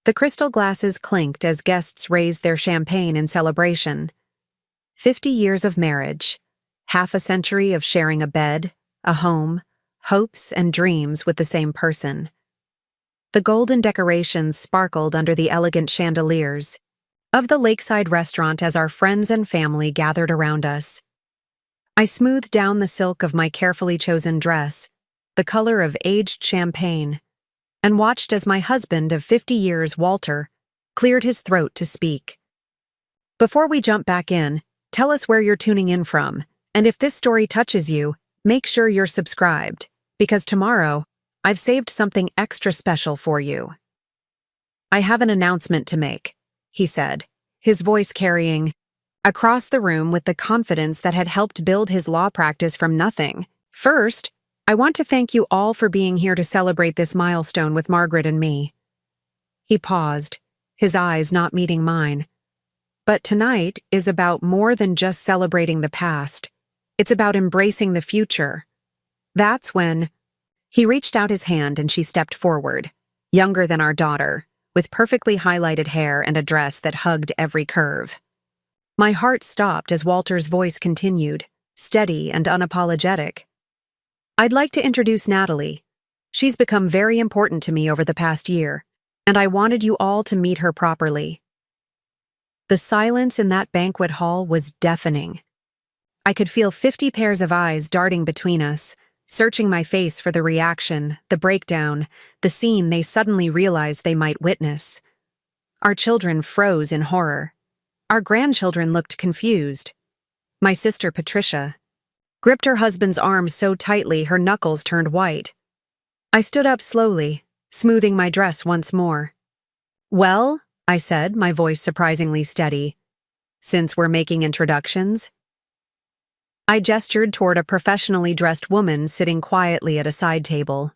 The crystal glasses clinked as guests raised their champagne in celebration. 50 years of marriage, half a century of sharing a bed, a home, hopes and dreams with the same person. The golden decorations sparkled under the elegant chandeliers of the lakeside restaurant as our friends and family gathered around us. I smoothed down the silk of my carefully chosen dress, the color of aged champagne, and watched as my husband of 50 years, Walter, cleared his throat to speak. Before we jump back in, tell us where you're tuning in from, and if this story touches you, make sure you're subscribed, because tomorrow, I've saved something extra special for you. I have an announcement to make, he said, his voice carrying across the room with the confidence that had helped build his law practice from nothing. First, I want to thank you all for being here to celebrate this milestone with Margaret and me. He paused, his eyes not meeting mine. But tonight is about more than just celebrating the past. It's about embracing the future. That's when he reached out his hand and she stepped forward, younger than our daughter, with perfectly highlighted hair and a dress that hugged every curve. My heart stopped as Walter's voice continued, steady and unapologetic. I'd like to introduce Natalie. She's become very important to me over the past year, and I wanted you all to meet her properly. The silence in that banquet hall was deafening. I could feel 50 pairs of eyes darting between us, searching my face for the reaction, the breakdown, the scene they suddenly realized they might witness. Our children froze in horror. Our grandchildren looked confused. My sister, Patricia, gripped her husband's arm so tightly her knuckles turned white. I stood up slowly, smoothing my dress once more. "Well," I said, my voice surprisingly steady, "since we're making introductions." I gestured toward a professionally dressed woman sitting quietly at a side table.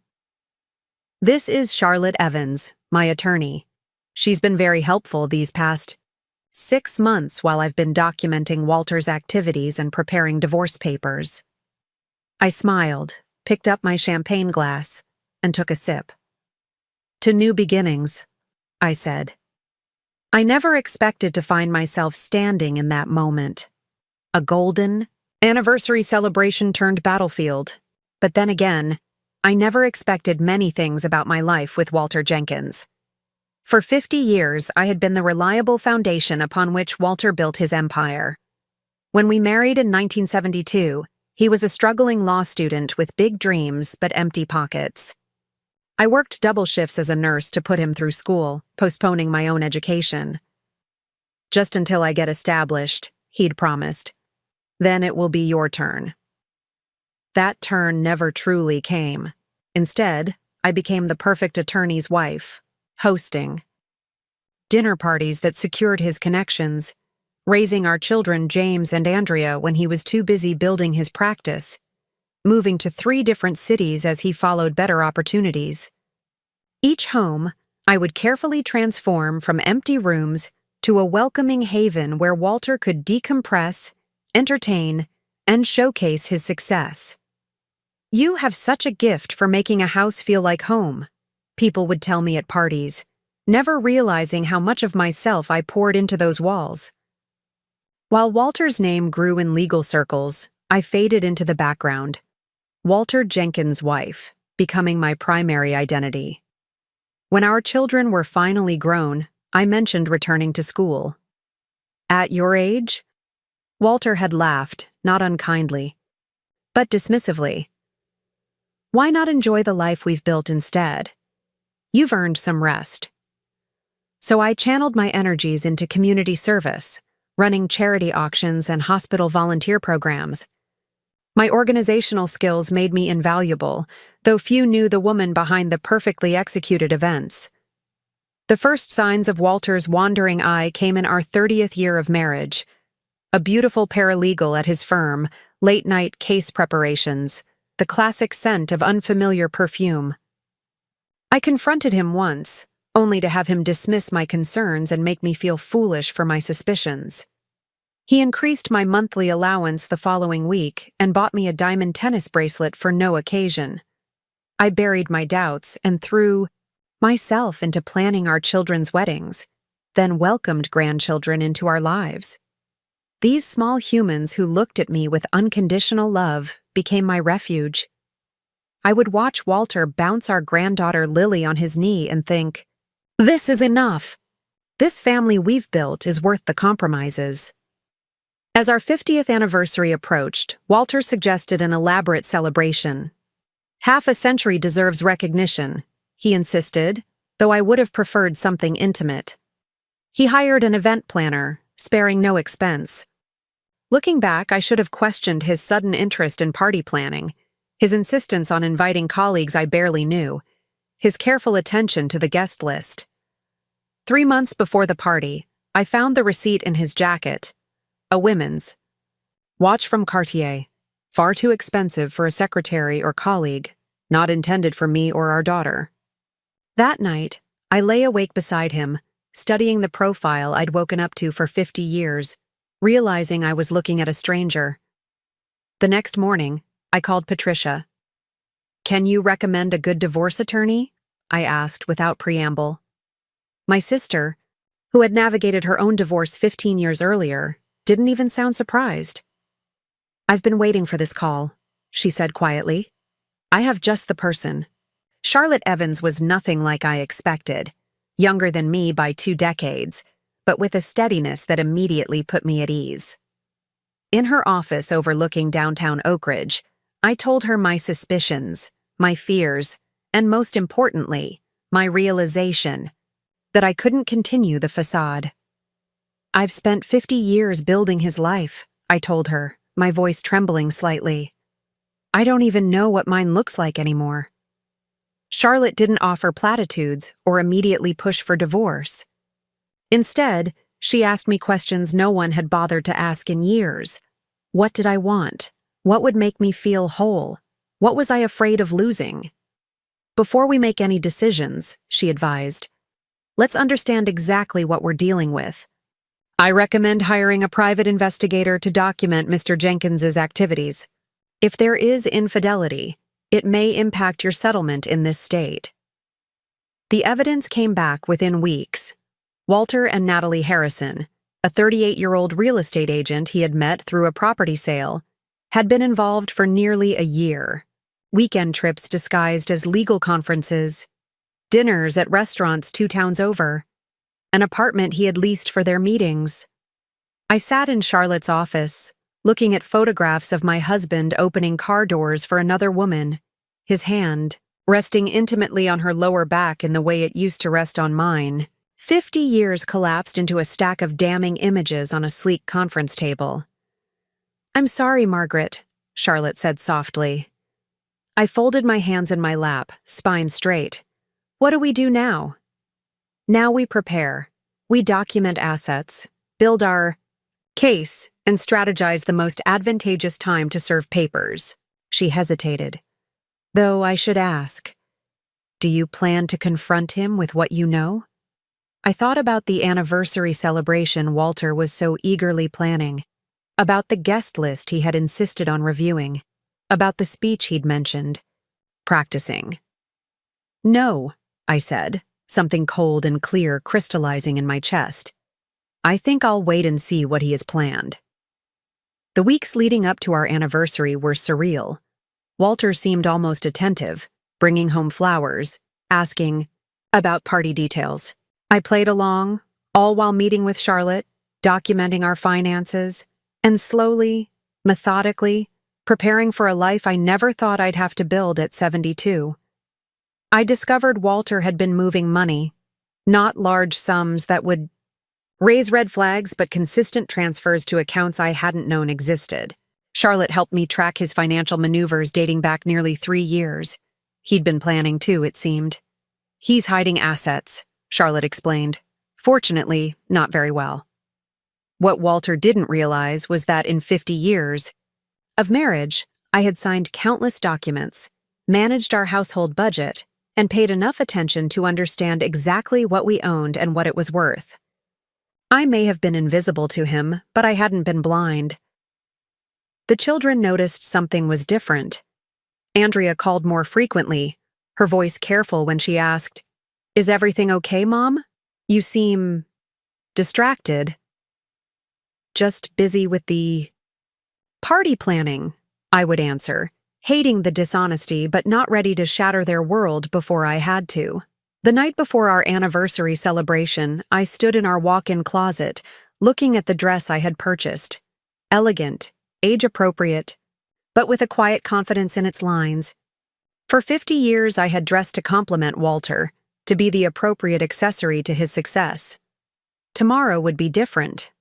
"This is Charlotte Evans, my attorney. She's been very helpful these past 6 months while I've been documenting Walter's activities and preparing divorce papers." I smiled, picked up my champagne glass, and took a sip. "To new beginnings," I said. I never expected to find myself standing in that moment. A golden anniversary celebration turned battlefield. But then again, I never expected many things about my life with Walter Jenkins. For 50 years, I had been the reliable foundation upon which Walter built his empire. When we married in 1972, he was a struggling law student with big dreams but empty pockets. I worked double shifts as a nurse to put him through school, postponing my own education. "Just until I get established," he'd promised. "Then it will be your turn." That turn never truly came. Instead, I became the perfect attorney's wife, hosting dinner parties that secured his connections, raising our children James and Andrea when he was too busy building his practice, moving to 3 different cities as he followed better opportunities. Each home, I would carefully transform from empty rooms to a welcoming haven where Walter could decompress, entertain, and showcase his success. "You have such a gift for making a house feel like home," people would tell me at parties, never realizing how much of myself I poured into those walls. While Walter's name grew in legal circles, I faded into the background. Walter Jenkins' wife, becoming my primary identity. When our children were finally grown, I mentioned returning to school. "At your age?" Walter had laughed, not unkindly, but dismissively. "Why not enjoy the life we've built instead? You've earned some rest." So I channeled my energies into community service, running charity auctions and hospital volunteer programs. My organizational skills made me invaluable, though few knew the woman behind the perfectly executed events. The first signs of Walter's wandering eye came in our 30th year of marriage. A beautiful paralegal at his firm, late-night case preparations, the classic scent of unfamiliar perfume. I confronted him once, only to have him dismiss my concerns and make me feel foolish for my suspicions. He increased my monthly allowance the following week and bought me a diamond tennis bracelet for no occasion. I buried my doubts and threw myself into planning our children's weddings, then welcomed grandchildren into our lives. These small humans who looked at me with unconditional love became my refuge. I would watch Walter bounce our granddaughter Lily on his knee and think, "This is enough. This family we've built is worth the compromises." As our 50th anniversary approached, Walter suggested an elaborate celebration. "Half a century deserves recognition," he insisted, though I would have preferred something intimate. He hired an event planner, sparing no expense. Looking back, I should have questioned his sudden interest in party planning, his insistence on inviting colleagues I barely knew, his careful attention to the guest list. 3 months before the party, I found the receipt in his jacket. A women's watch from Cartier, far too expensive for a secretary or colleague, not intended for me or our daughter. That night, I lay awake beside him, studying the profile I'd woken up to for 50 years, realizing I was looking at a stranger. The next morning, I called Patricia. "Can you recommend a good divorce attorney?" I asked without preamble. My sister, who had navigated her own divorce 15 years earlier, didn't even sound surprised. "I've been waiting for this call," she said quietly. "I have just the person." Charlotte Evans was nothing like I expected, younger than me by 2 decades, but with a steadiness that immediately put me at ease. In her office overlooking downtown Oak Ridge, I told her my suspicions, my fears, and most importantly, my realization that I couldn't continue the facade. "I've spent 50 years building his life," I told her, my voice trembling slightly. "I don't even know what mine looks like anymore." Charlotte didn't offer platitudes or immediately push for divorce. Instead, she asked me questions no one had bothered to ask in years. What did I want? What would make me feel whole? What was I afraid of losing? "Before we make any decisions," she advised, "let's understand exactly what we're dealing with. I recommend hiring a private investigator to document Mr. Jenkins's activities. If there is infidelity, it may impact your settlement in this state." The evidence came back within weeks. Walter and Natalie Harrison, a 38-year-old real estate agent he had met through a property sale, had been involved for nearly a year. Weekend trips disguised as legal conferences, dinners at restaurants 2 towns over, an apartment he had leased for their meetings. I sat in Charlotte's office, looking at photographs of my husband opening car doors for another woman, his hand resting intimately on her lower back in the way it used to rest on mine. 50 years collapsed into a stack of damning images on a sleek conference table. "I'm sorry, Margaret," Charlotte said softly. I folded my hands in my lap, spine straight. "What do we do now?" "Now we prepare. We document assets, build our case, and strategize the most advantageous time to serve papers." She hesitated. "Though I should ask, do you plan to confront him with what you know?" I thought about the anniversary celebration Walter was so eagerly planning, about the guest list he had insisted on reviewing, about the speech he'd mentioned, practicing. "No," I said, something cold and clear crystallizing in my chest. "I think I'll wait and see what he has planned." The weeks leading up to our anniversary were surreal. Walter seemed almost attentive, bringing home flowers, asking about party details. I played along, all while meeting with Charlotte, documenting our finances, and slowly, methodically, preparing for a life I never thought I'd have to build at 72. I discovered Walter had been moving money, not large sums that would raise red flags, but consistent transfers to accounts I hadn't known existed. Charlotte helped me track his financial maneuvers dating back nearly 3 years. He'd been planning too, it seemed. "He's hiding assets," Charlotte explained. "Fortunately, not very well." What Walter didn't realize was that in 50 years of marriage, I had signed countless documents, managed our household budget, and paid enough attention to understand exactly what we owned and what it was worth. I may have been invisible to him, but I hadn't been blind. The children noticed something was different. Andrea called more frequently, her voice careful when she asked, Is everything okay, Mom? You seem distracted. Just busy with the party planning, I would answer, hating the dishonesty but not ready to shatter their world before I had to. The night before our anniversary celebration, I stood in our walk-in closet, looking at the dress I had purchased. Elegant, age-appropriate, but with a quiet confidence in its lines. For 50 years, I had dressed to compliment Walter, to be the appropriate accessory to his success. Tomorrow would be different.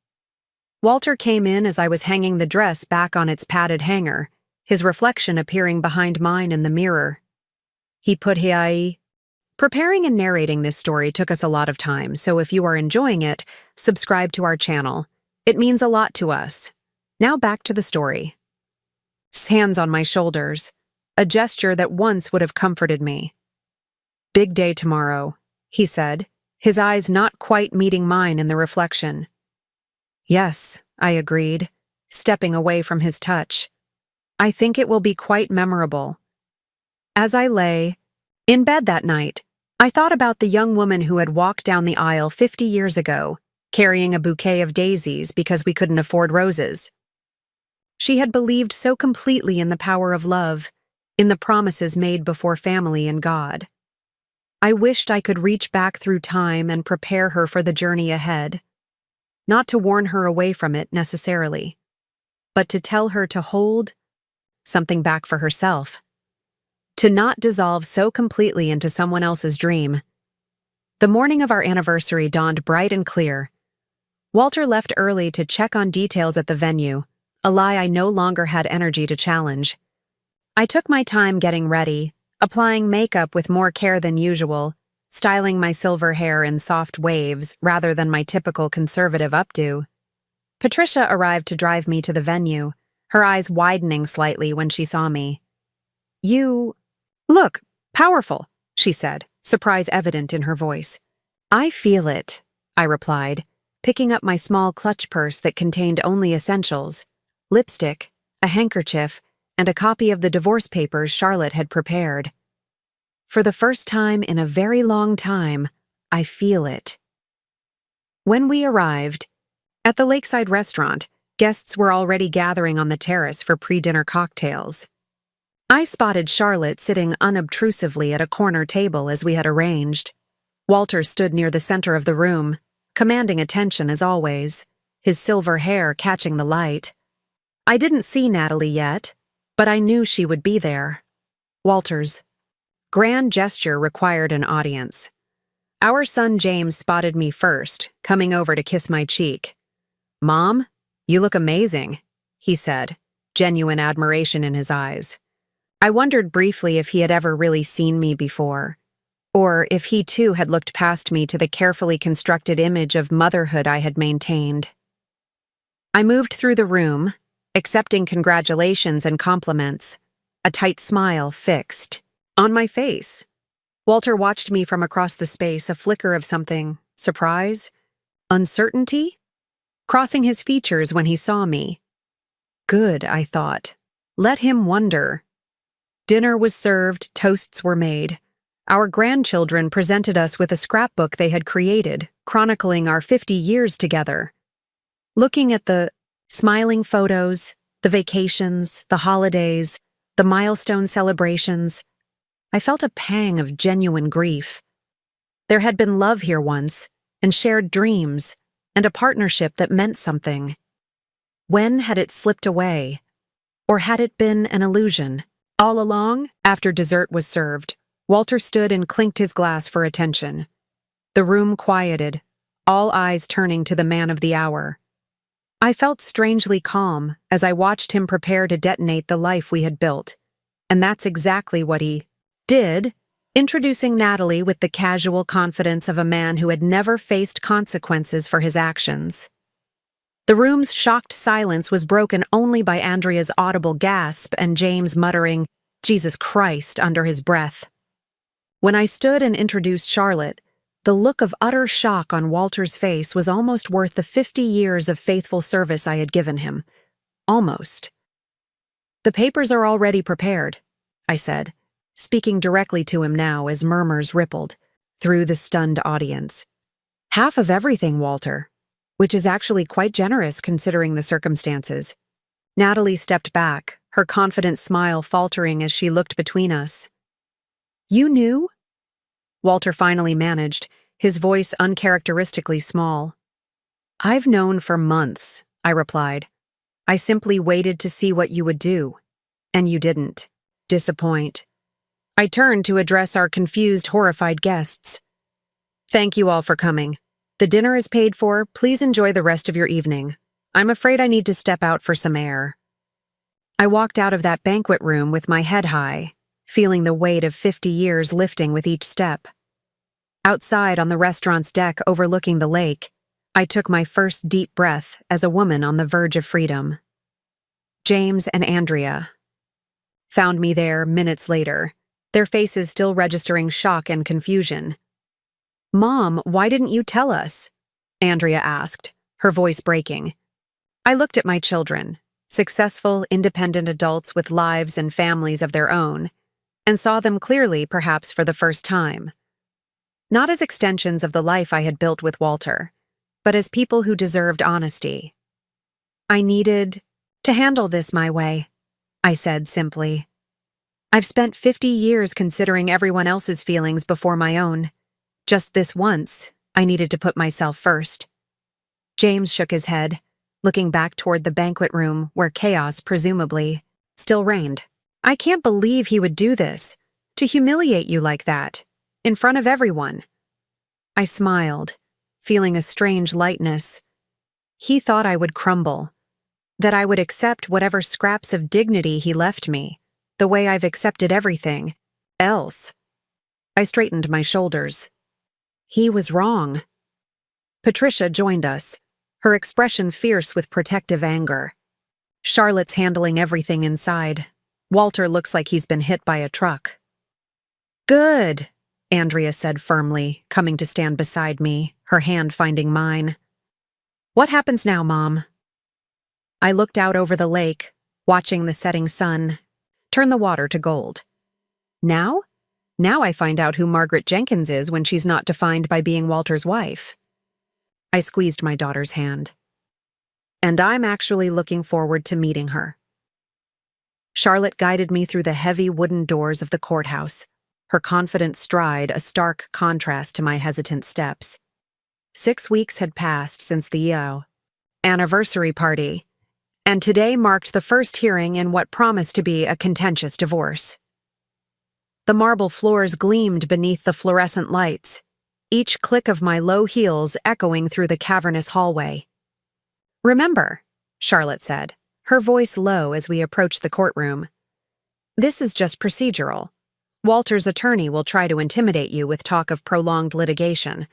Walter came in as I was hanging the dress back on its padded hanger, his reflection appearing behind mine in the mirror. He put hi. Preparing and narrating this story took us a lot of time, so if you are enjoying it, subscribe to our channel. It means a lot to us. Now back to the story. Hands on my shoulders, a gesture that once would have comforted me. Big day tomorrow, he said, his eyes not quite meeting mine in the reflection. Yes, I agreed, stepping away from his touch. I think it will be quite memorable. As I lay in bed that night, I thought about the young woman who had walked down the aisle 50 years ago, carrying a bouquet of daisies because we couldn't afford roses. She had believed so completely in the power of love, in the promises made before family and God. I wished I could reach back through time and prepare her for the journey ahead. Not to warn her away from it necessarily, but to tell her to hold something back for herself. To not dissolve so completely into someone else's dream. The morning of our anniversary dawned bright and clear. Walter left early to check on details at the venue, a lie I no longer had energy to challenge. I took my time getting ready, applying makeup with more care than usual, styling my silver hair in soft waves rather than my typical conservative updo. Patricia arrived to drive me to the venue, her eyes widening slightly when she saw me. You look powerful, she said, surprise evident in her voice. I feel it, I replied, picking up my small clutch purse that contained only essentials, lipstick, a handkerchief, and a copy of the divorce papers Charlotte had prepared. For the first time in a very long time, I feel it. When we arrived, at the lakeside restaurant, guests were already gathering on the terrace for pre-dinner cocktails. I spotted Charlotte sitting unobtrusively at a corner table as we had arranged. Walter stood near the center of the room, commanding attention as always, his silver hair catching the light. I didn't see Natalie yet, but I knew she would be there. Walter's grand gesture required an audience. Our son James spotted me first, coming over to kiss my cheek. "Mom, you look amazing," he said, genuine admiration in his eyes. I wondered briefly if he had ever really seen me before, or if he too had looked past me to the carefully constructed image of motherhood I had maintained. I moved through the room, accepting congratulations and compliments, a tight smile fixed on my face. Walter watched me from across the space, a flicker of something, surprise, uncertainty, crossing his features when he saw me. Good, I thought. Let him wonder. Dinner was served, toasts were made. Our grandchildren presented us with a scrapbook they had created, chronicling our 50 years together. Looking at the smiling photos, the vacations, the holidays, the milestone celebrations, I felt a pang of genuine grief. There had been love here once, and shared dreams, and a partnership that meant something. When had it slipped away? Or had it been an illusion? All along, after dessert was served, Walter stood and clinked his glass for attention. The room quieted, all eyes turning to the man of the hour. I felt strangely calm as I watched him prepare to detonate the life we had built, and that's exactly what he did, introducing Natalie with the casual confidence of a man who had never faced consequences for his actions. The room's shocked silence was broken only by Andrea's audible gasp and James muttering, "Jesus Christ," under his breath. When I stood and introduced Charlotte, the look of utter shock on Walter's face was almost worth the 50 years of faithful service I had given him. Almost. "The papers are already prepared," I said, speaking directly to him now as murmurs rippled. through the stunned audience. "Half of everything, Walter," which is actually quite generous considering the circumstances. Natalie stepped back, her confident smile faltering as she looked between us. "You knew?" Walter finally managed, his voice uncharacteristically small. "I've known for months," I replied. "I simply waited to see what you would do. And you didn't. Disappoint." I turned to address our confused, horrified guests. "Thank you all for coming. The dinner is paid for. Please enjoy the rest of your evening. I'm afraid I need to step out for some air." I walked out of that banquet room with my head high, feeling the weight of 50 years lifting with each step. Outside on the restaurant's deck overlooking the lake, I took my first deep breath as a woman on the verge of freedom. James and Andrea found me there minutes later, their faces still registering shock and confusion. "Mom, why didn't you tell us?" Andrea asked, her voice breaking. I looked at my children, successful, independent adults with lives and families of their own, and saw them clearly, perhaps for the first time. Not as extensions of the life I had built with Walter, but as people who deserved honesty. "I needed to handle this my way," I said simply. "I've spent 50 years considering everyone else's feelings before my own. Just this once, I needed to put myself first." James shook his head, looking back toward the banquet room where chaos, presumably, still reigned. "I can't believe he would do this, to humiliate you like that, in front of everyone." I smiled, feeling a strange lightness. He thought I would crumble, that I would accept whatever scraps of dignity he left me, the way I've accepted everything else. I straightened my shoulders. He was wrong. Patricia joined us, her expression fierce with protective anger. "Charlotte's handling everything inside. Walter looks like he's been hit by a truck." "Good," Andrea said firmly, coming to stand beside me, her hand finding mine. "What happens now, Mom?" I looked out over the lake, watching the setting sun turn the water to gold. Now? Now I find out who Margaret Jenkins is when she's not defined by being Walter's wife. I squeezed my daughter's hand. "And I'm actually looking forward to meeting her." Charlotte guided me through the heavy wooden doors of the courthouse, her confident stride a stark contrast to my hesitant steps. 6 weeks had passed since the anniversary party, and today marked the first hearing in what promised to be a contentious divorce. The marble floors gleamed beneath the fluorescent lights, each click of my low heels echoing through the cavernous hallway. "Remember," Charlotte said, her voice low as we approached the courtroom, "this is just procedural. Walter's attorney will try to intimidate you with talk of prolonged litigation,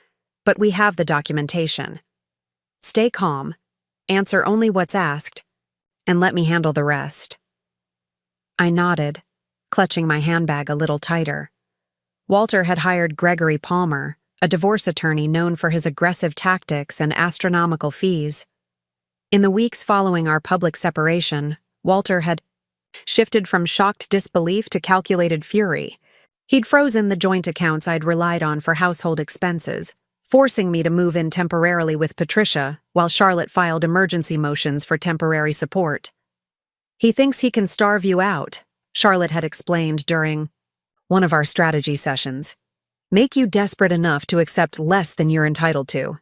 but we have the documentation. Stay calm, answer only what's asked, and let me handle the rest." I nodded, clutching my handbag a little tighter. Walter had hired Gregory Palmer, a divorce attorney known for his aggressive tactics and astronomical fees. In the weeks following our public separation, Walter had shifted from shocked disbelief to calculated fury. He'd frozen the joint accounts I'd relied on for household expenses, forcing me to move in temporarily with Patricia while Charlotte filed emergency motions for temporary support. "He thinks he can starve you out," Charlotte had explained during one of our strategy sessions. "Make you desperate enough to accept less than you're entitled to."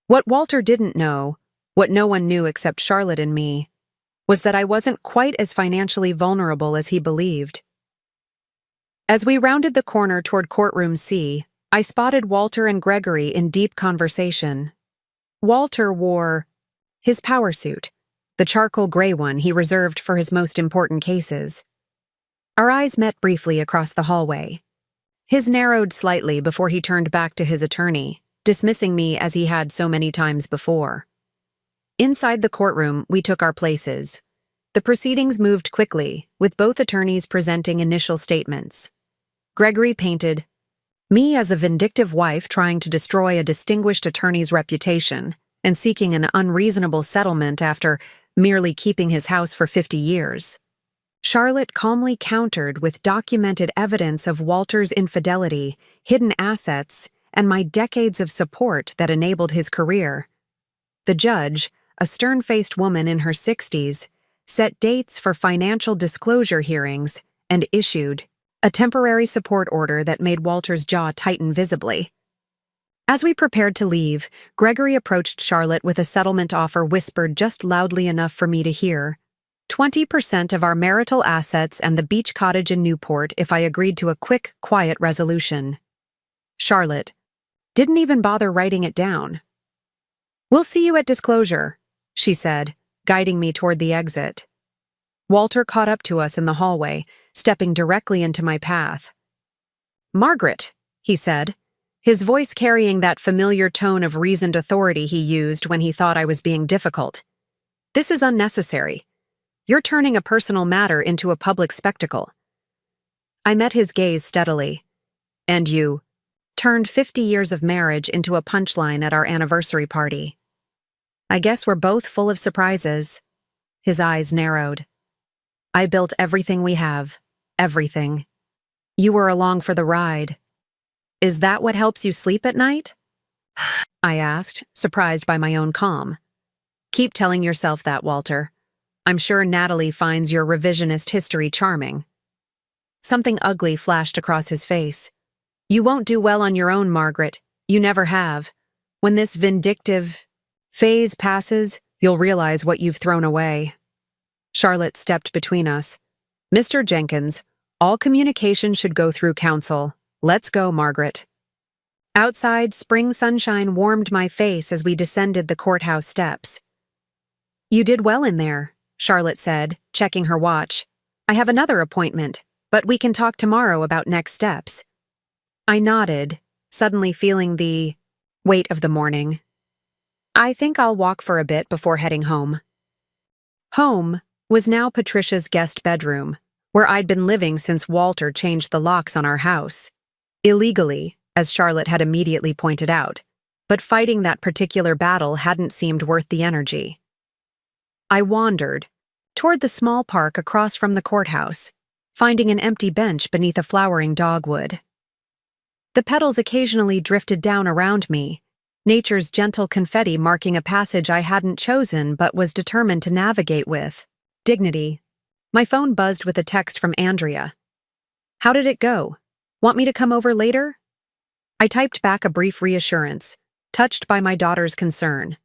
What Walter didn't know, what no one knew except Charlotte and me, was that I wasn't quite as financially vulnerable as he believed. As we rounded the corner toward courtroom C, I spotted Walter and Gregory in deep conversation. Walter wore his power suit, the charcoal gray one he reserved for his most important cases. Our eyes met briefly across the hallway. His narrowed slightly before he turned back to his attorney, dismissing me as he had so many times before. Inside the courtroom, we took our places. The proceedings moved quickly, with both attorneys presenting initial statements. Gregory painted me as a vindictive wife trying to destroy a distinguished attorney's reputation and seeking an unreasonable settlement after merely keeping his house for 50 years. Charlotte calmly countered with documented evidence of Walter's infidelity, hidden assets, and my decades of support that enabled his career. The judge, a stern-faced woman in her 60s, set dates for financial disclosure hearings and issued a temporary support order that made Walter's jaw tighten visibly. As we prepared to leave, Gregory approached Charlotte with a settlement offer whispered just loudly enough for me to hear. 20% of our marital assets and the beach cottage in Newport if I agreed to a quick, quiet resolution. Charlotte didn't even bother writing it down. "We'll see you at disclosure," she said, guiding me toward the exit. Walter caught up to us in the hallway, stepping directly into my path. "Margaret," he said, his voice carrying that familiar tone of reasoned authority he used when he thought I was being difficult. "This is unnecessary. You're turning a personal matter into a public spectacle." I met his gaze steadily. "And you turned 50 years of marriage into a punchline at our anniversary party. I guess we're both full of surprises." His eyes narrowed. "I built everything we have. Everything. You were along for the ride. Is that what helps you sleep at night?" I asked, surprised by my own calm. "Keep telling yourself that, Walter. I'm sure Natalie finds your revisionist history charming." Something ugly flashed across his face. "You won't do well on your own, Margaret. You never have. When this vindictive phase passes, you'll realize what you've thrown away." Charlotte stepped between us. "Mr. Jenkins, all communication should go through counsel. Let's go, Margaret." Outside, spring sunshine warmed my face as we descended the courthouse steps. "You did well in there," Charlotte said, checking her watch. "I have another appointment, but we can talk tomorrow about next steps." I nodded, suddenly feeling the weight of the morning. "I think I'll walk for a bit before heading home." Home was now Patricia's guest bedroom, where I'd been living since Walter changed the locks on our house. Illegally, as Charlotte had immediately pointed out, but fighting that particular battle hadn't seemed worth the energy. I wandered toward the small park across from the courthouse, finding an empty bench beneath a flowering dogwood. The petals occasionally drifted down around me, nature's gentle confetti marking a passage I hadn't chosen but was determined to navigate with dignity. My phone buzzed with a text from Andrea. "How did it go? Want me to come over later?" I typed back a brief reassurance, touched by my daughter's concern.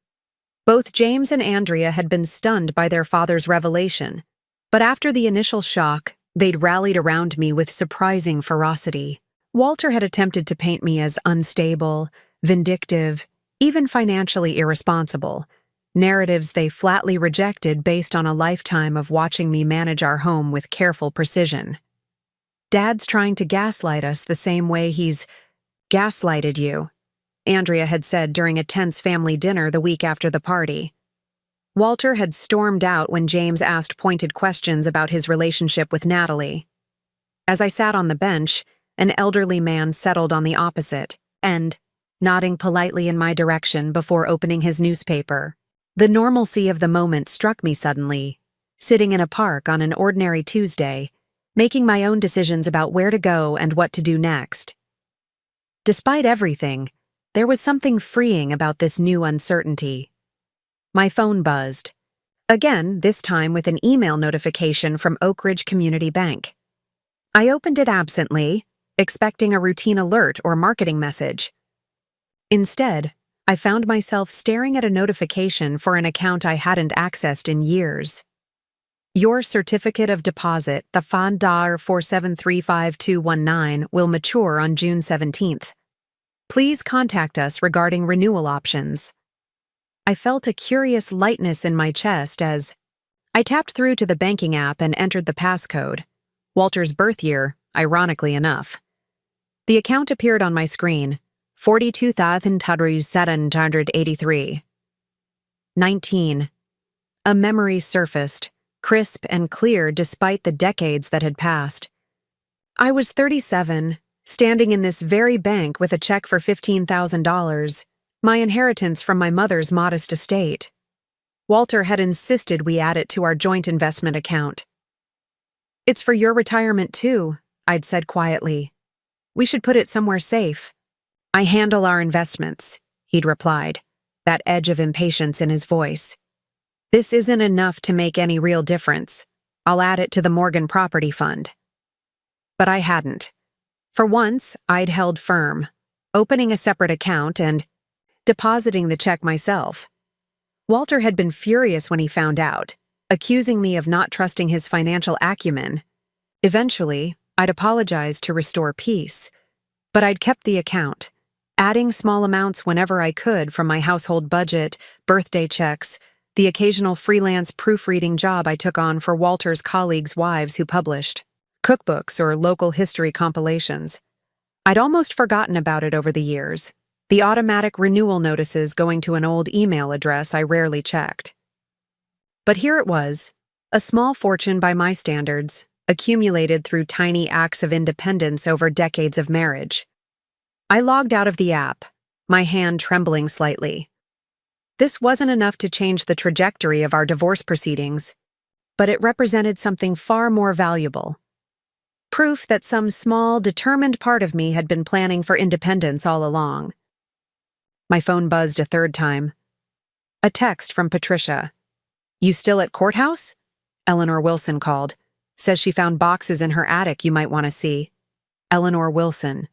Both James and Andrea had been stunned by their father's revelation, but after the initial shock, they'd rallied around me with surprising ferocity. Walter had attempted to paint me as unstable, vindictive, even financially irresponsible, narratives they flatly rejected based on a lifetime of watching me manage our home with careful precision. "Dad's trying to gaslight us the same way he's gaslighted you," Andrea had said during a tense family dinner the week after the party. Walter had stormed out when James asked pointed questions about his relationship with Natalie. As I sat on the bench, an elderly man settled on the opposite end, nodding politely in my direction before opening his newspaper. The normalcy of the moment struck me suddenly, sitting in a park on an ordinary Tuesday, making my own decisions about where to go and what to do next. Despite everything, there was something freeing about this new uncertainty. My phone buzzed. Again, this time with an email notification from Oak Ridge Community Bank. I opened it absently, expecting a routine alert or marketing message. Instead, I found myself staring at a notification for an account I hadn't accessed in years. Your certificate of deposit, the Fond DAR 4735219, will mature on June 17th. Please contact us regarding renewal options. I felt a curious lightness in my chest as I tapped through to the banking app and entered the passcode, Walter's birth year, ironically enough. The account appeared on my screen, 42,783. 19. A memory surfaced, crisp and clear despite the decades that had passed. I was 37, standing in this very bank with a check for $15,000, my inheritance from my mother's modest estate. Walter had insisted we add it to our joint investment account. It's for your retirement too, I'd said quietly. We should put it somewhere safe. I handle our investments, he'd replied, that edge of impatience in his voice. This isn't enough to make any real difference. I'll add it to the Morgan Property Fund. But I hadn't. For once, I'd held firm, opening a separate account and depositing the check myself. Walter had been furious when he found out, accusing me of not trusting his financial acumen. Eventually, I'd apologized to restore peace, but I'd kept the account, adding small amounts whenever I could from my household budget, birthday checks, the occasional freelance proofreading job I took on for Walter's colleagues' wives who published cookbooks or local history compilations. I'd almost forgotten about it over the years, the automatic renewal notices going to an old email address I rarely checked. But here it was, a small fortune by my standards, accumulated through tiny acts of independence over decades of marriage. I logged out of the app, my hand trembling slightly. This wasn't enough to change the trajectory of our divorce proceedings, but it represented something far more valuable. Proof that some small, determined part of me had been planning for independence all along. My phone buzzed a third time. A text from Patricia. "You still at courthouse?" Eleanor Wilson called. Says she found boxes in her attic you might want to see. Eleanor Wilson.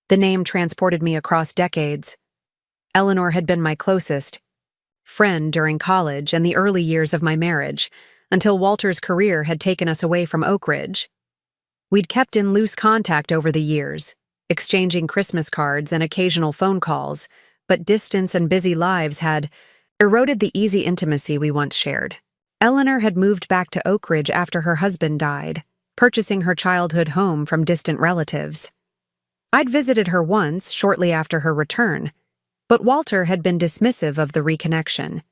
The name transported me across decades. Eleanor had been my closest friend during college and the early years of my marriage, until Walter's career had taken us away from Oak Ridge. We'd kept in loose contact over the years, exchanging Christmas cards and occasional phone calls, but distance and busy lives had eroded the easy intimacy we once shared. Eleanor had moved back to Oak Ridge after her husband died, purchasing her childhood home from distant relatives. I'd visited her once, shortly after her return, but Walter had been dismissive of the reconnection.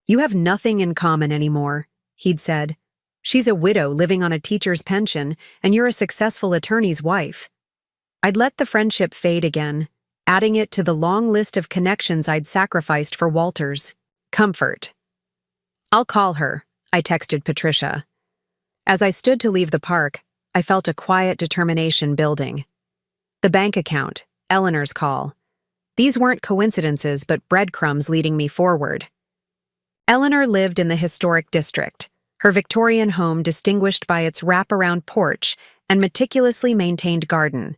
"You have nothing in common anymore," he'd said. "She's a widow living on a teacher's pension, and you're a successful attorney's wife." I'd let the friendship fade again, adding it to the long list of connections I'd sacrificed for Walter's comfort. "I'll call her," I texted Patricia. As I stood to leave the park, I felt a quiet determination building. The bank account, Eleanor's call. These weren't coincidences but breadcrumbs leading me forward. Eleanor lived in the historic district, her Victorian home distinguished by its wraparound porch and meticulously maintained garden.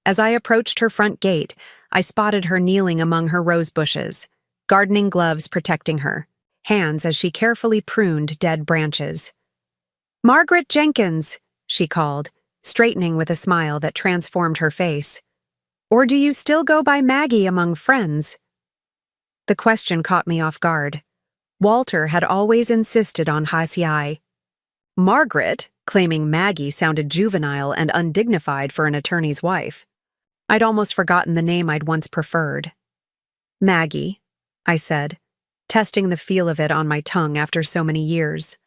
As I approached her front gate, I spotted her kneeling among her rose bushes, gardening gloves protecting her, hands as she carefully pruned dead branches. "Margaret Jenkins," she called, straightening with a smile that transformed her face. "Or do you still go by Maggie among friends?" The question caught me off guard. Walter had always insisted on Hasiai. Margaret, claiming Maggie sounded juvenile and undignified for an attorney's wife. I'd almost forgotten the name I'd once preferred. "Maggie," I said, testing the feel of it on my tongue after so many years.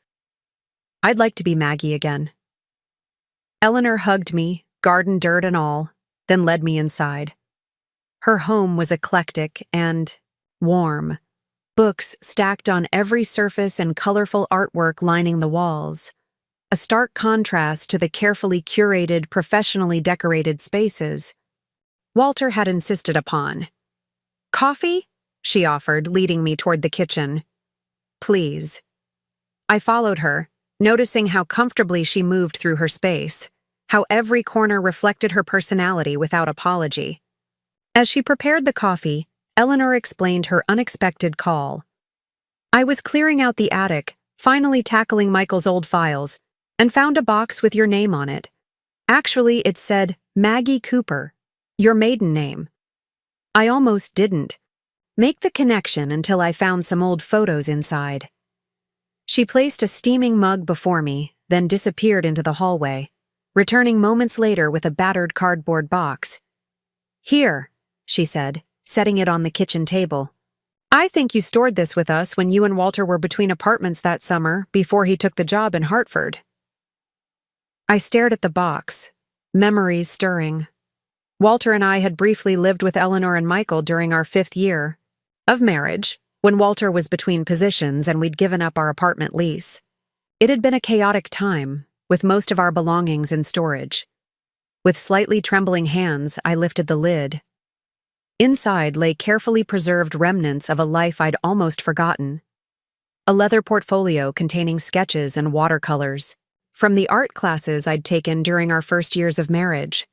"I'd like to be Maggie again." Eleanor hugged me, garden dirt and all, then led me inside. Her home was eclectic and warm, books stacked on every surface and colorful artwork lining the walls, a stark contrast to the carefully curated, professionally decorated spaces Walter had insisted upon. "Coffee?" she offered, leading me toward the kitchen. "Please." I followed her, noticing how comfortably she moved through her space, how every corner reflected her personality without apology. As she prepared the coffee, Eleanor explained her unexpected call. "I was clearing out the attic, finally tackling Michael's old files, and found a box with your name on it. Actually, it said Maggie Cooper, your maiden name. I almost didn't make the connection until I found some old photos inside." She placed a steaming mug before me, then disappeared into the hallway, returning moments later with a battered cardboard box. "Here," she said, setting it on the kitchen table. "I think you stored this with us when you and Walter were between apartments that summer before he took the job in Hartford." I stared at the box, memories stirring. Walter and I had briefly lived with Eleanor and Michael during our 5th year of marriage, when Walter was between positions and we'd given up our apartment lease. It had been a chaotic time, with most of our belongings in storage. With slightly trembling hands, I lifted the lid. Inside lay carefully preserved remnants of a life I'd almost forgotten. A leather portfolio containing sketches and watercolors from the art classes I'd taken during our first years of marriage.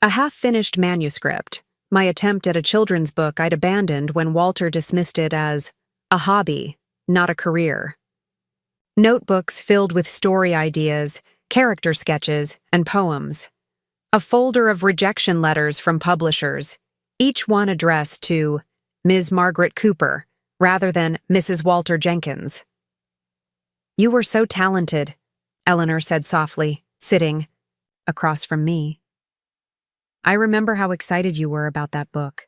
A half-finished manuscript, my attempt at a children's book I'd abandoned when Walter dismissed it as a hobby, not a career. Notebooks filled with story ideas, character sketches, and poems. A folder of rejection letters from publishers, each one addressed to Ms. Margaret Cooper, rather than Mrs. Walter Jenkins. "You were so talented," Eleanor said softly, sitting across from me. "I remember how excited you were about that book."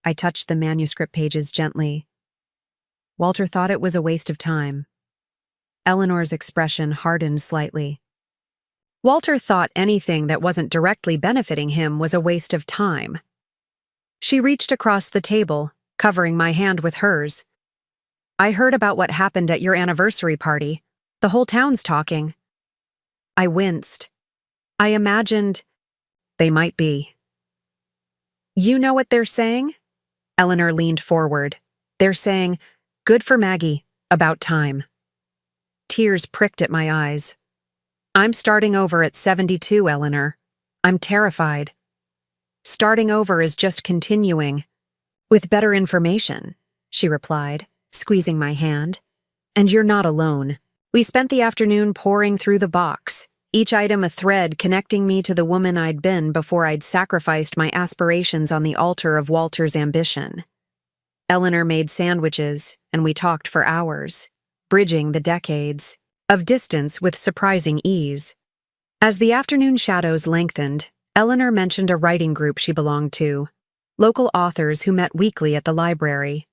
I touched the manuscript pages gently. "Walter thought it was a waste of time." Eleanor's expression hardened slightly. Walter thought anything that wasn't directly benefiting him was a waste of time. She reached across the table, covering my hand with hers. "I heard about what happened at your anniversary party. The whole town's talking." I winced. I imagined they might be. "You know what they're saying?" Eleanor leaned forward. "They're saying, 'Good for Maggie, about time.'" Tears pricked at my eyes. "I'm starting over at 72, Eleanor. I'm terrified." "Starting over is just continuing. With better information," she replied, squeezing my hand. "And you're not alone." We spent the afternoon poring through the box, each item a thread connecting me to the woman I'd been before I'd sacrificed my aspirations on the altar of Walter's ambition. Eleanor made sandwiches, and we talked for hours, bridging the decades of distance with surprising ease. As the afternoon shadows lengthened, Eleanor mentioned a writing group she belonged to, local authors who met weekly at the library.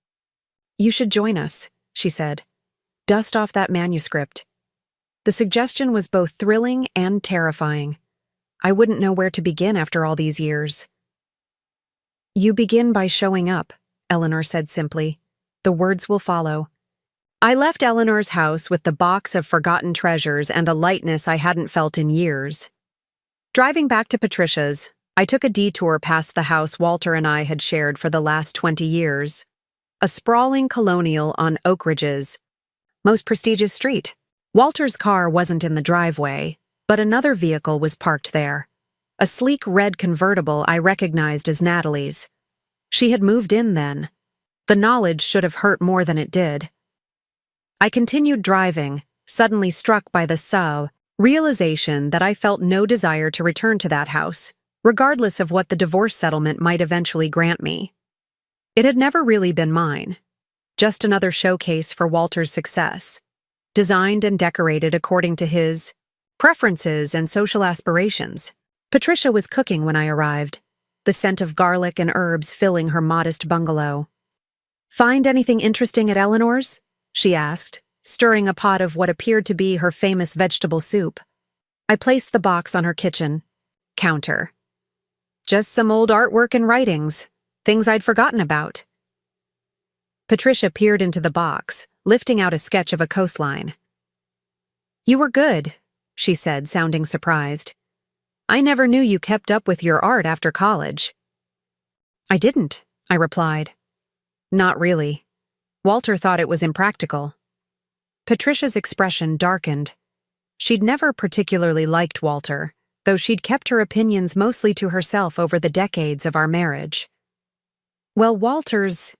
"You should join us," she said. "Dust off that manuscript." The suggestion was both thrilling and terrifying. I wouldn't know where to begin after all these years. "You begin by showing up," Eleanor said simply. "The words will follow." I left Eleanor's house with the box of forgotten treasures and a lightness I hadn't felt in years. Driving back to Patricia's, I took a detour past the house Walter and I had shared for the last 20 years. A sprawling colonial on Oak Ridge's most prestigious street. Walter's car wasn't in the driveway, but another vehicle was parked there. A sleek red convertible I recognized as Natalie's. She had moved in then. The knowledge should have hurt more than it did. I continued driving, suddenly struck by the realization that I felt no desire to return to that house, regardless of what the divorce settlement might eventually grant me. It had never really been mine. Just another showcase for Walter's success, designed and decorated according to his preferences and social aspirations. Patricia was cooking when I arrived, the scent of garlic and herbs filling her modest bungalow. "Find anything interesting at Eleanor's?" she asked, stirring a pot of what appeared to be her famous vegetable soup. I placed the box on her kitchen counter. "Just some old artwork and writings, things I'd forgotten about." Patricia peered into the box, lifting out a sketch of a coastline. "You were good," she said, sounding surprised. "I never knew you kept up with your art after college." "I didn't," I replied. "Not really. Walter thought it was impractical." Patricia's expression darkened. She'd never particularly liked Walter, though she'd kept her opinions mostly to herself over the decades of our marriage. "Well, Walter's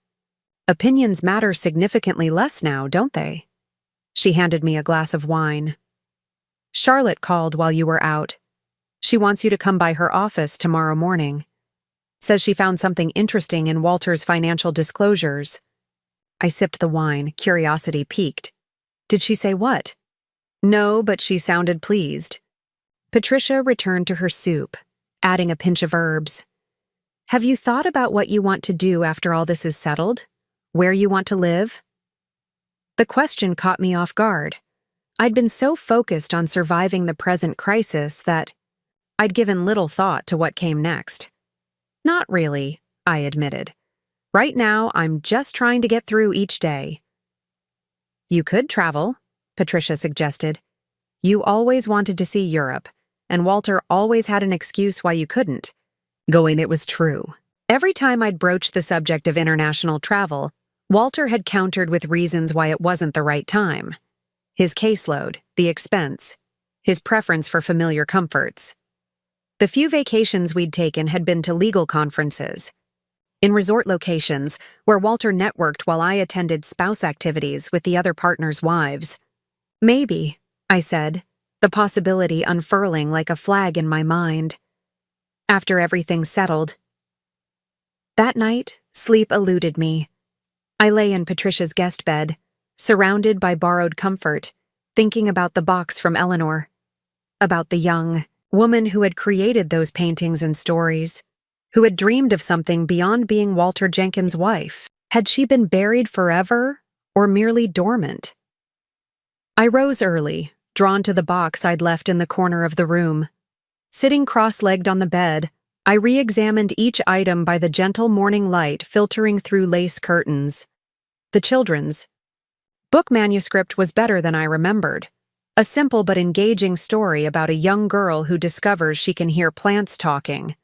opinions matter significantly less now, don't they?" She handed me a glass of wine. "Charlotte called while you were out. She wants you to come by her office tomorrow morning. Says she found something interesting in Walter's financial disclosures." I sipped the wine, curiosity piqued. "Did she say what?" "No, but she sounded pleased." Patricia returned to her soup, adding a pinch of herbs. "Have you thought about what you want to do after all this is settled? Where you want to live?" The question caught me off guard. I'd been so focused on surviving the present crisis that I'd given little thought to what came next. "Not really," I admitted. "Right now, I'm just trying to get through each day." "You could travel," Patricia suggested. You always wanted to see Europe, and Walter always had an excuse why you couldn't. Going, it was true. Every time I'd broached the subject of international travel, Walter had countered with reasons why it wasn't the right time. His caseload, the expense, his preference for familiar comforts. The few vacations we'd taken had been to legal conferences, in resort locations where Walter networked while I attended spouse activities with the other partners' wives. Maybe, I said, the possibility unfurling like a flag in my mind. After everything settled. That night, sleep eluded me. I lay in Patricia's guest bed, surrounded by borrowed comfort, thinking about the box from Eleanor, about the young woman who had created those paintings and stories, who had dreamed of something beyond being Walter Jenkins' wife. Had she been buried forever, or merely dormant? I rose early, drawn to the box I'd left in the corner of the room. Sitting cross-legged on the bed, I re-examined each item by the gentle morning light filtering through lace curtains. The children's book manuscript was better than I remembered. A simple but engaging story about a young girl who discovers she can hear plants talking.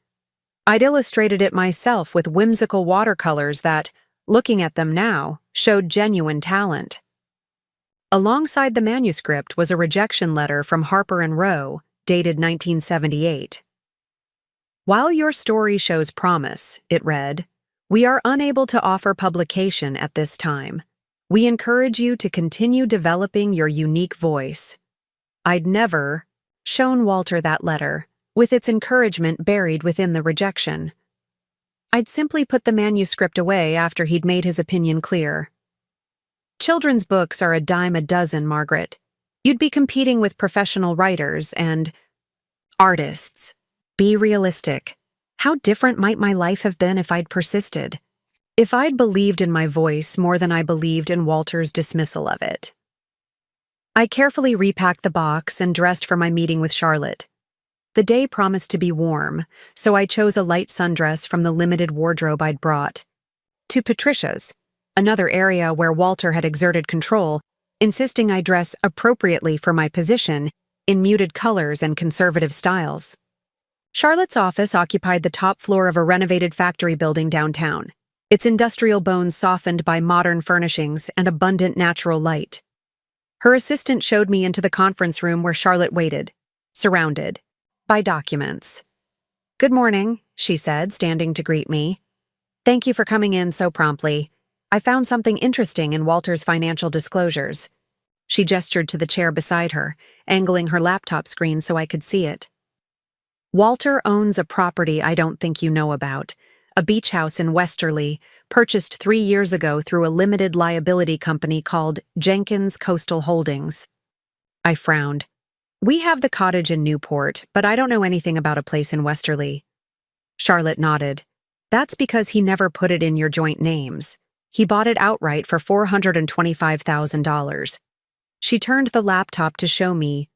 I'd illustrated it myself with whimsical watercolors that, looking at them now, showed genuine talent. Alongside the manuscript was a rejection letter from Harper & Row, dated 1978. While your story shows promise, it read, we are unable to offer publication at this time. We encourage you to continue developing your unique voice. I'd never shown Walter that letter, with its encouragement buried within the rejection. I'd simply put the manuscript away after he'd made his opinion clear. Children's books are a dime a dozen, Margaret. You'd be competing with professional writers and artists. Be realistic. How different might my life have been if I'd persisted? If I'd believed in my voice more than I believed in Walter's dismissal of it. I carefully repacked the box and dressed for my meeting with Charlotte. The day promised to be warm, so I chose a light sundress from the limited wardrobe I'd brought. To Patricia's, another area where Walter had exerted control, insisting I dress appropriately for my position in muted colors and conservative styles. Charlotte's office occupied the top floor of a renovated factory building downtown, its industrial bones softened by modern furnishings and abundant natural light. Her assistant showed me into the conference room where Charlotte waited, surrounded by documents. Good morning, she said, standing to greet me. Thank you for coming in so promptly. I found something interesting in Walter's financial disclosures. She gestured to the chair beside her, angling her laptop screen so I could see it. Walter owns a property I don't think you know about, a beach house in Westerly, purchased 3 years ago through a limited liability company called Jenkins Coastal Holdings. I frowned. We have the cottage in Newport, but I don't know anything about a place in Westerly. Charlotte nodded. That's because he never put it in your joint names. He bought it outright for $425,000. She turned the laptop to show me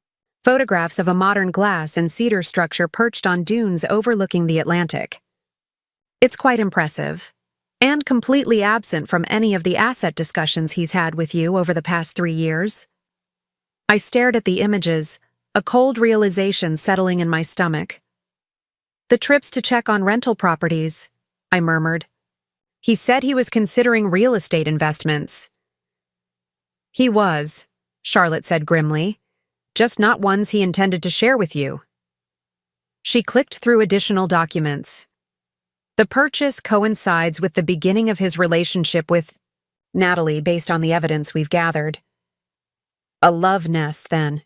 photographs of a modern glass and cedar structure perched on dunes overlooking the Atlantic. It's quite impressive, and completely absent from any of the asset discussions he's had with you over the past 3 years. I stared at the images, a cold realization settling in my stomach. The trips to check on rental properties, I murmured. He said he was considering real estate investments. He was, Charlotte said grimly, just not ones he intended to share with you. She clicked through additional documents. The purchase coincides with the beginning of his relationship with Natalie based on the evidence we've gathered. A love nest, then.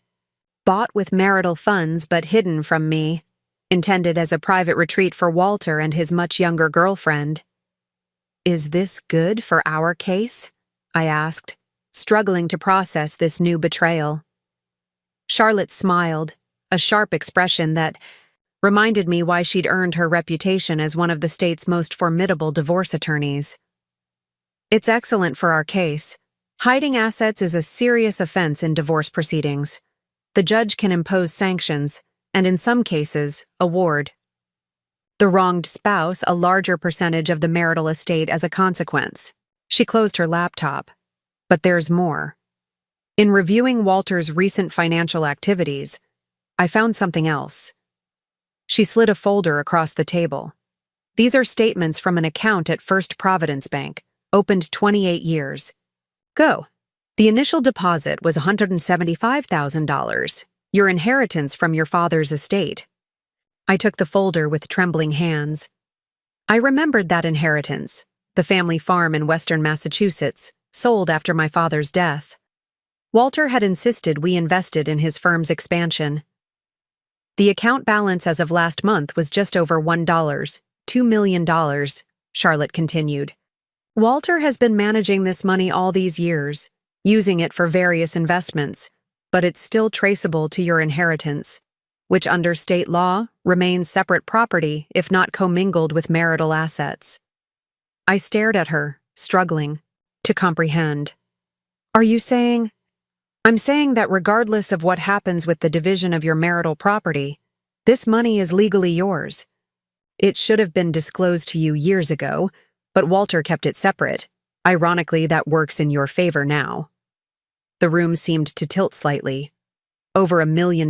Bought with marital funds but hidden from me, intended as a private retreat for Walter and his much younger girlfriend. Is this good for our case? I asked, struggling to process this new betrayal. Charlotte smiled, a sharp expression that reminded me why she'd earned her reputation as one of the state's most formidable divorce attorneys. It's excellent for our case. Hiding assets is a serious offense in divorce proceedings. The judge can impose sanctions, and in some cases, award the wronged spouse a larger percentage of the marital estate as a consequence. She closed her laptop. But there's more. In reviewing Walter's recent financial activities, I found something else. She slid a folder across the table. These are statements from an account at First Providence Bank, opened 28 years. Go. The initial deposit was $175,000, your inheritance from your father's estate. I took the folder with trembling hands. I remembered that inheritance, the family farm in western Massachusetts, sold after my father's death. Walter had insisted we invested in his firm's expansion. The account balance as of last month was just over $2 million, Charlotte continued. Walter has been managing this money all these years, using it for various investments, but it's still traceable to your inheritance, which under state law remains separate property if not commingled with marital assets. I stared at her, struggling to comprehend. Are you saying? I'm saying that regardless of what happens with the division of your marital property, this money is legally yours. It should have been disclosed to you years ago, but Walter kept it separate. Ironically, that works in your favor now. The room seemed to tilt slightly. Over $1 million.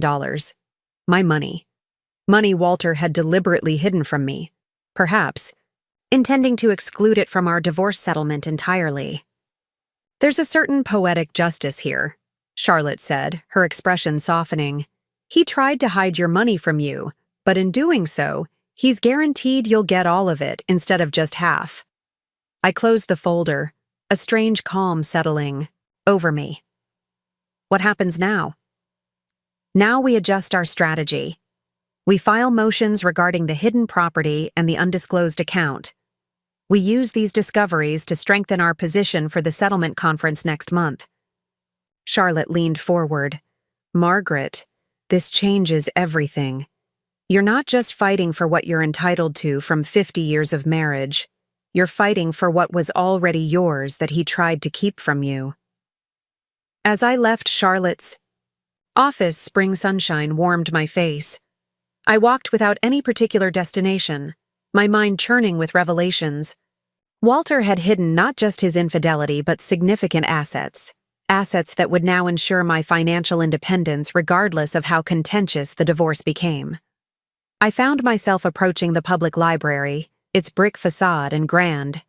My money. Money Walter had deliberately hidden from me. Perhaps intending to exclude it from our divorce settlement entirely. There's a certain poetic justice here, Charlotte said, her expression softening. He tried to hide your money from you, but in doing so, he's guaranteed you'll get all of it instead of just half. I closed the folder, a strange calm settling over me. What happens now? Now we adjust our strategy. We file motions regarding the hidden property and the undisclosed account. We use these discoveries to strengthen our position for the settlement conference next month. Charlotte leaned forward. Margaret, this changes everything. You're not just fighting for what you're entitled to from 50 years of marriage. You're fighting for what was already yours that he tried to keep from you. As I left Charlotte's office, spring sunshine warmed my face. I walked without any particular destination, my mind churning with revelations. Walter had hidden not just his infidelity but significant assets that would now ensure my financial independence regardless of how contentious the divorce became. I found myself approaching the public library, its brick facade and grand.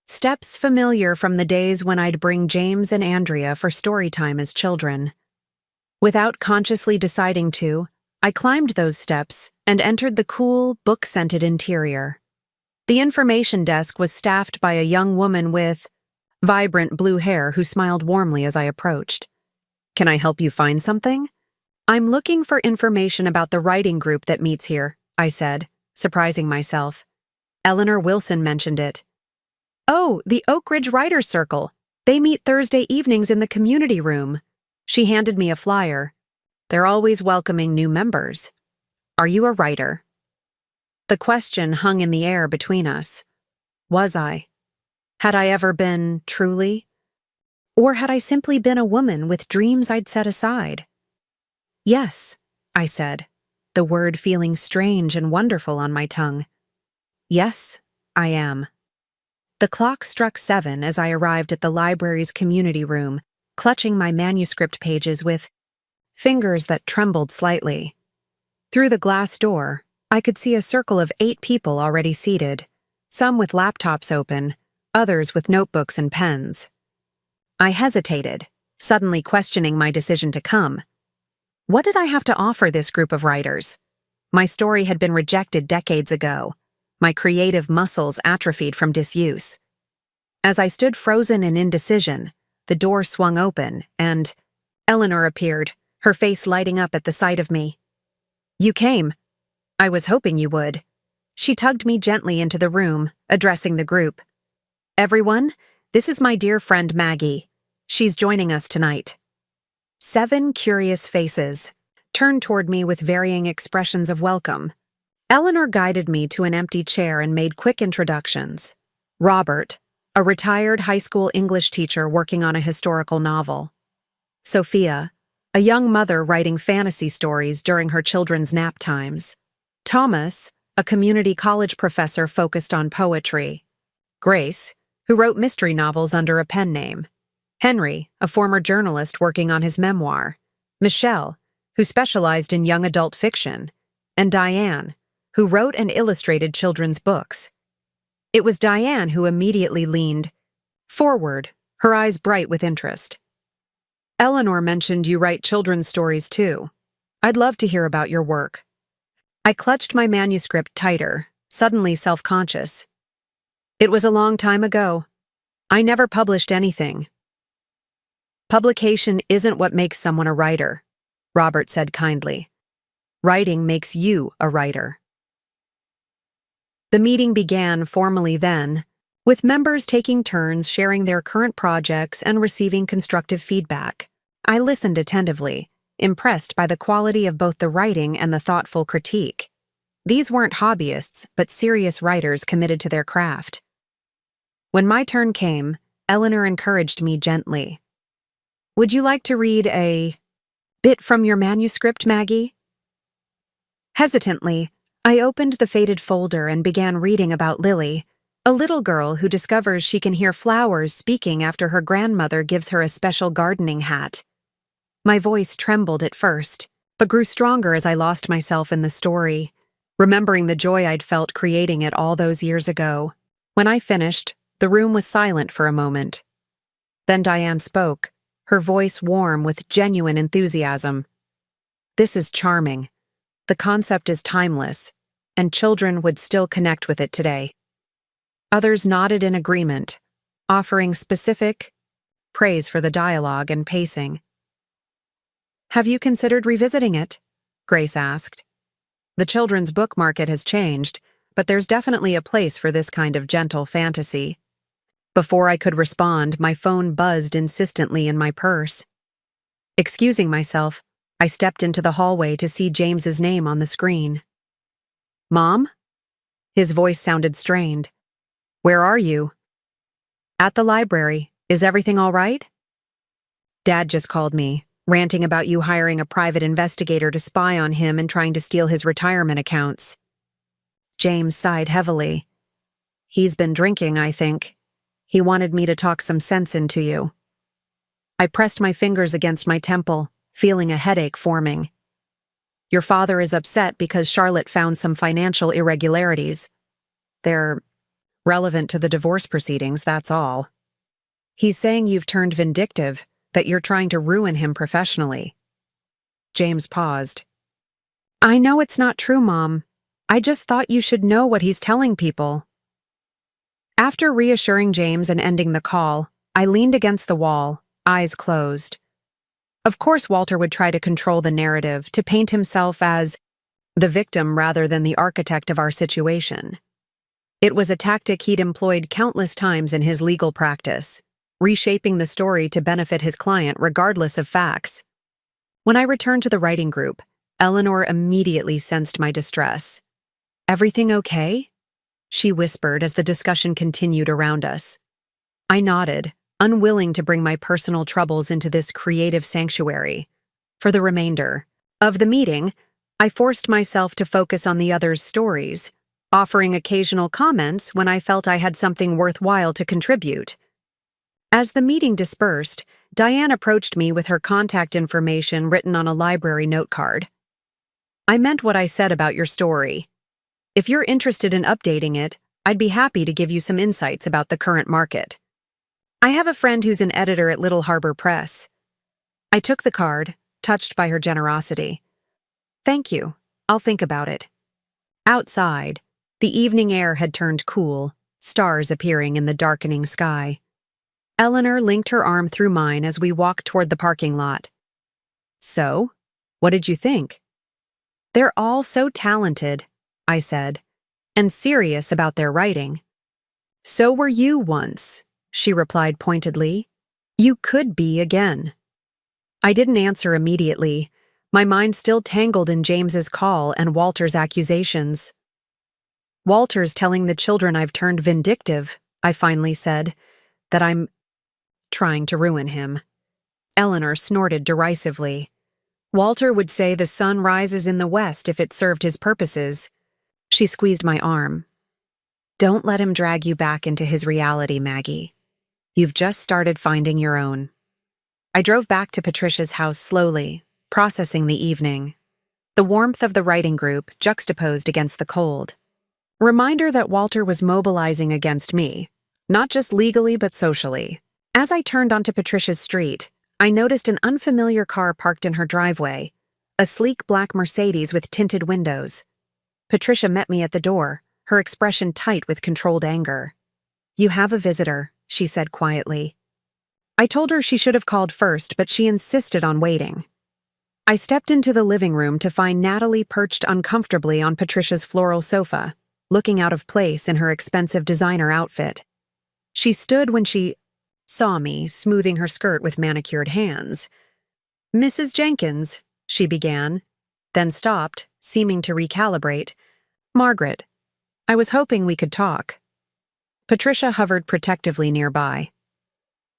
Steps familiar from the days when I'd bring James and Andrea for story time as children. Without consciously deciding to, I climbed those steps and entered the cool, book-scented interior. The information desk was staffed by a young woman with vibrant blue hair who smiled warmly as I approached. Can I help you find something? I'm looking for information about the writing group that meets here, I said, surprising myself. Eleanor Wilson mentioned it. Oh, the Oak Ridge Writers' Circle. They meet Thursday evenings in the community room. She handed me a flyer. They're always welcoming new members. Are you a writer? The question hung in the air between us. Was I? Had I ever been, truly? Or had I simply been a woman with dreams I'd set aside? Yes, I said, the word feeling strange and wonderful on my tongue. Yes, I am. The clock struck 7 as I arrived at the library's community room, clutching my manuscript pages with fingers that trembled slightly. Through the glass door, I could see a circle of 8 people already seated, some with laptops open, others with notebooks and pens. I hesitated, suddenly questioning my decision to come. What did I have to offer this group of writers? My story had been rejected decades ago, my creative muscles atrophied from disuse. As I stood frozen in indecision, the door swung open and Eleanor appeared, her face lighting up at the sight of me. You came. I was hoping you would. She tugged me gently into the room, addressing the group. Everyone, this is my dear friend Maggie. She's joining us tonight. 7 curious faces turned toward me with varying expressions of welcome. Eleanor guided me to an empty chair and made quick introductions. Robert, a retired high school English teacher working on a historical novel. Sophia, a young mother writing fantasy stories during her children's nap times. Thomas, a community college professor focused on poetry. Grace, who wrote mystery novels under a pen name. Henry, a former journalist working on his memoir, Michelle, who specialized in young adult fiction, and Diane, who wrote and illustrated children's books. It was Diane who immediately leaned forward, her eyes bright with interest. Eleanor mentioned you write children's stories too. I'd love to hear about your work. I clutched my manuscript tighter, suddenly self-conscious. It was a long time ago. I never published anything. Publication isn't what makes someone a writer, Robert said kindly. Writing makes you a writer. The meeting began formally then, with members taking turns sharing their current projects and receiving constructive feedback. I listened attentively, impressed by the quality of both the writing and the thoughtful critique. These weren't hobbyists, but serious writers committed to their craft. When my turn came, Eleanor encouraged me gently. Would you like to read a bit from your manuscript, Maggie? Hesitantly, I opened the faded folder and began reading about Lily, a little girl who discovers she can hear flowers speaking after her grandmother gives her a special gardening hat. My voice trembled at first, but grew stronger as I lost myself in the story, remembering the joy I'd felt creating it all those years ago. When I finished, the room was silent for a moment. Then Diane spoke, her voice warm with genuine enthusiasm. This is charming. The concept is timeless, and children would still connect with it today. Others nodded in agreement, offering specific praise for the dialogue and pacing. Have you considered revisiting it? Grace asked. The children's book market has changed, but there's definitely a place for this kind of gentle fantasy. Before I could respond, my phone buzzed insistently in my purse. Excusing myself, I stepped into the hallway to see James's name on the screen. Mom? His voice sounded strained. Where are you? At the library. Is everything all right? Dad just called me, ranting about you hiring a private investigator to spy on him and trying to steal his retirement accounts. James sighed heavily. He's been drinking, I think. He wanted me to talk some sense into you. I pressed my fingers against my temple, feeling a headache forming. Your father is upset because Charlotte found some financial irregularities. They're relevant to the divorce proceedings, that's all. He's saying you've turned vindictive, that you're trying to ruin him professionally. James paused. I know it's not true, Mom. I just thought you should know what he's telling people. After reassuring James and ending the call, I leaned against the wall, eyes closed. Of course Walter would try to control the narrative, to paint himself as the victim rather than the architect of our situation. It was a tactic he'd employed countless times in his legal practice, reshaping the story to benefit his client regardless of facts. When I returned to the writing group, Eleanor immediately sensed my distress. Everything okay? She whispered as the discussion continued around us. I nodded, unwilling to bring my personal troubles into this creative sanctuary. For the remainder of the meeting, I forced myself to focus on the others' stories, offering occasional comments when I felt I had something worthwhile to contribute. As the meeting dispersed, Diane approached me with her contact information written on a library note card. I meant what I said about your story. If you're interested in updating it, I'd be happy to give you some insights about the current market. I have a friend who's an editor at Little Harbor Press. I took the card, touched by her generosity. Thank you. I'll think about it. Outside, the evening air had turned cool, stars appearing in the darkening sky. Eleanor linked her arm through mine as we walked toward the parking lot. So, what did you think? They're all so talented, I said, and serious about their writing. So were you once, she replied pointedly. You could be again. I didn't answer immediately, my mind still tangled in James's call and Walter's accusations. Walter's telling the children I've turned vindictive, I finally said, that I'm trying to ruin him. Eleanor snorted derisively. Walter would say the sun rises in the west if it served his purposes. She squeezed my arm. Don't let him drag you back into his reality, Maggie. You've just started finding your own. I drove back to Patricia's house slowly, processing the evening. The warmth of the writing group juxtaposed against the cold. Reminder that Walter was mobilizing against me, not just legally but socially. As I turned onto Patricia's street, I noticed an unfamiliar car parked in her driveway, a sleek black Mercedes with tinted windows. Patricia met me at the door, her expression tight with controlled anger. "You have a visitor," she said quietly. I told her she should have called first, but she insisted on waiting. I stepped into the living room to find Natalie perched uncomfortably on Patricia's floral sofa, looking out of place in her expensive designer outfit. She stood when she saw me, smoothing her skirt with manicured hands. "Mrs. Jenkins," she began, then stopped, seeming to recalibrate. "Margaret, I was hoping we could talk." Patricia hovered protectively nearby.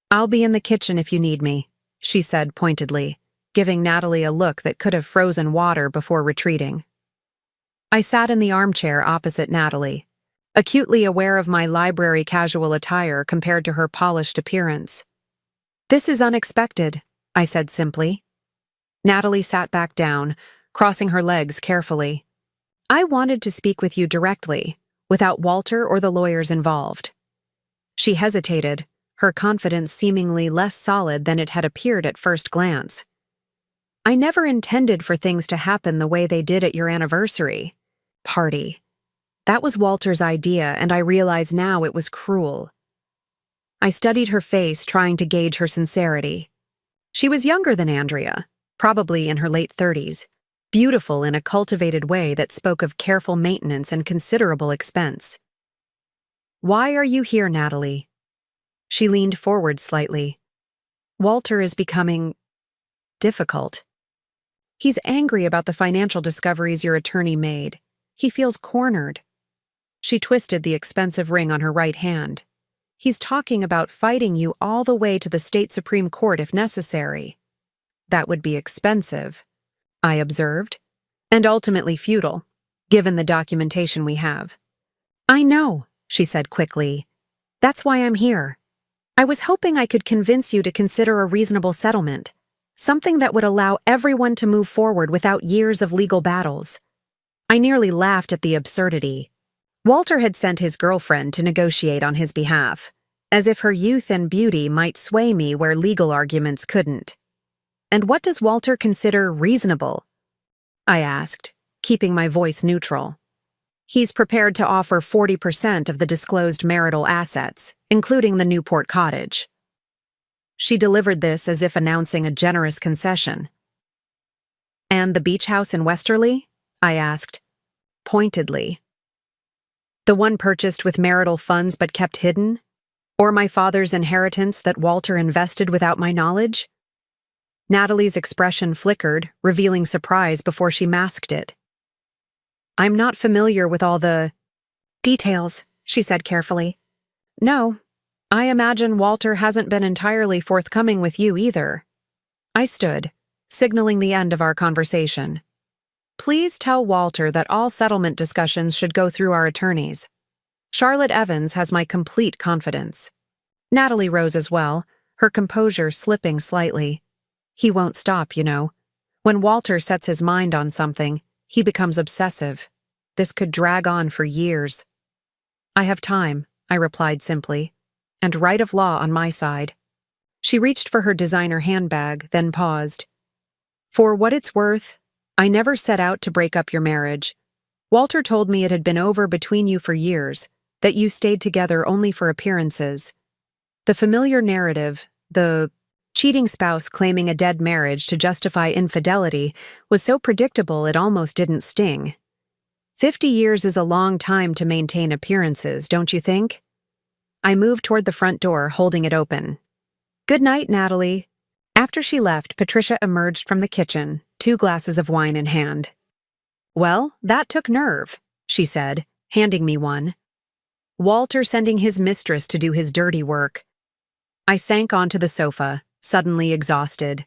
"I'll be in the kitchen if you need me," she said pointedly, giving Natalie a look that could have frozen water before retreating. I sat in the armchair opposite Natalie, acutely aware of my library casual attire compared to her polished appearance. "This is unexpected," I said simply. Natalie sat back down, crossing her legs carefully. "I wanted to speak with you directly, without Walter or the lawyers involved." She hesitated, her confidence seemingly less solid than it had appeared at first glance. "I never intended for things to happen the way they did at your anniversary party. That was Walter's idea, and I realize now it was cruel." I studied her face, trying to gauge her sincerity. She was younger than Andrea, probably in her late 30s, beautiful in a cultivated way that spoke of careful maintenance and considerable expense. "Why are you here, Natalie?" She leaned forward slightly. "Walter is becoming difficult. He's angry about the financial discoveries your attorney made. He feels cornered." She twisted the expensive ring on her right hand. "He's talking about fighting you all the way to the state Supreme Court if necessary." "That would be expensive," I observed, "and ultimately futile, given the documentation we have." "I know," she said quickly. "That's why I'm here. I was hoping I could convince you to consider a reasonable settlement, something that would allow everyone to move forward without years of legal battles." I nearly laughed at the absurdity. Walter had sent his girlfriend to negotiate on his behalf, as if her youth and beauty might sway me where legal arguments couldn't. "And what does Walter consider reasonable?" I asked, keeping my voice neutral. "He's prepared to offer 40% of the disclosed marital assets, including the Newport cottage." She delivered this as if announcing a generous concession. "And the beach house in Westerly?" I asked, pointedly. "The one purchased with marital funds but kept hidden? Or my father's inheritance that Walter invested without my knowledge?" Natalie's expression flickered, revealing surprise before she masked it. "I'm not familiar with all the details," she said carefully. "No, I imagine Walter hasn't been entirely forthcoming with you either." I stood, signaling the end of our conversation. "Please tell Walter that all settlement discussions should go through our attorneys. Charlotte Evans has my complete confidence." Natalie rose as well, her composure slipping slightly. "He won't stop, you know. When Walter sets his mind on something, he becomes obsessive. This could drag on for years." "I have time," I replied simply, "and right of law on my side." She reached for her designer handbag, then paused. "For what it's worth, I never set out to break up your marriage. Walter told me it had been over between you for years, that you stayed together only for appearances. The familiar narrative, the cheating spouse claiming a dead marriage to justify infidelity, was so predictable it almost didn't sting. 50 years is a long time to maintain appearances, don't you think?" I moved toward the front door, holding it open. "Good night, Natalie." After she left, Patricia emerged from the kitchen, 2 glasses of wine in hand. "Well, that took nerve," she said, handing me one. "Walter sending his mistress to do his dirty work." I sank onto the sofa, suddenly exhausted.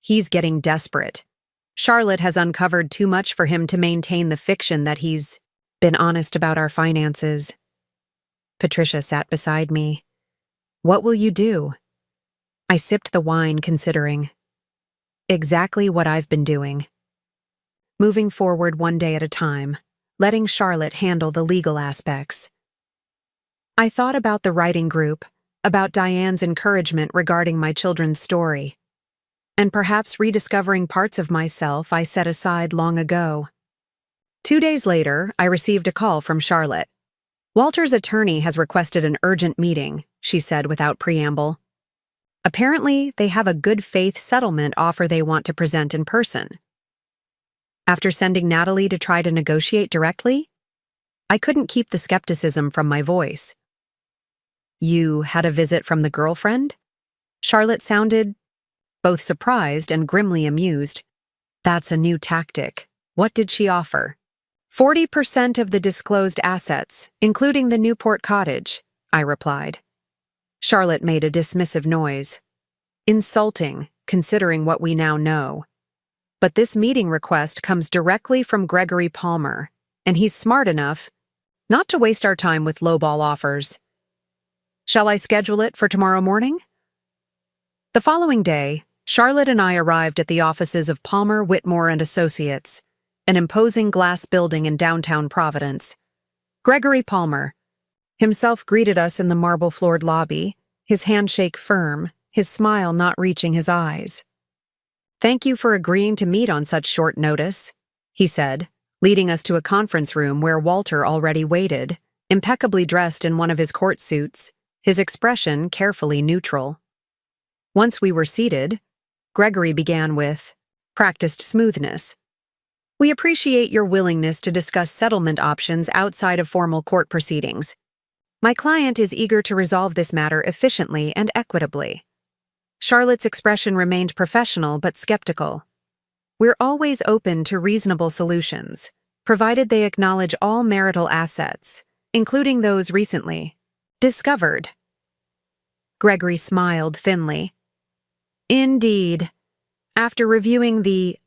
He's getting desperate. Charlotte has uncovered too much for him to maintain the fiction that he's been honest about our finances. Patricia sat beside me. "What will you do?" I sipped the wine, considering. Exactly what I've been doing. Moving forward one day at a time, letting Charlotte handle the legal aspects. I thought about the writing group, about Diane's encouragement regarding my children's story, and perhaps rediscovering parts of myself I set aside long ago. 2 days later, I received a call from Charlotte. Walter's attorney has requested an urgent meeting, she said without preamble. Apparently, they have a good faith settlement offer they want to present in person. After sending Natalie to try to negotiate directly, I couldn't keep the skepticism from my voice. You had a visit from the girlfriend? Charlotte sounded both surprised and grimly amused. That's a new tactic. What did she offer? 40% of the disclosed assets, including the Newport cottage, I replied. Charlotte made a dismissive noise. Insulting, considering what we now know. But this meeting request comes directly from Gregory Palmer, and he's smart enough not to waste our time with lowball offers. Shall I schedule it for tomorrow morning? The following day, Charlotte and I arrived at the offices of Palmer, Whitmore and Associates, an imposing glass building in downtown Providence. Gregory Palmer himself greeted us in the marble-floored lobby, his handshake firm, his smile not reaching his eyes. Thank you for agreeing to meet on such short notice, he said, leading us to a conference room where Walter already waited, impeccably dressed in one of his court suits, his expression carefully neutral. Once we were seated, Gregory began with practiced smoothness. We appreciate your willingness to discuss settlement options outside of formal court proceedings. My client is eager to resolve this matter efficiently and equitably. Charlotte's expression remained professional but skeptical. We're always open to reasonable solutions, provided they acknowledge all marital assets, including those recently discovered. Gregory smiled thinly. Indeed. After reviewing the,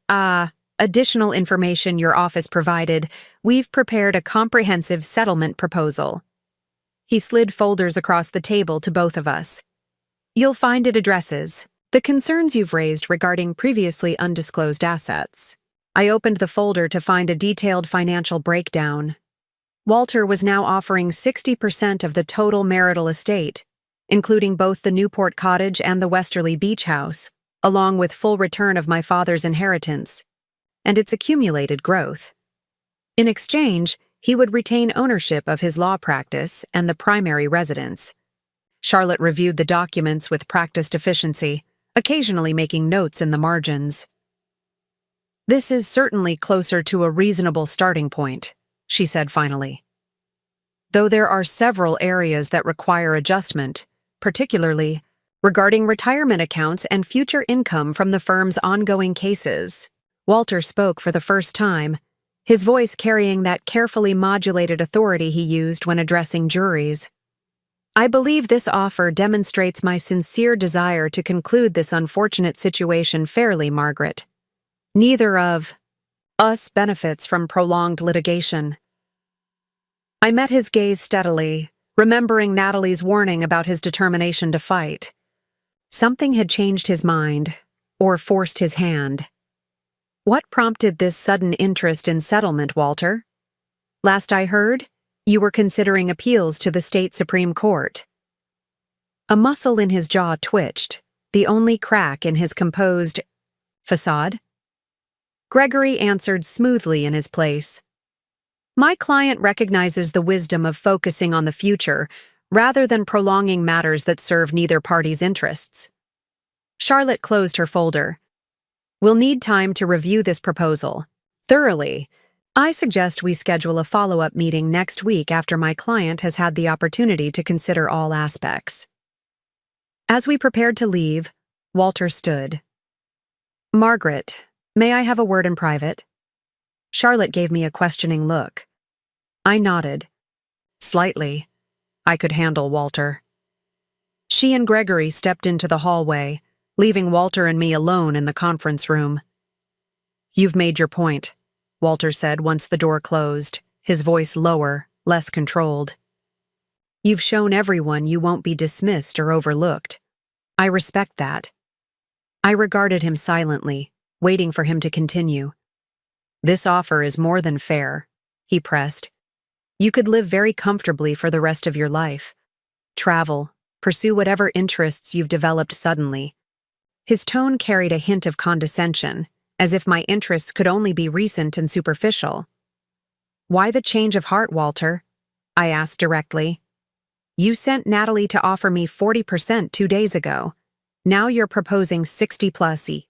additional information your office provided, we've prepared a comprehensive settlement proposal. He slid folders across the table to both of us. You'll find it addresses the concerns you've raised regarding previously undisclosed assets. I opened the folder to find a detailed financial breakdown. Walter was now offering 60% of the total marital estate, including both the Newport cottage and the Westerly Beach house, along with full return of my father's inheritance, and its accumulated growth. In exchange, he would retain ownership of his law practice and the primary residence. Charlotte reviewed the documents with practiced efficiency, occasionally making notes in the margins. This is certainly closer to a reasonable starting point, she said finally. Though there are several areas that require adjustment, particularly regarding retirement accounts and future income from the firm's ongoing cases. Walter spoke for the first time, his voice carrying that carefully modulated authority he used when addressing juries. I believe this offer demonstrates my sincere desire to conclude this unfortunate situation fairly, Margaret. Neither of us benefits from prolonged litigation. I met his gaze steadily, remembering Natalie's warning about his determination to fight. Something had changed his mind, or forced his hand. What prompted this sudden interest in settlement, Walter? Last I heard, you were considering appeals to the state Supreme Court. A muscle in his jaw twitched, the only crack in his composed facade. Gregory answered smoothly in his place. My client recognizes the wisdom of focusing on the future rather than prolonging matters that serve neither party's interests. Charlotte closed her folder. We'll need time to review this proposal thoroughly. I suggest we schedule a follow-up meeting next week after my client has had the opportunity to consider all aspects. As we prepared to leave, Walter stood. Margaret, may I have a word in private? Charlotte gave me a questioning look. I nodded. Slightly. I could handle Walter. She and Gregory stepped into the hallway, leaving Walter and me alone in the conference room. You've made your point, Walter said once the door closed, his voice lower, less controlled. You've shown everyone you won't be dismissed or overlooked. I respect that. I regarded him silently, waiting for him to continue. This offer is more than fair, he pressed. You could live very comfortably for the rest of your life. Travel, pursue whatever interests you've developed suddenly. His tone carried a hint of condescension, as if my interests could only be recent and superficial. Why the change of heart, Walter? I asked directly. You sent Natalie to offer me 40% 2 days ago. Now you're proposing 60+.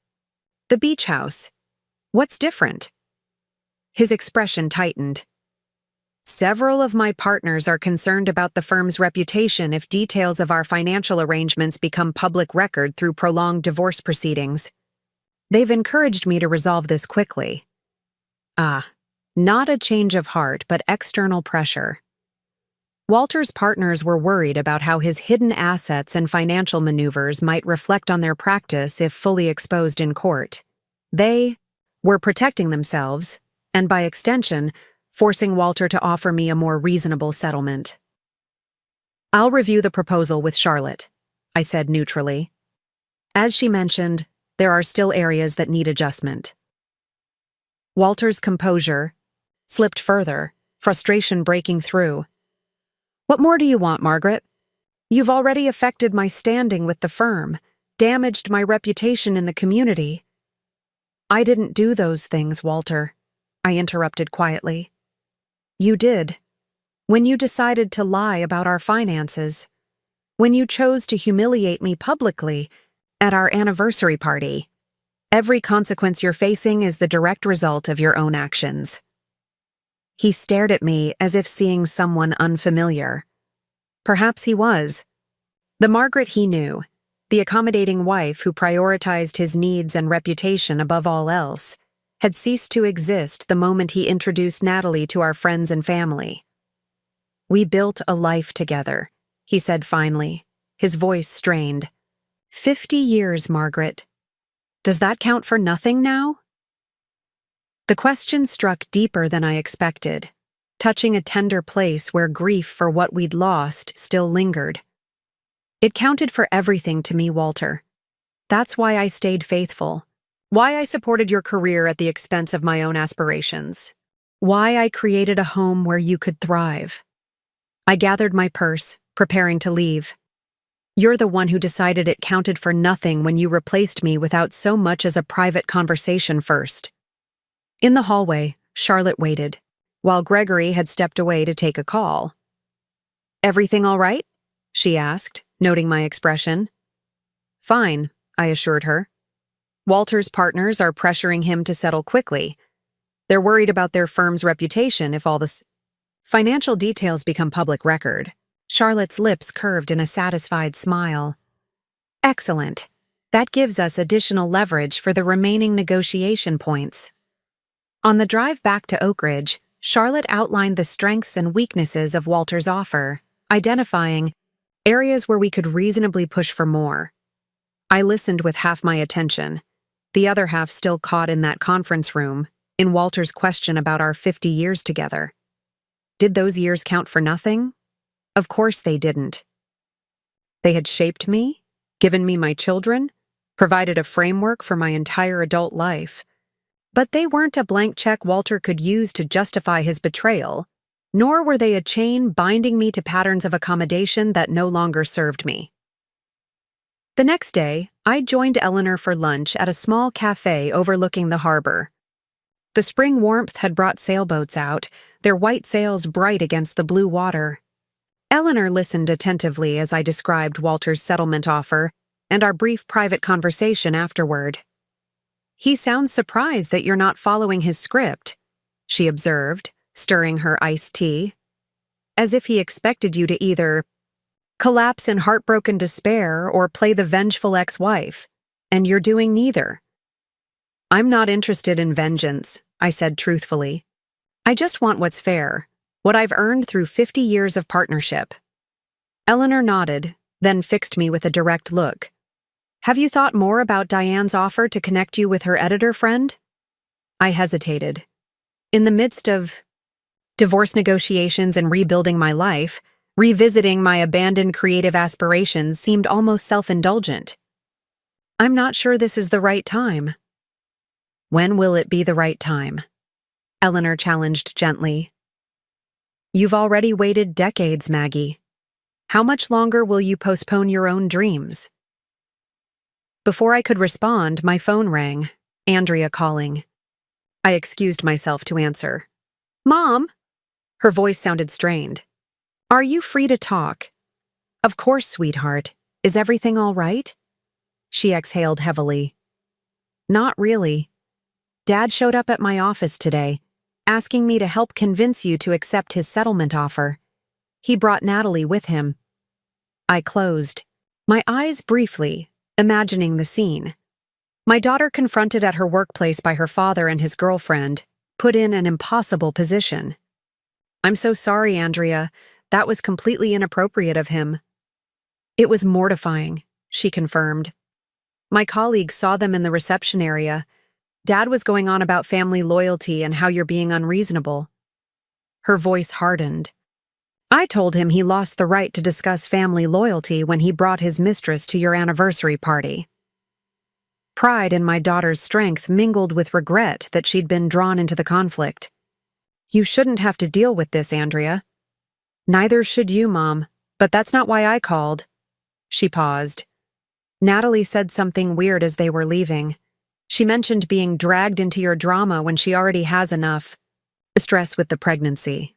The beach house. What's different? His expression tightened. Several of my partners are concerned about the firm's reputation if details of our financial arrangements become public record through prolonged divorce proceedings. They've encouraged me to resolve this quickly. Not a change of heart, but external pressure. Walter's partners were worried about how his hidden assets and financial maneuvers might reflect on their practice if fully exposed in court. They were protecting themselves, and by extension, forcing Walter to offer me a more reasonable settlement. I'll review the proposal with Charlotte, I said neutrally. As she mentioned, there are still areas that need adjustment. Walter's composure slipped further, frustration breaking through. What more do you want, Margaret? You've already affected my standing with the firm, damaged my reputation in the community. I didn't do those things, Walter, I interrupted quietly. You did. When you decided to lie about our finances. When you chose to humiliate me publicly at our anniversary party. Every consequence you're facing is the direct result of your own actions. He stared at me as if seeing someone unfamiliar. Perhaps he was. The Margaret he knew, the accommodating wife who prioritized his needs and reputation above all else, had ceased to exist the moment he introduced Natalie to our friends and family. We built a life together, he said finally, his voice strained. 50 years, Margaret. Does that count for nothing now? The question struck deeper than I expected, touching a tender place where grief for what we'd lost still lingered. It counted for everything to me, Walter. That's why I stayed faithful. Why I supported your career at the expense of my own aspirations. Why I created a home where you could thrive. I gathered my purse, preparing to leave. You're the one who decided it counted for nothing when you replaced me without so much as a private conversation first. In the hallway, Charlotte waited, while Gregory had stepped away to take a call. Everything all right? She asked, noting my expression. Fine, I assured her. Walter's partners are pressuring him to settle quickly. They're worried about their firm's reputation if all the financial details become public record. Charlotte's lips curved in a satisfied smile. Excellent. That gives us additional leverage for the remaining negotiation points. On the drive back to Oak Ridge, Charlotte outlined the strengths and weaknesses of Walter's offer, identifying areas where we could reasonably push for more. I listened with half my attention, the other half still caught in that conference room, in Walter's question about our 50 years together. Did those years count for nothing? Of course they didn't. They had shaped me, given me my children, provided a framework for my entire adult life. But they weren't a blank check Walter could use to justify his betrayal, nor were they a chain binding me to patterns of accommodation that no longer served me. The next day, I joined Eleanor for lunch at a small cafe overlooking the harbor. The spring warmth had brought sailboats out, their white sails bright against the blue water. Eleanor listened attentively as I described Walter's settlement offer and our brief private conversation afterward. He sounds surprised that you're not following his script, she observed, stirring her iced tea. As if he expected you to either collapse in heartbroken despair or play the vengeful ex-wife, and you're doing neither. I'm not interested in vengeance, I said truthfully. I just want what's fair, what I've earned through 50 years of partnership. Eleanor nodded, then fixed me with a direct look. Have you thought more about Diane's offer to connect you with her editor friend? I hesitated. In the midst of divorce negotiations and rebuilding my life, Revisiting my abandoned creative aspirations seemed almost self-indulgent. I'm not sure this is the right time. When will it be the right time? Eleanor challenged gently. You've already waited decades, Maggie. How much longer will you postpone your own dreams? Before I could respond, my phone rang, Andrea calling. I excused myself to answer. Mom? Her voice sounded strained. Are you free to talk? Of course, sweetheart. Is everything all right? She exhaled heavily. Not really. Dad showed up at my office today, asking me to help convince you to accept his settlement offer. He brought Natalie with him. I closed, my eyes briefly, imagining the scene. My daughter confronted at her workplace by her father and his girlfriend, put in an impossible position. I'm so sorry, Andrea. That was completely inappropriate of him. It was mortifying, she confirmed. My colleagues saw them in the reception area. Dad was going on about family loyalty and how you're being unreasonable. Her voice hardened. I told him he lost the right to discuss family loyalty when he brought his mistress to your anniversary party. Pride in my daughter's strength mingled with regret that she'd been drawn into the conflict. You shouldn't have to deal with this, Andrea. Neither should you, Mom, but that's not why I called. She paused. Natalie said something weird as they were leaving. She mentioned being dragged into your drama when she already has enough stress with the pregnancy.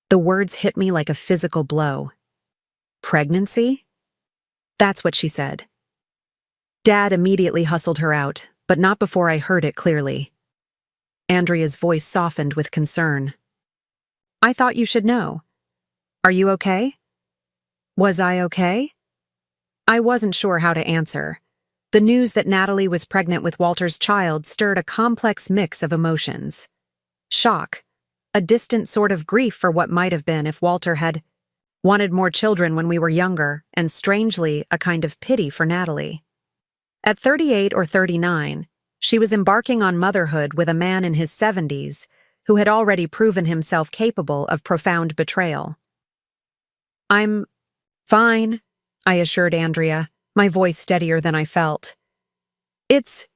The words hit me like a physical blow. Pregnancy? That's what she said. Dad immediately hustled her out, but not before I heard it clearly. Andrea's voice softened with concern. I thought you should know. Are you okay? Was I okay? I wasn't sure how to answer. The news that Natalie was pregnant with Walter's child stirred a complex mix of emotions. Shock, a distant sort of grief for what might have been if Walter had wanted more children when we were younger, and strangely, a kind of pity for Natalie. At 38 or 39, she was embarking on motherhood with a man in his 70s who had already proven himself capable of profound betrayal. I'm fine, I assured Andrea, my voice steadier than I felt. It's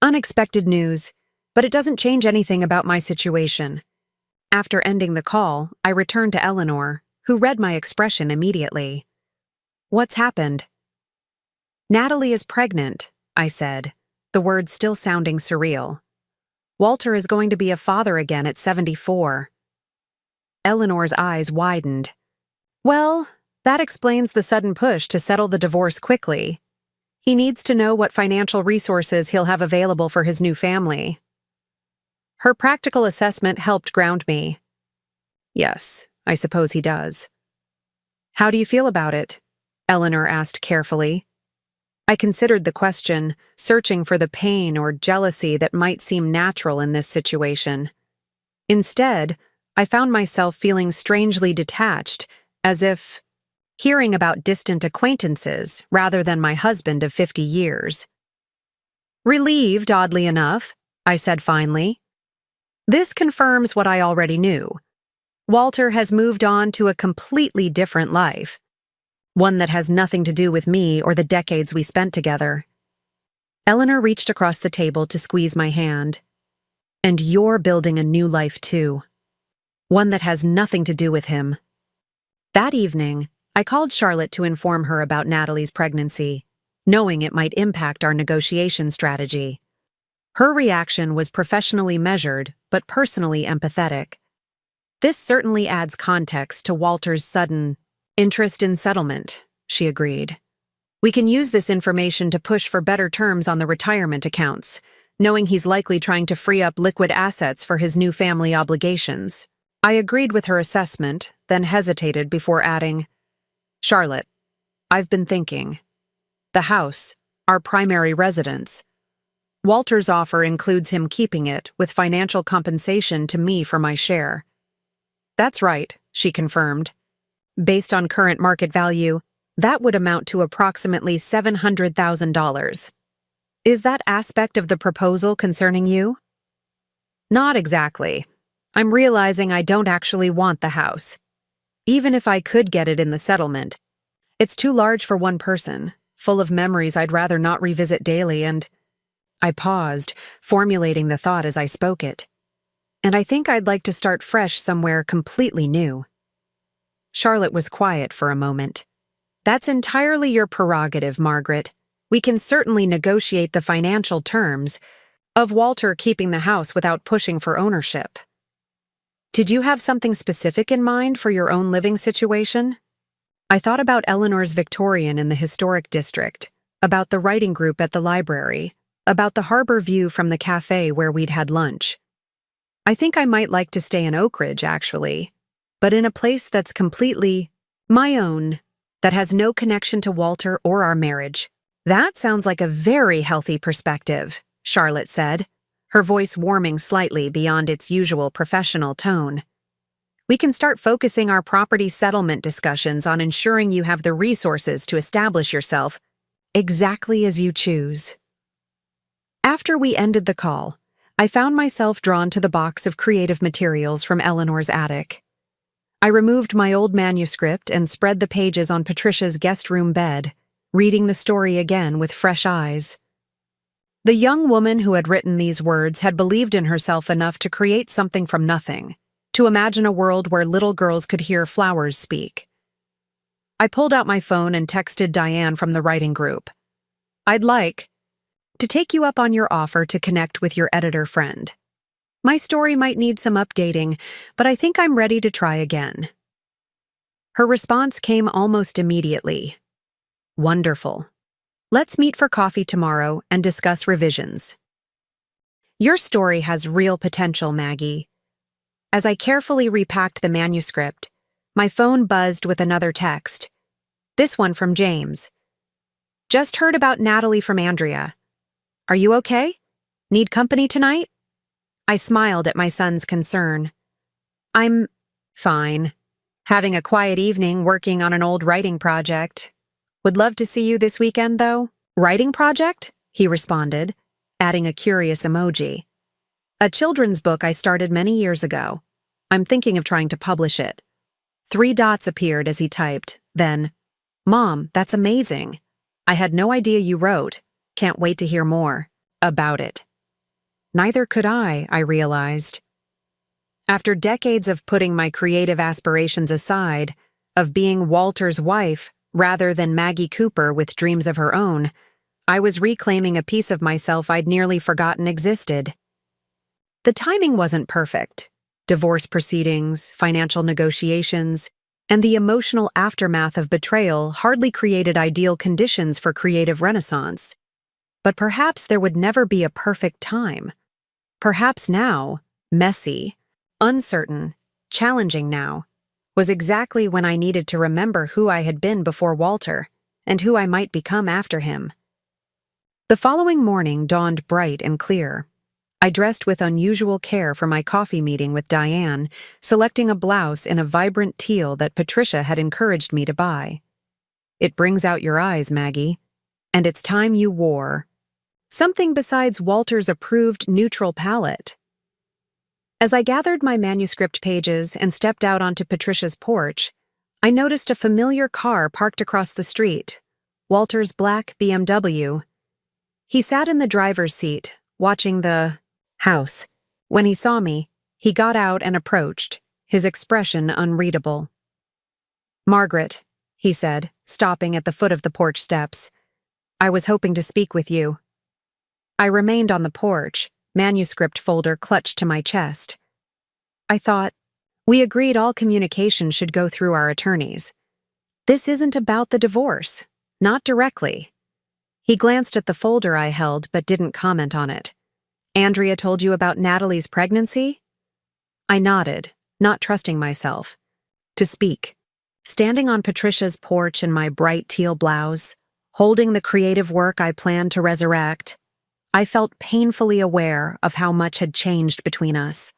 unexpected news, but it doesn't change anything about my situation. After ending the call, I returned to Eleanor, who read my expression immediately. What's happened? Natalie is pregnant, I said, the words still sounding surreal. Walter is going to be a father again at 74. Eleanor's eyes widened. Well, that explains the sudden push to settle the divorce quickly. He needs to know what financial resources he'll have available for his new family. Her practical assessment helped ground me. Yes, I suppose he does. How do you feel about it? Eleanor asked carefully. I considered the question, searching for the pain or jealousy that might seem natural in this situation. Instead, I found myself feeling strangely detached, as if hearing about distant acquaintances rather than my husband of 50 years. Relieved, oddly enough, I said finally. This confirms what I already knew. Walter has moved on to a completely different life. One that has nothing to do with me or the decades we spent together. Eleanor reached across the table to squeeze my hand. And you're building a new life too. One that has nothing to do with him. That evening, I called Charlotte to inform her about Natalie's pregnancy, knowing it might impact our negotiation strategy. Her reaction was professionally measured, but personally empathetic. This certainly adds context to Walter's sudden interest in settlement, she agreed. We can use this information to push for better terms on the retirement accounts, knowing he's likely trying to free up liquid assets for his new family obligations. I agreed with her assessment, then hesitated before adding, Charlotte, I've been thinking. The house, our primary residence. Walter's offer includes him keeping it with financial compensation to me for my share. That's right, she confirmed. Based on current market value, that would amount to approximately $700,000. Is that aspect of the proposal concerning you? Not exactly. I'm realizing I don't actually want the house. even if I could get it in the settlement. It's too large for one person, full of memories I'd rather not revisit daily, and I paused, formulating the thought as I spoke it. And I think I'd like to start fresh somewhere completely new. Charlotte was quiet for a moment. That's entirely your prerogative, Margaret. We can certainly negotiate the financial terms of Walter keeping the house without pushing for ownership. Did you have something specific in mind for your own living situation? I thought about Eleanor's Victorian in the historic district, about the writing group at the library, about the harbor view from the cafe where we'd had lunch. I think I might like to stay in Oak Ridge, actually, but in a place that's completely my own, that has no connection to Walter or our marriage. That sounds like a very healthy perspective, Charlotte said, her voice warming slightly beyond its usual professional tone. We can start focusing our property settlement discussions on ensuring you have the resources to establish yourself exactly as you choose. After we ended the call, I found myself drawn to the box of creative materials from Eleanor's attic. I removed my old manuscript and spread the pages on Patricia's guest room bed, reading the story again with fresh eyes. The young woman who had written these words had believed in herself enough to create something from nothing, to imagine a world where little girls could hear flowers speak. I pulled out my phone and texted Diane from the writing group. I'd like to take you up on your offer to connect with your editor friend. My story might need some updating, but I think I'm ready to try again. Her response came almost immediately. Wonderful. Let's meet for coffee tomorrow and discuss revisions. Your story has real potential, Maggie. As I carefully repacked the manuscript, my phone buzzed with another text. This one from James. Just heard about Natalie from Andrea. Are you okay? Need company tonight? I smiled at my son's concern. I'm fine. Having a quiet evening working on an old writing project. Would love to see you this weekend, though. Writing project? He responded, adding a curious emoji. A children's book I started many years ago. I'm thinking of trying to publish it. 3 dots appeared as he typed, then, Mom, that's amazing. I had no idea you wrote. Can't wait to hear more about it. Neither could I realized. After decades of putting my creative aspirations aside, of being Walter's wife rather than Maggie Cooper with dreams of her own, I was reclaiming a piece of myself I'd nearly forgotten existed. The timing wasn't perfect. Divorce proceedings, financial negotiations, and the emotional aftermath of betrayal hardly created ideal conditions for creative renaissance. But perhaps there would never be a perfect time. Perhaps now, messy, uncertain, challenging now, was exactly when I needed to remember who I had been before Walter and who I might become after him. The following morning dawned bright and clear. I dressed with unusual care for my coffee meeting with Diane, selecting a blouse in a vibrant teal that Patricia had encouraged me to buy. It brings out your eyes, Maggie, and it's time you wore something besides Walter's approved neutral palette. As I gathered my manuscript pages and stepped out onto Patricia's porch, I noticed a familiar car parked across the street, Walter's black BMW. He sat in the driver's seat, watching the house. When he saw me, he got out and approached, his expression unreadable. Margaret, he said, stopping at the foot of the porch steps. I was hoping to speak with you. I remained on the porch, manuscript folder clutched to my chest. I thought, we agreed all communication should go through our attorneys. This isn't about the divorce, not directly. He glanced at the folder I held but didn't comment on it. Andrea told you about Natalie's pregnancy? I nodded, not trusting myself. To speak. Standing on Patricia's porch in my bright teal blouse, holding the creative work I planned to resurrect, I felt painfully aware of how much had changed between us.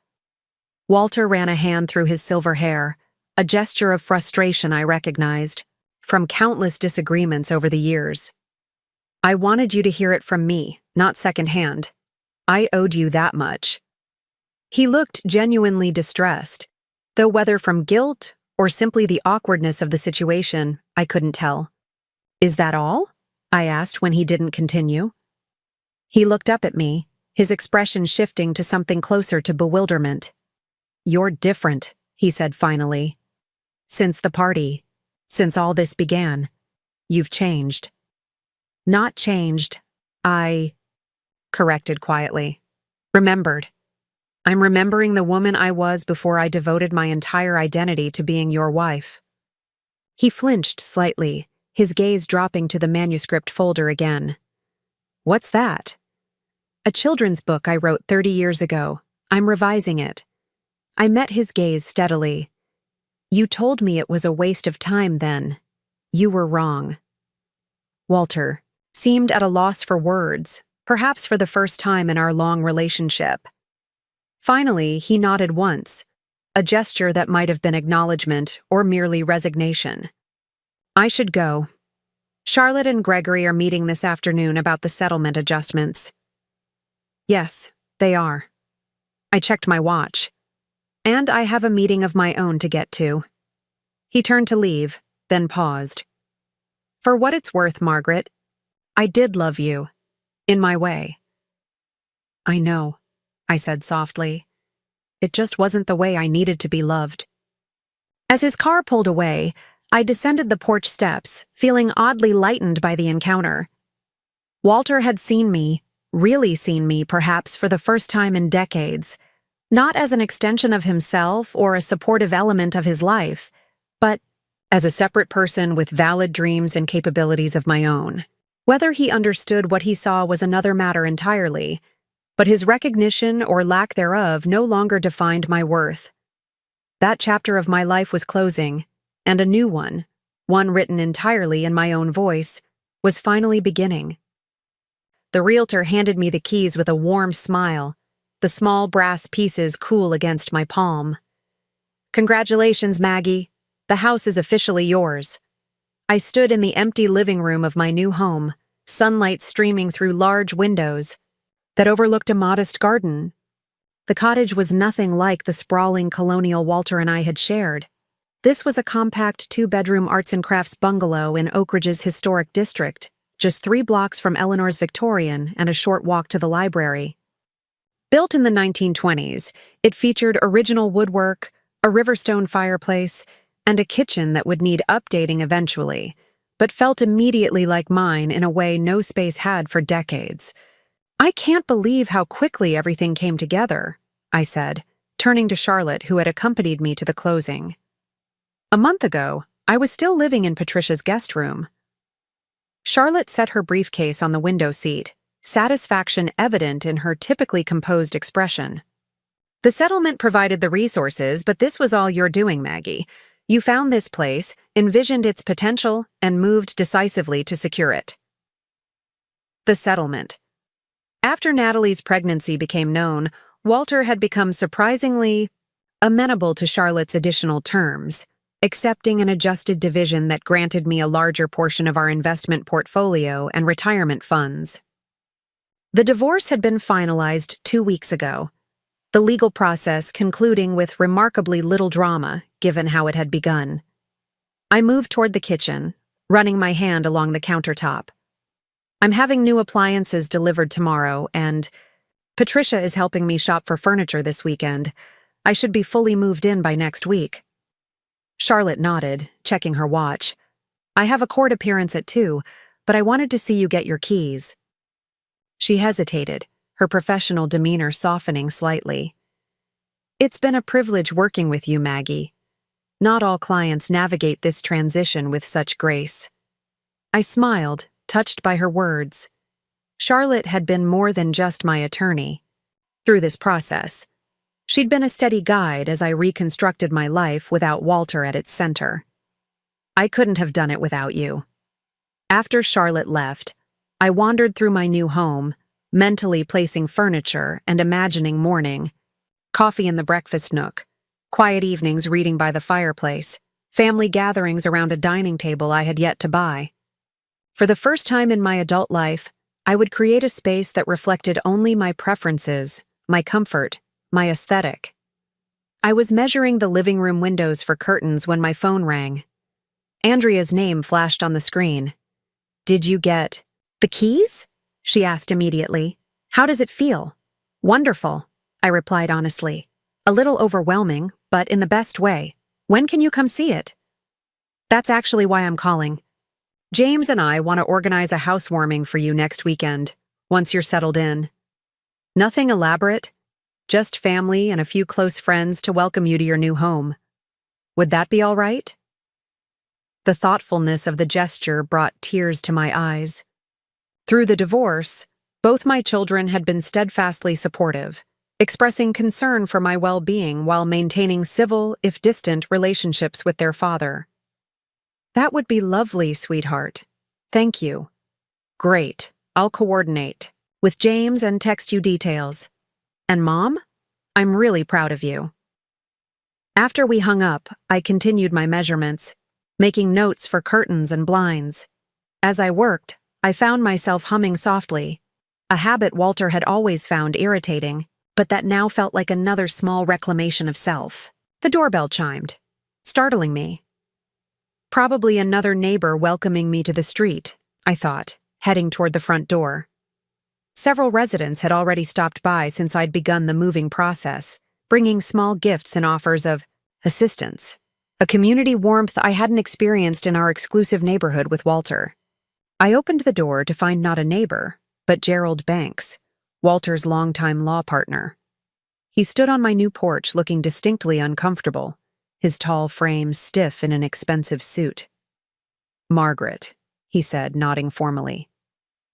Walter ran a hand through his silver hair, a gesture of frustration I recognized, from countless disagreements over the years. I wanted you to hear it from me, not secondhand. I owed you that much. He looked genuinely distressed, though whether from guilt or simply the awkwardness of the situation, I couldn't tell. "Is that all?" I asked when he didn't continue. He looked up at me, his expression shifting to something closer to bewilderment. "You're different," he said finally. "Since the party, since all this began, you've changed." "Not changed, I," corrected quietly. "Remembered. I'm remembering the woman I was before I devoted my entire identity to being your wife." He flinched slightly, his gaze dropping to the manuscript folder again. "What's that?" "A children's book I wrote 30 years ago. I'm revising it." I met his gaze steadily. "You told me it was a waste of time then. You were wrong." Walter seemed at a loss for words, perhaps for the first time in our long relationship. Finally, he nodded once, a gesture that might have been acknowledgement or merely resignation. "I should go. Charlotte and Gregory are meeting this afternoon about the settlement adjustments." "Yes, they are." I checked my watch. "And I have a meeting of my own to get to." He turned to leave, then paused. "For what it's worth, Margaret, I did love you. In my way." "I know," I said softly. "It just wasn't the way I needed to be loved." As his car pulled away, I descended the porch steps, feeling oddly lightened by the encounter. Walter had seen me, really seen me perhaps for the first time in decades, not as an extension of himself or a supportive element of his life, but as a separate person with valid dreams and capabilities of my own. Whether he understood what he saw was another matter entirely, but his recognition or lack thereof no longer defined my worth. That chapter of my life was closing, and a new one written entirely in my own voice, was finally beginning. The realtor handed me the keys with a warm smile, the small brass pieces cool against my palm. "Congratulations, Maggie. The house is officially yours." I stood in the empty living room of my new home, sunlight streaming through large windows that overlooked a modest garden. The cottage was nothing like the sprawling colonial Walter and I had shared. This was a compact 2-bedroom arts and crafts bungalow in Oak Ridge's historic district, just 3 blocks from Eleanor's Victorian and a short walk to the library. Built in the 1920s, it featured original woodwork, a Riverstone fireplace, and a kitchen that would need updating eventually, but felt immediately like mine in a way no space had for decades. "I can't believe how quickly everything came together," I said, turning to Charlotte, who had accompanied me to the closing. "A month ago, I was still living in Patricia's guest room." Charlotte set her briefcase on the window seat, satisfaction evident in her typically composed expression. "The settlement provided the resources, but this was all your doing, Maggie. You found this place, envisioned its potential, and moved decisively to secure it." The settlement. After Natalie's pregnancy became known, Walter had become surprisingly amenable to Charlotte's additional terms, accepting an adjusted division that granted me a larger portion of our investment portfolio and retirement funds. The divorce had been finalized 2 weeks ago, the legal process concluding with remarkably little drama, given how it had begun. I moved toward the kitchen, running my hand along the countertop. "I'm having new appliances delivered tomorrow, and Patricia is helping me shop for furniture this weekend. I should be fully moved in by next week." Charlotte nodded, checking her watch. "I have a court appearance at 2, but I wanted to see you get your keys." She hesitated, her professional demeanor softening slightly. "It's been a privilege working with you, Maggie. Not all clients navigate this transition with such grace." I smiled, touched by her words. Charlotte had been more than just my attorney. Through this process, she'd been a steady guide as I reconstructed my life without Walter at its center. I couldn't have done it without you. After Charlotte left, I wandered through my new home, mentally placing furniture and imagining morning. Coffee in the breakfast nook, quiet evenings reading by the fireplace, family gatherings around a dining table I had yet to buy. For the first time in my adult life, I would create a space that reflected only my preferences, my comfort, my aesthetic. I was measuring the living room windows for curtains when my phone rang. Andrea's name flashed on the screen. "Did you get the keys?" she asked immediately. "How does it feel?" "Wonderful," I replied honestly. "A little overwhelming, but in the best way. When can you come see it?" "That's actually why I'm calling. James and I want to organize a housewarming for you next weekend, once you're settled in. Nothing elaborate, just family and a few close friends to welcome you to your new home. Would that be all right?" The thoughtfulness of the gesture brought tears to my eyes. Through the divorce, both my children had been steadfastly supportive, expressing concern for my well-being while maintaining civil, if distant, relationships with their father. "That would be lovely, sweetheart. Thank you." "Great. I'll coordinate with James and text you details. And Mom, I'm really proud of you." After we hung up, I continued my measurements, making notes for curtains and blinds. As I worked, I found myself humming softly, a habit Walter had always found irritating, but that now felt like another small reclamation of self. The doorbell chimed, startling me. Probably another neighbor welcoming me to the street, I thought, heading toward the front door. Several residents had already stopped by since I'd begun the moving process, bringing small gifts and offers of assistance, a community warmth I hadn't experienced in our exclusive neighborhood with Walter. I opened the door to find not a neighbor, but Gerald Banks, Walter's longtime law partner. He stood on my new porch looking distinctly uncomfortable, his tall frame stiff in an expensive suit. "Margaret," he said, nodding formally.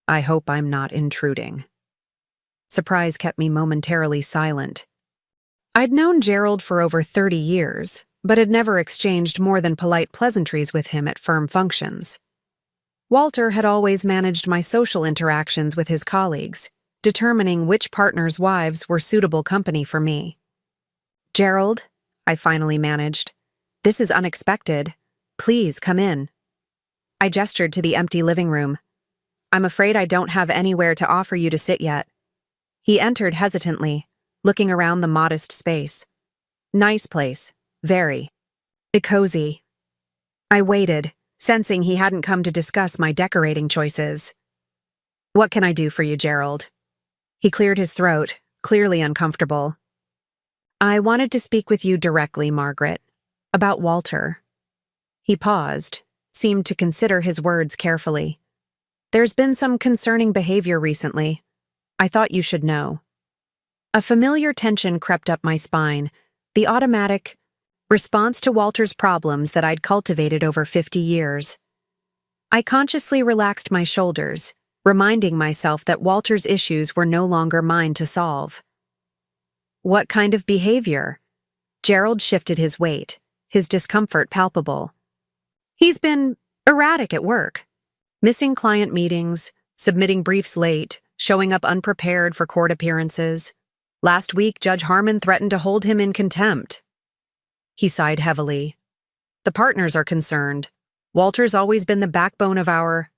"I hope I'm not intruding." Surprise kept me momentarily silent. I'd known Gerald for over 30 years, but had never exchanged more than polite pleasantries with him at firm functions. Walter had always managed my social interactions with his colleagues, determining which partners' wives were suitable company for me. "Gerald," I finally managed, "this is unexpected. Please come in." I gestured to the empty living room. "I'm afraid I don't have anywhere to offer you to sit yet." He entered hesitantly, looking around the modest space. "Nice place. Very. Cozy." I waited, sensing he hadn't come to discuss my decorating choices. "What can I do for you, Gerald?" He cleared his throat, clearly uncomfortable. "I wanted to speak with you directly, Margaret, about Walter." He paused, seemed to consider his words carefully. "There's been some concerning behavior recently. I thought you should know." A familiar tension crept up my spine, the automatic response to Walter's problems that I'd cultivated over 50 years. I consciously relaxed my shoulders, reminding myself that Walter's issues were no longer mine to solve. "What kind of behavior?" Gerald shifted his weight, his discomfort palpable. "He's been erratic at work, missing client meetings, submitting briefs late, showing up unprepared for court appearances. Last week, Judge Harmon threatened to hold him in contempt." He sighed heavily. "The partners are concerned. Walter's always been the backbone of our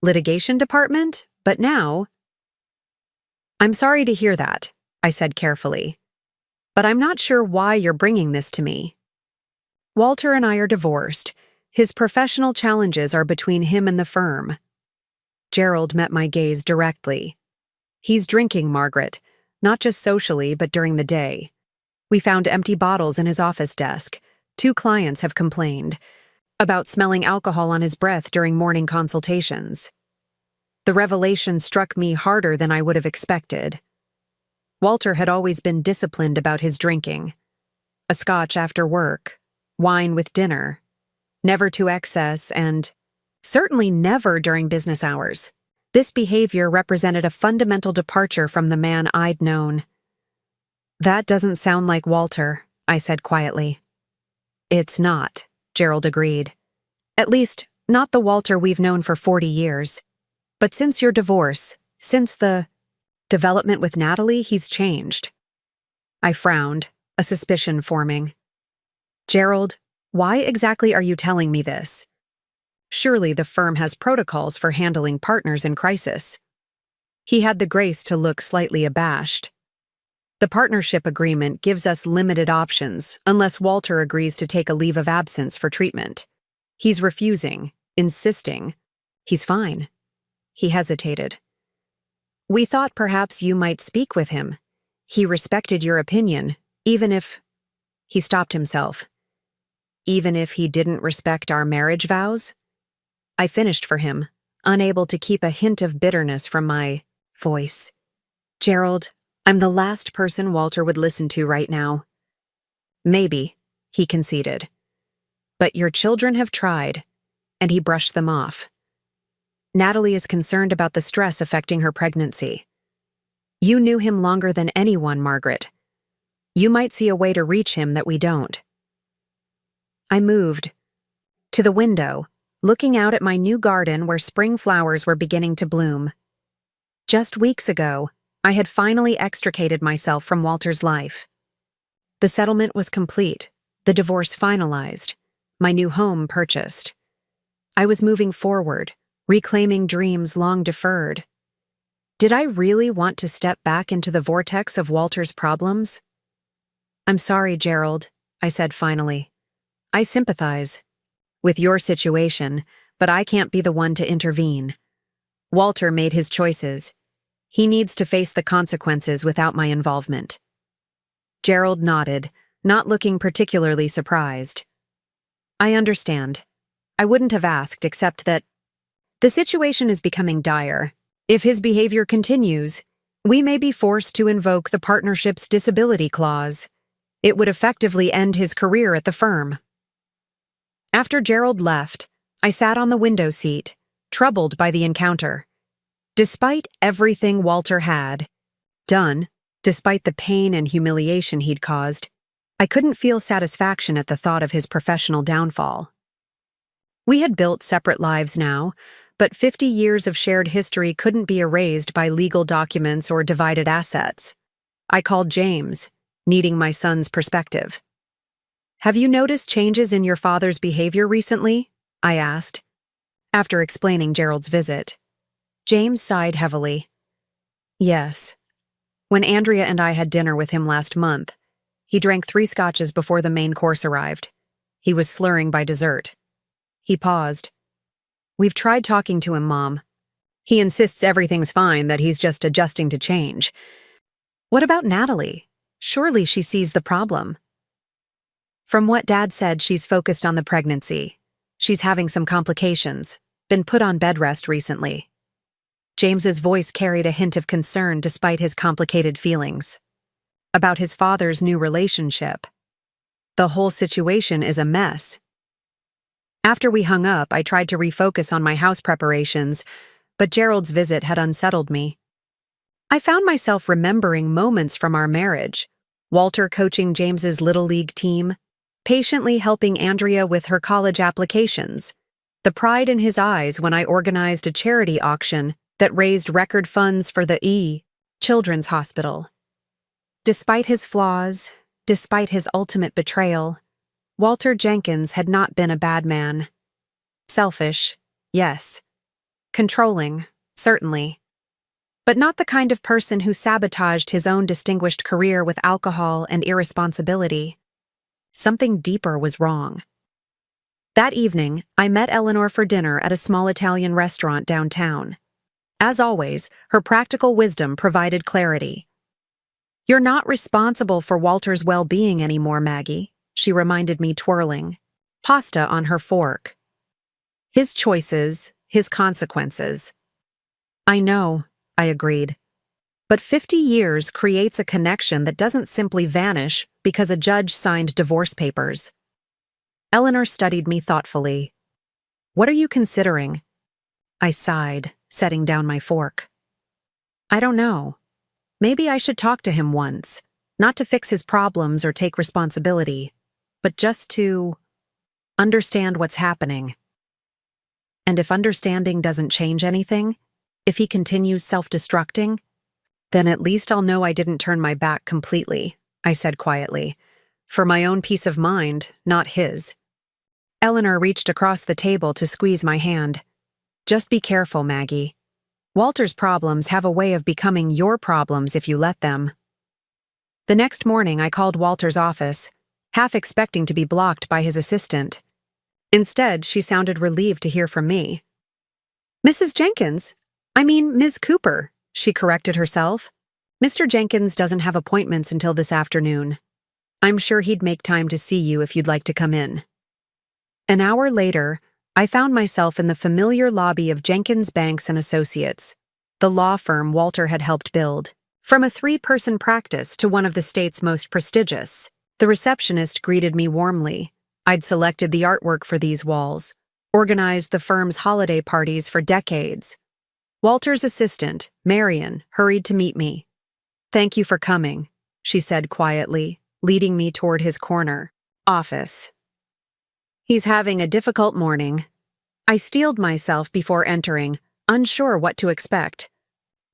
litigation department, but now—" "I'm sorry to hear that," I said carefully. "But I'm not sure why you're bringing this to me. Walter and I are divorced. His professional challenges are between him and the firm." Gerald met my gaze directly. "He's drinking, Margaret, not just socially, but during the day. We found empty bottles in his office desk. 2 clients have complained about smelling alcohol on his breath during morning consultations." The revelation struck me harder than I would have expected. Walter had always been disciplined about his drinking. A scotch after work, wine with dinner, never to excess, and certainly never during business hours. This behavior represented a fundamental departure from the man I'd known. "That doesn't sound like Walter," I said quietly. "It's not," Gerald agreed. "At least, not the Walter we've known for 40 years. But since your divorce, since the development with Natalie, he's changed." I frowned, a suspicion forming. "Gerald, why exactly are you telling me this? Surely the firm has protocols for handling partners in crisis." He had the grace to look slightly abashed. The partnership agreement gives us limited options unless Walter agrees to take a leave of absence for treatment. He's refusing, insisting. He's fine. He hesitated. We thought perhaps you might speak with him. He respected your opinion, even if... He stopped himself. Even if he didn't respect our marriage vows? I finished for him, unable to keep a hint of bitterness from my voice. Gerald, I'm the last person Walter would listen to right now. Maybe, he conceded. But your children have tried, and he brushed them off. Natalie is concerned about the stress affecting her pregnancy. You knew him longer than anyone, Margaret. You might see a way to reach him that we don't. I moved to the window, looking out at my new garden where spring flowers were beginning to bloom. Just weeks ago, I had finally extricated myself from Walter's life. The settlement was complete, the divorce finalized, my new home purchased. I was moving forward, reclaiming dreams long deferred. Did I really want to step back into the vortex of Walter's problems? I'm sorry, Gerald, I said finally. I sympathize with your situation, but I can't be the one to intervene. Walter made his choices. He needs to face the consequences without my involvement. Gerald nodded, not looking particularly surprised. I understand. I wouldn't have asked except that the situation is becoming dire. If his behavior continues, we may be forced to invoke the partnership's disability clause. It would effectively end his career at the firm. After Gerald left, I sat on the window seat, troubled by the encounter. Despite everything Walter had done, despite the pain and humiliation he'd caused, I couldn't feel satisfaction at the thought of his professional downfall. We had built separate lives now, but 50 years of shared history couldn't be erased by legal documents or divided assets. I called James, needing my son's perspective. Have you noticed changes in your father's behavior recently? I asked, after explaining Gerald's visit. James sighed heavily. Yes. When Andrea and I had dinner with him last month, he drank 3 scotches before the main course arrived. He was slurring by dessert. He paused. We've tried talking to him, Mom. He insists everything's fine, that he's just adjusting to change. What about Natalie? Surely she sees the problem. From what Dad said, she's focused on the pregnancy. She's having some complications, been put on bed rest recently. James's voice carried a hint of concern despite his complicated feelings. About his father's new relationship. The whole situation is a mess. After we hung up, I tried to refocus on my house preparations, but Gerald's visit had unsettled me. I found myself remembering moments from our marriage. Walter coaching James's Little League team, patiently helping Andrea with her college applications, the pride in his eyes when I organized a charity auction that raised record funds for the Children's Hospital. Despite his flaws, despite his ultimate betrayal, Walter Jenkins had not been a bad man. Selfish, yes. Controlling, certainly. But not the kind of person who sabotaged his own distinguished career with alcohol and irresponsibility. Something deeper was wrong. That evening, I met Eleanor for dinner at a small Italian restaurant downtown. As always, her practical wisdom provided clarity. You're not responsible for Walter's well-being anymore, Maggie, she reminded me, twirling pasta on her fork. His choices, his consequences. I know, I agreed. But 50 years creates a connection that doesn't simply vanish because a judge signed divorce papers. Eleanor studied me thoughtfully. What are you considering? I sighed, setting down my fork. I don't know. Maybe I should talk to him once, not to fix his problems or take responsibility, but just to understand what's happening. And if understanding doesn't change anything, if he continues self-destructing, then at least I'll know I didn't turn my back completely, I said quietly, for my own peace of mind, not his. Eleanor reached across the table to squeeze my hand. Just be careful, Maggie. Walter's problems have a way of becoming your problems if you let them. The next morning, I called Walter's office, half expecting to be blocked by his assistant. Instead, she sounded relieved to hear from me. "Mrs. Jenkins? I mean, Ms. Cooper," she corrected herself. "Mr. Jenkins doesn't have appointments until this afternoon. I'm sure he'd make time to see you if you'd like to come in." An hour later, I found myself in the familiar lobby of Jenkins Banks and Associates, the law firm Walter had helped build. From a 3-person practice to one of the state's most prestigious, the receptionist greeted me warmly. I'd selected the artwork for these walls, organized the firm's holiday parties for decades. Walter's assistant, Marion, hurried to meet me. "Thank you for coming," she said quietly, leading me toward his corner office. "He's having a difficult morning." I steeled myself before entering, unsure what to expect.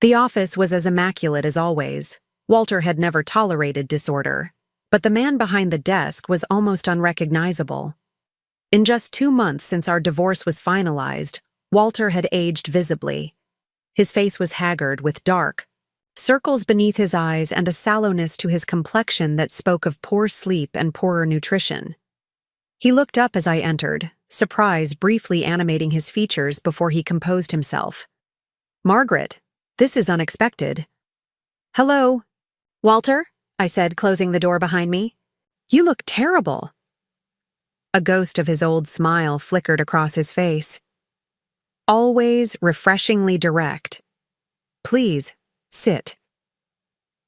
The office was as immaculate as always. Walter had never tolerated disorder, but the man behind the desk was almost unrecognizable. In just 2 months since our divorce was finalized, Walter had aged visibly. His face was haggard with dark circles beneath his eyes and a sallowness to his complexion that spoke of poor sleep and poorer nutrition. He looked up as I entered, surprise briefly animating his features before he composed himself. "Margaret, this is unexpected." "Hello, Walter," I said, closing the door behind me. "You look terrible." A ghost of his old smile flickered across his face. Always refreshingly direct. "Please, sit."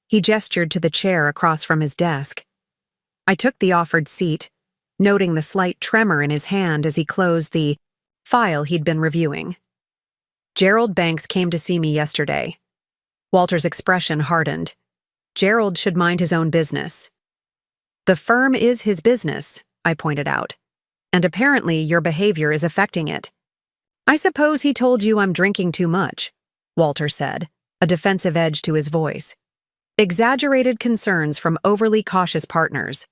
He gestured to the chair across from his desk. I took the offered seat, noting the slight tremor in his hand as he closed the file he'd been reviewing. "Gerald Banks came to see me yesterday." Walter's expression hardened. "Gerald should mind his own business." "The firm is his business," I pointed out, "and apparently your behavior is affecting it." "I suppose he told you I'm drinking too much," Walter said, a defensive edge to his voice. Exaggerated concerns from overly cautious partners.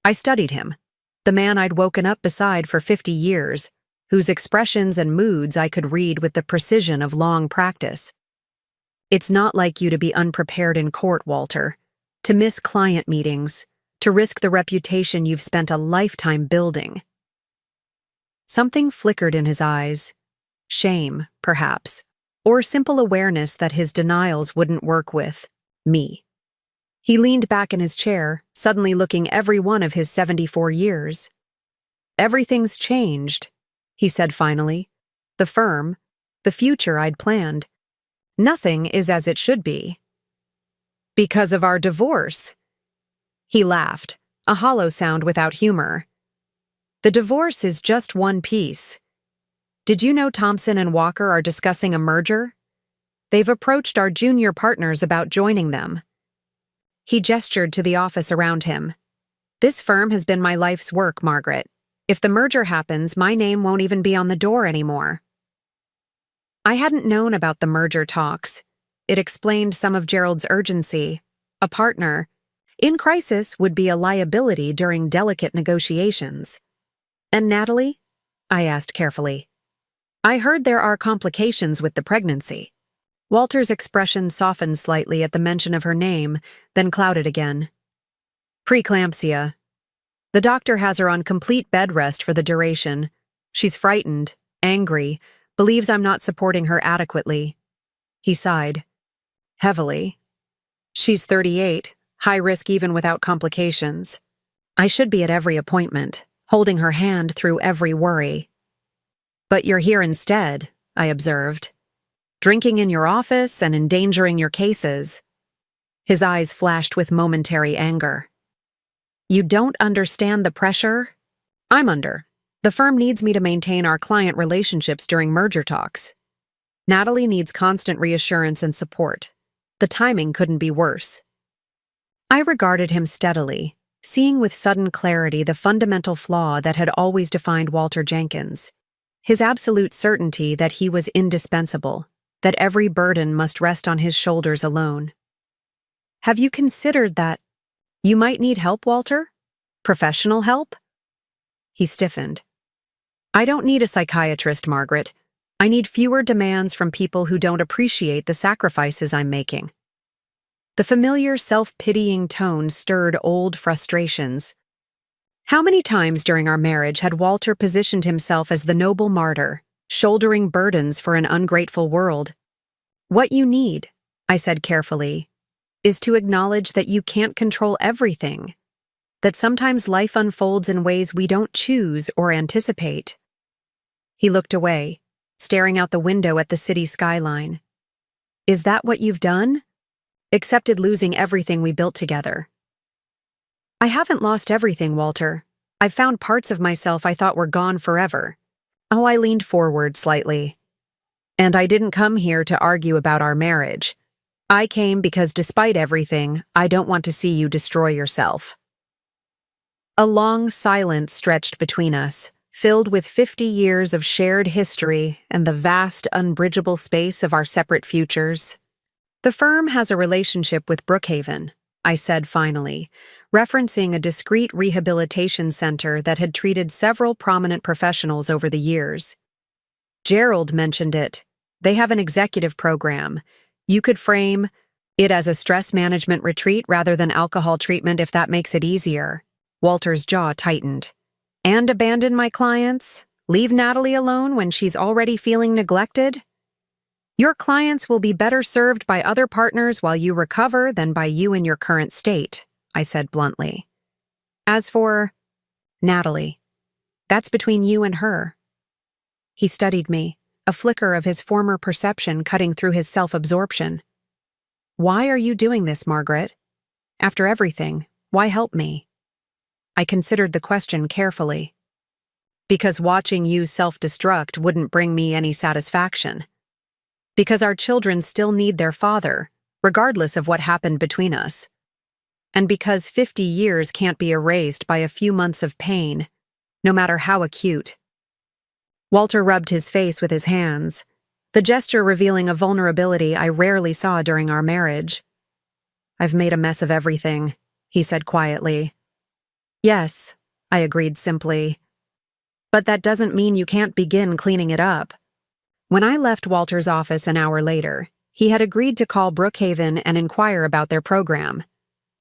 I studied him, the man I'd woken up beside for 50 years, whose expressions and moods I could read with the precision of long practice. "It's not like you to be unprepared in court, Walter, to miss client meetings, to risk the reputation you've spent a lifetime building." Something flickered in his eyes. Shame, perhaps, or simple awareness that his denials wouldn't work with me. He leaned back in his chair, suddenly looking every one of his 74 years. "Everything's changed," he said finally. "The firm, the future I'd planned. Nothing is as it should be." "Because of our divorce." He laughed, a hollow sound without humor. "The divorce is just one piece. Did you know Thompson and Walker are discussing a merger? They've approached our junior partners about joining them." He gestured to the office around him. "This firm has been my life's work, Margaret. If the merger happens, my name won't even be on the door anymore." I hadn't known about the merger talks. It explained some of Gerald's urgency. A partner in crisis would be a liability during delicate negotiations. "And Natalie?" I asked carefully. "I heard there are complications with the pregnancy." Walter's expression softened slightly at the mention of her name, then clouded again. "Preeclampsia. The doctor has her on complete bed rest for the duration. She's frightened, angry, believes I'm not supporting her adequately." He sighed. Heavily. "She's 38, high risk even without complications. I should be at every appointment, holding her hand through every worry." "But you're here instead," I observed. "Drinking in your office and endangering your cases." His eyes flashed with momentary anger. "You don't understand the pressure I'm under. The firm needs me to maintain our client relationships during merger talks. Natalie needs constant reassurance and support. The timing couldn't be worse." I regarded him steadily, seeing with sudden clarity the fundamental flaw that had always defined Walter Jenkins. His absolute certainty that he was indispensable, that every burden must rest on his shoulders alone. "Have you considered that you might need help, Walter? Professional help?" He stiffened. "I don't need a psychiatrist, Margaret. I need fewer demands from people who don't appreciate the sacrifices I'm making." The familiar self-pitying tone stirred old frustrations. How many times during our marriage had Walter positioned himself as the noble martyr, shouldering burdens for an ungrateful world? What you need, I said carefully, is to acknowledge that you can't control everything, that sometimes life unfolds in ways we don't choose or anticipate. He looked away, staring out the window at the city skyline. Is that what you've done? Accepted losing everything we built together. I haven't lost everything, Walter. I've found parts of myself I thought were gone forever. Oh, I leaned forward slightly. And I didn't come here to argue about our marriage. I came because despite everything, I don't want to see you destroy yourself. A long silence stretched between us, filled with 50 years of shared history and the vast, unbridgeable space of our separate futures. The firm has a relationship with Brookhaven, I said finally, referencing a discreet rehabilitation center that had treated several prominent professionals over the years. Gerald mentioned it. They have an executive program. You could frame it as a stress management retreat rather than alcohol treatment if that makes it easier. Walter's jaw tightened. And abandon my clients? Leave Natalie alone when she's already feeling neglected? Your clients will be better served by other partners while you recover than by you in your current state, I said bluntly. As for Natalie, that's between you and her. He studied me, a flicker of his former perception cutting through his self-absorption. Why are you doing this, Margaret? After everything, why help me? I considered the question carefully. Because watching you self-destruct wouldn't bring me any satisfaction. Because our children still need their father, regardless of what happened between us. And because 50 years can't be erased by a few months of pain, no matter how acute. Walter rubbed his face with his hands, the gesture revealing a vulnerability I rarely saw during our marriage. I've made a mess of everything, he said quietly. Yes, I agreed simply. But that doesn't mean you can't begin cleaning it up. When I left Walter's office an hour later, he had agreed to call Brookhaven and inquire about their program.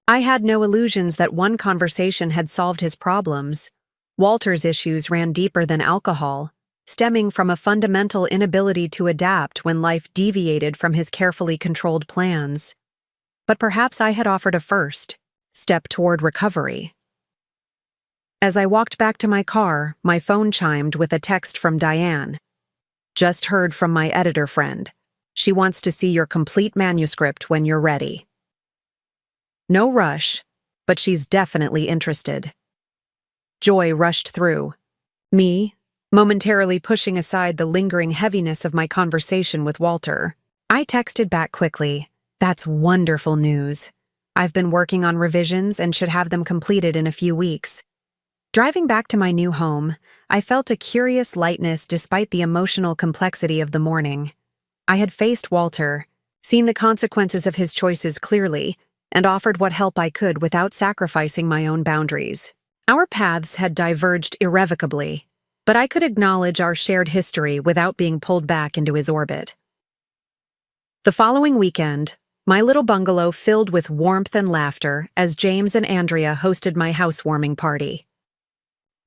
I had no illusions that one conversation had solved his problems. Walter's issues ran deeper than alcohol, stemming from a fundamental inability to adapt when life deviated from his carefully controlled plans. But perhaps I had offered a first step toward recovery. As I walked back to my car, my phone chimed with a text from Diane. Just heard from my editor friend. She wants to see your complete manuscript when you're ready. No rush, but she's definitely interested. Joy rushed through. Me, momentarily pushing aside the lingering heaviness of my conversation with Walter. I texted back quickly. That's wonderful news. I've been working on revisions and should have them completed in a few weeks. Driving back to my new home, I felt a curious lightness despite the emotional complexity of the morning. I had faced Walter, seen the consequences of his choices clearly, and offered what help I could without sacrificing my own boundaries. Our paths had diverged irrevocably, but I could acknowledge our shared history without being pulled back into his orbit. The following weekend, my little bungalow filled with warmth and laughter as James and Andrea hosted my housewarming party.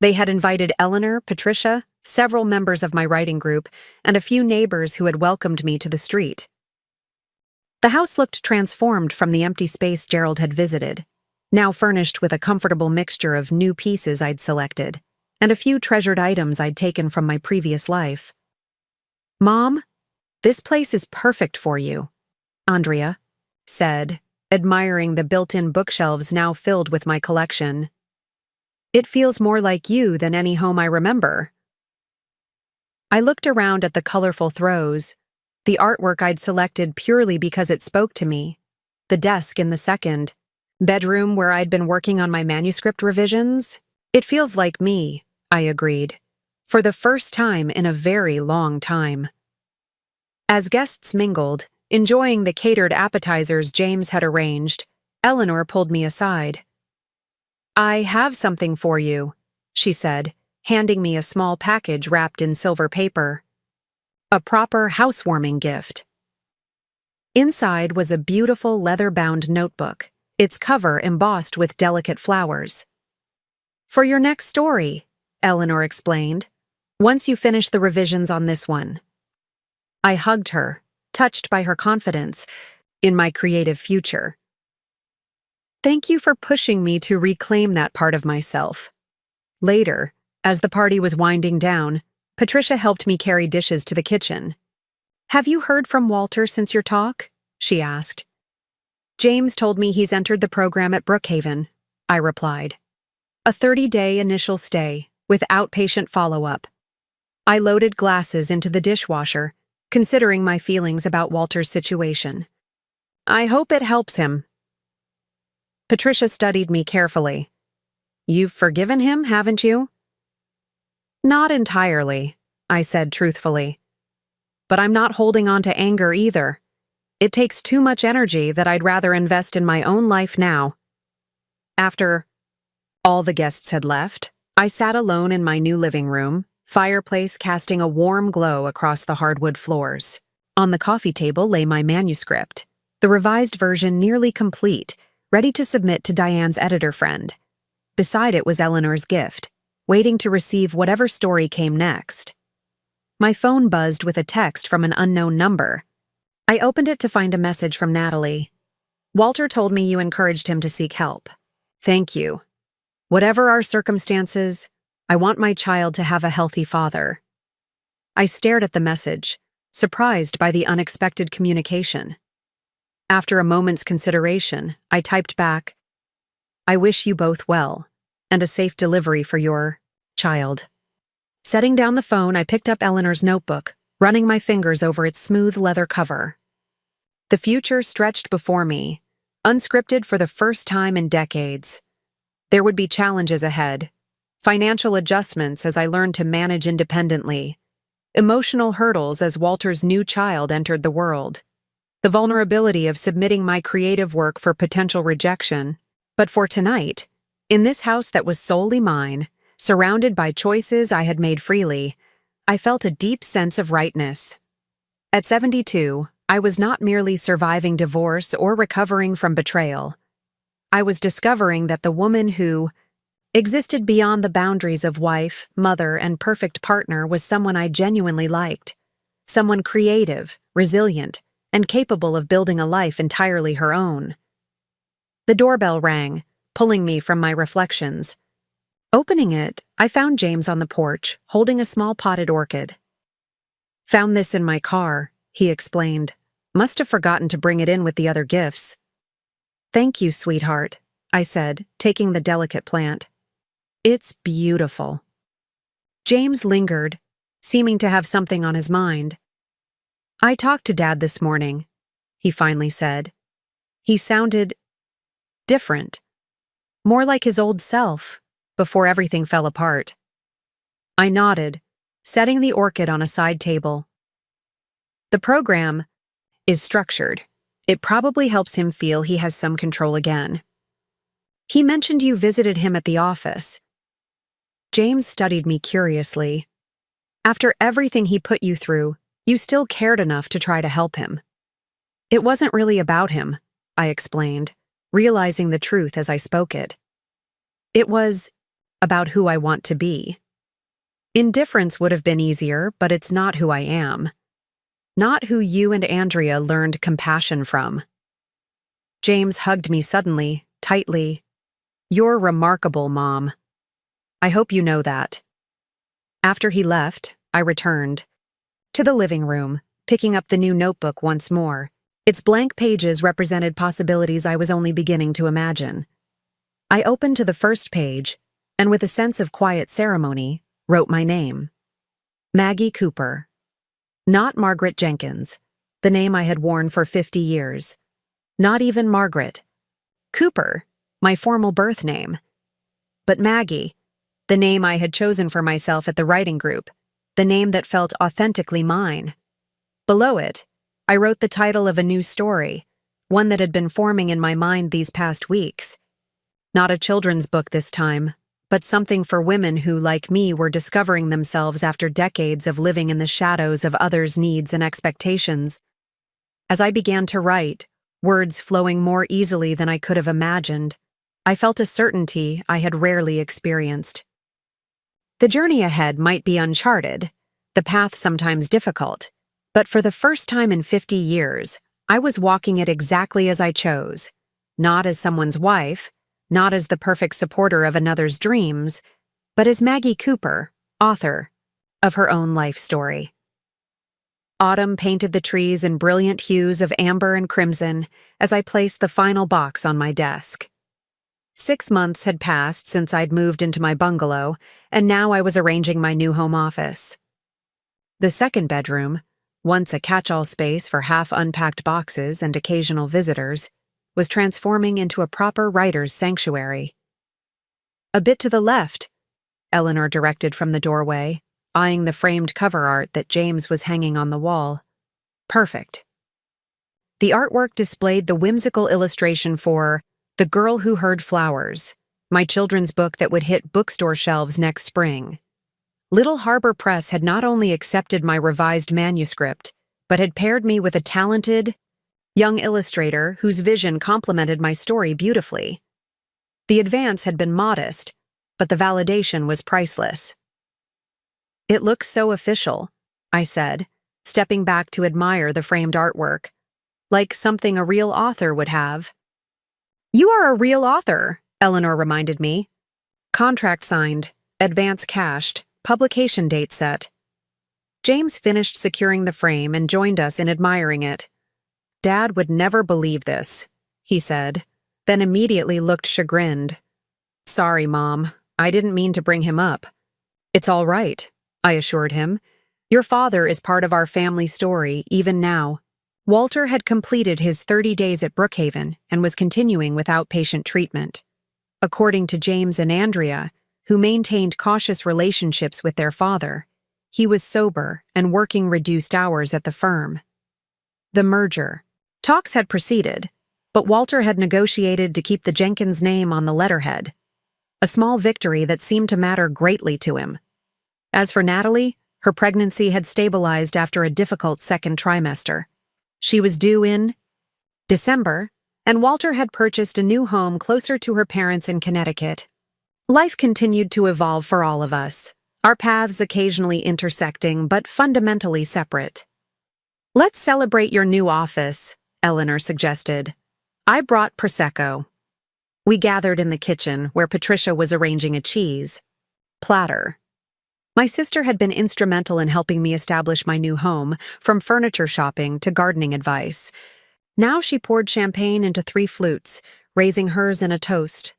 They had invited Eleanor, Patricia, several members of my writing group, and a few neighbors who had welcomed me to the street. The house looked transformed from the empty space Gerald had visited, now furnished with a comfortable mixture of new pieces I'd selected, and a few treasured items I'd taken from my previous life. Mom, this place is perfect for you, Andrea said, admiring the built-in bookshelves now filled with my collection. It feels more like you than any home I remember. I looked around at the colorful throws, the artwork I'd selected purely because it spoke to me, the desk in the second, bedroom where I'd been working on my manuscript revisions. It feels like me, I agreed, for the first time in a very long time. As guests mingled, enjoying the catered appetizers James had arranged, Eleanor pulled me aside. I have something for you, she said, handing me a small package wrapped in silver paper. A proper housewarming gift. Inside was a beautiful leather-bound notebook, its cover embossed with delicate flowers. "For your next story," Eleanor explained, "once you finish the revisions on this one." I hugged her, touched by her confidence in my creative future. Thank you for pushing me to reclaim that part of myself. Later, as the party was winding down, Patricia helped me carry dishes to the kitchen. "Have you heard from Walter since your talk?" she asked. "James told me he's entered the program at Brookhaven," I replied. "A 30-day initial stay, with outpatient follow-up." I loaded glasses into the dishwasher, considering my feelings about Walter's situation. "I hope it helps him." Patricia studied me carefully. "You've forgiven him, haven't you?" "Not entirely," I said truthfully. "But I'm not holding on to anger either. It takes too much energy that I'd rather invest in my own life now." After all the guests had left, I sat alone in my new living room, fireplace casting a warm glow across the hardwood floors. On the coffee table lay my manuscript, the revised version nearly complete, ready to submit to Diane's editor friend. Beside it was Eleanor's gift, waiting to receive whatever story came next. My phone buzzed with a text from an unknown number. I opened it to find a message from Natalie. "Walter told me you encouraged him to seek help. Thank you. Whatever our circumstances, I want my child to have a healthy father." I stared at the message, surprised by the unexpected communication. After a moment's consideration, I typed back, "I wish you both well, and a safe delivery for your child." Setting down the phone, I picked up Eleanor's notebook, running my fingers over its smooth leather cover. The future stretched before me, unscripted for the first time in decades. There would be challenges ahead, financial adjustments as I learned to manage independently, emotional hurdles as Walter's new child entered the world, the vulnerability of submitting my creative work for potential rejection. But for tonight, in this house that was solely mine, surrounded by choices I had made freely, I felt a deep sense of rightness. At 72, I was not merely surviving divorce or recovering from betrayal. I was discovering that the woman who existed beyond the boundaries of wife, mother, and perfect partner was someone I genuinely liked. Someone creative, resilient, and capable of building a life entirely her own. The doorbell rang, pulling me from my reflections. Opening it, I found James on the porch, holding a small potted orchid. "Found this in my car," he explained. "Must have forgotten to bring it in with the other gifts." "Thank you, sweetheart," I said, taking the delicate plant. "It's beautiful." James lingered, seeming to have something on his mind. "I talked to Dad this morning," he finally said. He sounded different, more like his old self, before everything fell apart. I nodded, setting the orchid on a side table. "The program is structured. It probably helps him feel he has some control again. He mentioned you visited him at the office." James studied me curiously. "After everything he put you through, you still cared enough to try to help him." "It wasn't really about him," I explained, realizing the truth as I spoke it. "It was about who I want to be. Indifference would have been easier, but it's not who I am. Not who you and Andrea learned compassion from." James hugged me suddenly, tightly. "You're remarkable, Mom. I hope you know that." After he left, I returned to the living room, picking up the new notebook once more. Its blank pages represented possibilities I was only beginning to imagine. I opened to the first page, and with a sense of quiet ceremony, wrote my name. Maggie Cooper. Not Margaret Jenkins, the name I had worn for 50 years. Not even Margaret. Cooper, my formal birth name. But Maggie, the name I had chosen for myself at the writing group, the name that felt authentically mine. Below it, I wrote the title of a new story, one that had been forming in my mind these past weeks. Not a children's book this time, but something for women who, like me, were discovering themselves after decades of living in the shadows of others' needs and expectations. As I began to write, words flowing more easily than I could have imagined, I felt a certainty I had rarely experienced. The journey ahead might be uncharted, the path sometimes difficult, but for the first time in 50 years, I was walking it exactly as I chose, not as someone's wife, not as the perfect supporter of another's dreams, but as Maggie Cooper, author of her own life story. Autumn painted the trees in brilliant hues of amber and crimson as I placed the final box on my desk. 6 months had passed since I'd moved into my bungalow, and now I was arranging my new home office. The second bedroom, once a catch-all space for half-unpacked boxes and occasional visitors, was transforming into a proper writer's sanctuary. "A bit to the left," Eleanor directed from the doorway, eyeing the framed cover art that James was hanging on the wall. "Perfect." The artwork displayed the whimsical illustration for The Girl Who Heard Flowers, my children's book that would hit bookstore shelves next spring. Little Harbor Press had not only accepted my revised manuscript, but had paired me with a talented, young illustrator whose vision complemented my story beautifully. The advance had been modest, but the validation was priceless. "It looks so official," I said, stepping back to admire the framed artwork, "like something a real author would have." "You are a real author," Eleanor reminded me. "Contract signed, advance cashed, publication date set." James finished securing the frame and joined us in admiring it. "Dad would never believe this," he said, then immediately looked chagrined. "Sorry, Mom, I didn't mean to bring him up." "It's all right," I assured him. "Your father is part of our family story, even now." Walter had completed his 30 days at Brookhaven and was continuing with outpatient treatment. According to James and Andrea, who maintained cautious relationships with their father, he was sober and working reduced hours at the firm. The merger. Talks had proceeded, but Walter had negotiated to keep the Jenkins name on the letterhead, a small victory that seemed to matter greatly to him. As for Natalie, her pregnancy had stabilized after a difficult second trimester. She was due in December, and Walter had purchased a new home closer to her parents in Connecticut. Life continued to evolve for all of us, our paths occasionally intersecting but fundamentally separate. "Let's celebrate your new office," Eleanor suggested. I brought Prosecco. We gathered in the kitchen where Patricia was arranging a cheese platter. My sister had been instrumental in helping me establish my new home, from furniture shopping to gardening advice. Now she poured champagne into 3 flutes, raising hers in a toast.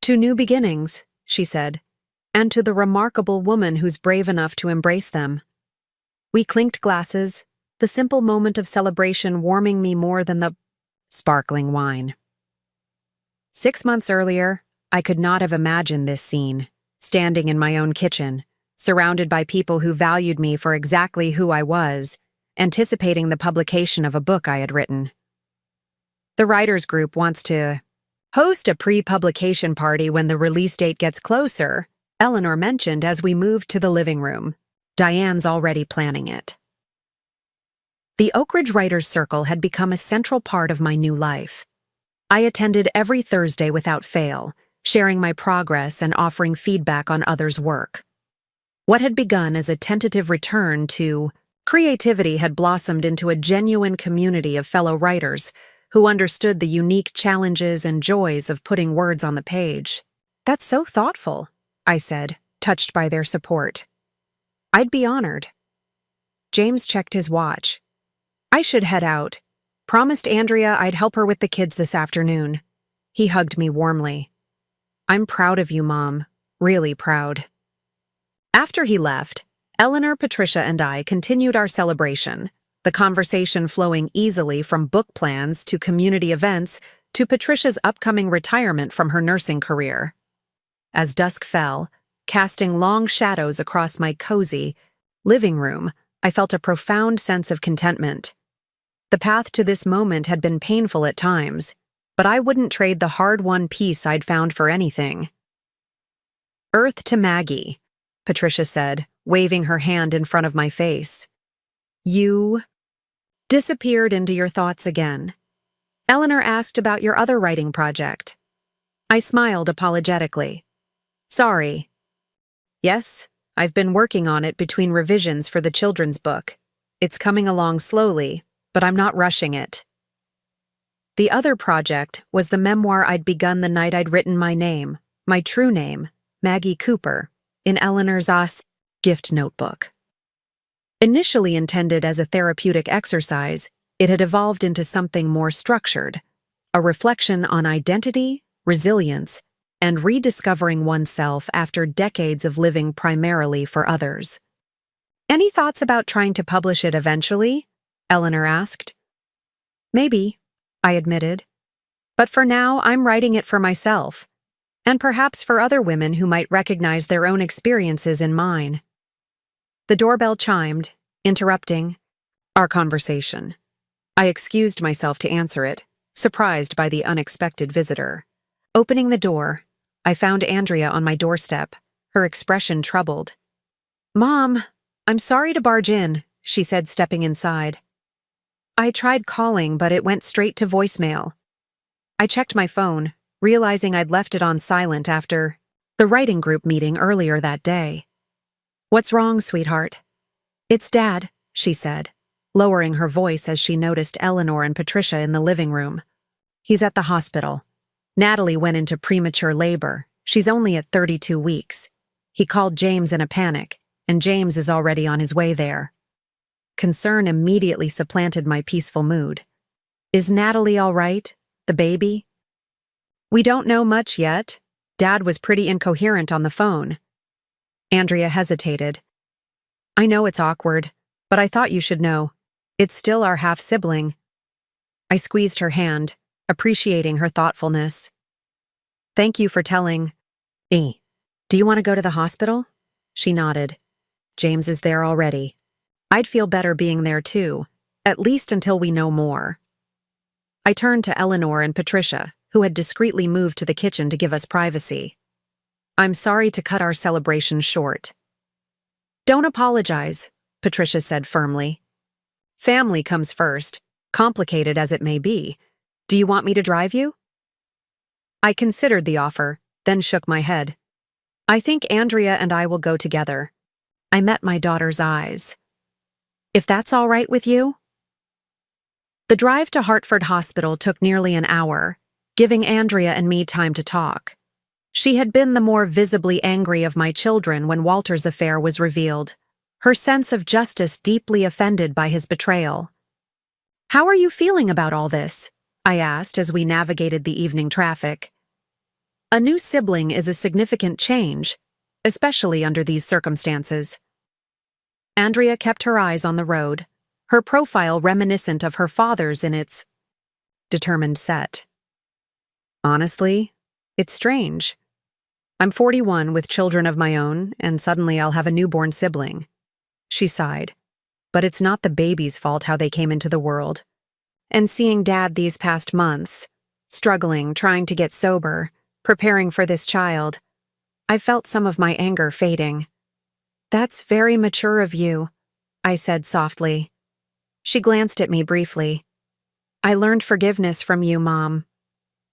"To new beginnings," she said, "and to the remarkable woman who's brave enough to embrace them." We clinked glasses, the simple moment of celebration warming me more than the sparkling wine. 6 months earlier, I could not have imagined this scene, standing in my own kitchen, surrounded by people who valued me for exactly who I was, anticipating the publication of a book I had written. "The writers group wants to host a pre-publication party when the release date gets closer," Eleanor mentioned as we moved to the living room. "Diane's already planning it." The Oak Ridge Writers Circle had become a central part of my new life. I attended every Thursday without fail, sharing my progress and offering feedback on others' work. What had begun as a tentative return to creativity had blossomed into a genuine community of fellow writers who understood the unique challenges and joys of putting words on the page. "That's so thoughtful," I said, touched by their support. "I'd be honored." James checked his watch. "I should head out. Promised Andrea I'd help her with the kids this afternoon." He hugged me warmly. "I'm proud of you, Mom. Really proud." After he left, Eleanor, Patricia, and I continued our celebration, the conversation flowing easily from book plans to community events to Patricia's upcoming retirement from her nursing career. As dusk fell, casting long shadows across my cozy living room, I felt a profound sense of contentment. The path to this moment had been painful at times, but I wouldn't trade the hard-won peace I'd found for anything. "Earth to Maggie," Patricia said, waving her hand in front of my face. "You disappeared into your thoughts again. Eleanor asked about your other writing project. I smiled apologetically. Sorry. Yes, I've been working on it between revisions for the children's book. It's coming along slowly, but I'm not rushing it. The other project was the memoir I'd begun the night I'd written my name, my true name, Maggie Cooper, in Eleanor's gift notebook. Initially intended as a therapeutic exercise, it had evolved into something more structured, a reflection on identity, resilience, and rediscovering oneself after decades of living primarily for others. Any thoughts about trying to publish it eventually? Eleanor asked. Maybe, I admitted. But for now, I'm writing it for myself, and perhaps for other women who might recognize their own experiences in mine. The doorbell chimed, interrupting our conversation. I excused myself to answer it, surprised by the unexpected visitor. Opening the door, I found Andrea on my doorstep, her expression troubled. "Mom, I'm sorry to barge in," she said, stepping inside. I tried calling, but it went straight to voicemail. I checked my phone, realizing I'd left it on silent after the writing group meeting earlier that day. "What's wrong, sweetheart?" "It's Dad," she said, lowering her voice as she noticed Eleanor and Patricia in the living room. "He's at the hospital. Natalie went into premature labor. She's only at 32 weeks. He called James in a panic, and James is already on his way there." Concern immediately supplanted my peaceful mood. "Is Natalie all right? The baby?" "We don't know much yet. Dad was pretty incoherent on the phone." Andrea hesitated. "I know it's awkward, but I thought you should know. It's still our half-sibling." I squeezed her hand, appreciating her thoughtfulness. "Thank you for telling me. Do you want to go to the hospital?" She nodded. "James is there already. I'd feel better being there too, at least until we know more." I turned to Eleanor and Patricia, who had discreetly moved to the kitchen to give us privacy. "I'm sorry to cut our celebration short." "Don't apologize," Patricia said firmly. "Family comes first, complicated as it may be. Do you want me to drive you?" I considered the offer, then shook my head. "I think Andrea and I will go together." I met my daughter's eyes. "If that's all right with you?" The drive to Hartford Hospital took nearly an hour, giving Andrea and me time to talk. She had been the more visibly angry of my children when Walter's affair was revealed, her sense of justice deeply offended by his betrayal. "How are you feeling about all this?" I asked as we navigated the evening traffic. A new sibling is a significant change, especially under these circumstances. Andrea kept her eyes on the road, her profile reminiscent of her father's in its determined set. "Honestly, it's strange. I'm 41 with children of my own, and suddenly I'll have a newborn sibling." She sighed. "But it's not the baby's fault how they came into the world. And seeing Dad these past months, struggling, trying to get sober, preparing for this child, I felt some of my anger fading." "That's very mature of you," I said softly. She glanced at me briefly. "I learned forgiveness from you, Mom.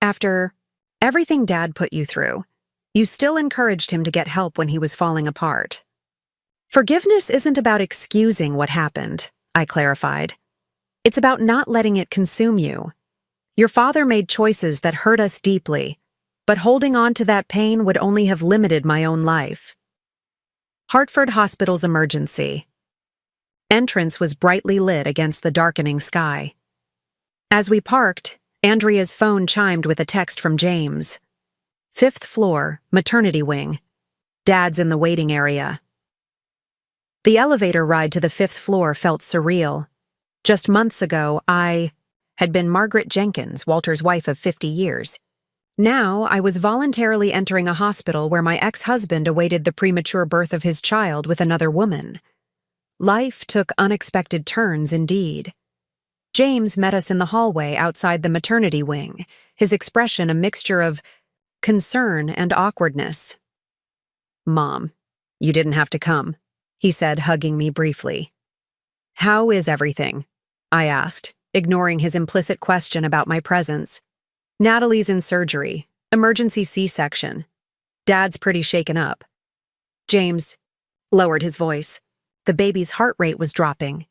After everything Dad put you through, you still encouraged him to get help when he was falling apart." "Forgiveness isn't about excusing what happened," I clarified. "It's about not letting it consume you. Your father made choices that hurt us deeply, but holding on to that pain would only have limited my own life." Hartford Hospital's emergency. Entrance was brightly lit against the darkening sky. As we parked, Andrea's phone chimed with a text from James. "5th floor, maternity wing. Dad's in the waiting area." The elevator ride to the 5th floor felt surreal. Just months ago, I had been Margaret Jenkins, Walter's wife of 50 years. Now, I was voluntarily entering a hospital where my ex-husband awaited the premature birth of his child with another woman. Life took unexpected turns indeed. James met us in the hallway outside the maternity wing, his expression a mixture of concern and awkwardness. "Mom, you didn't have to come," he said, hugging me briefly. "How is everything?" I asked, ignoring his implicit question about my presence. Natalie's in surgery, emergency C-section. Dad's pretty shaken up. James lowered his voice. The baby's heart rate was dropping.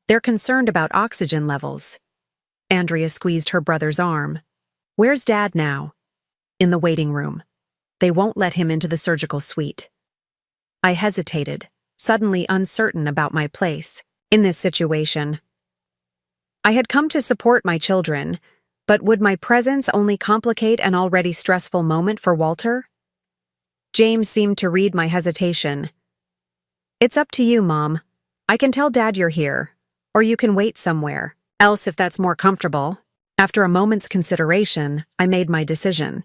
They're concerned about oxygen levels. Andrea squeezed her brother's arm. Where's Dad now? In the waiting room. They won't let him into the surgical suite. I hesitated, suddenly uncertain about my place in this situation. I had come to support my children, but would my presence only complicate an already stressful moment for Walter? James seemed to read my hesitation. It's up to you, Mom. I can tell Dad you're here, or you can wait somewhere else if that's more comfortable. After a moment's consideration, I made my decision.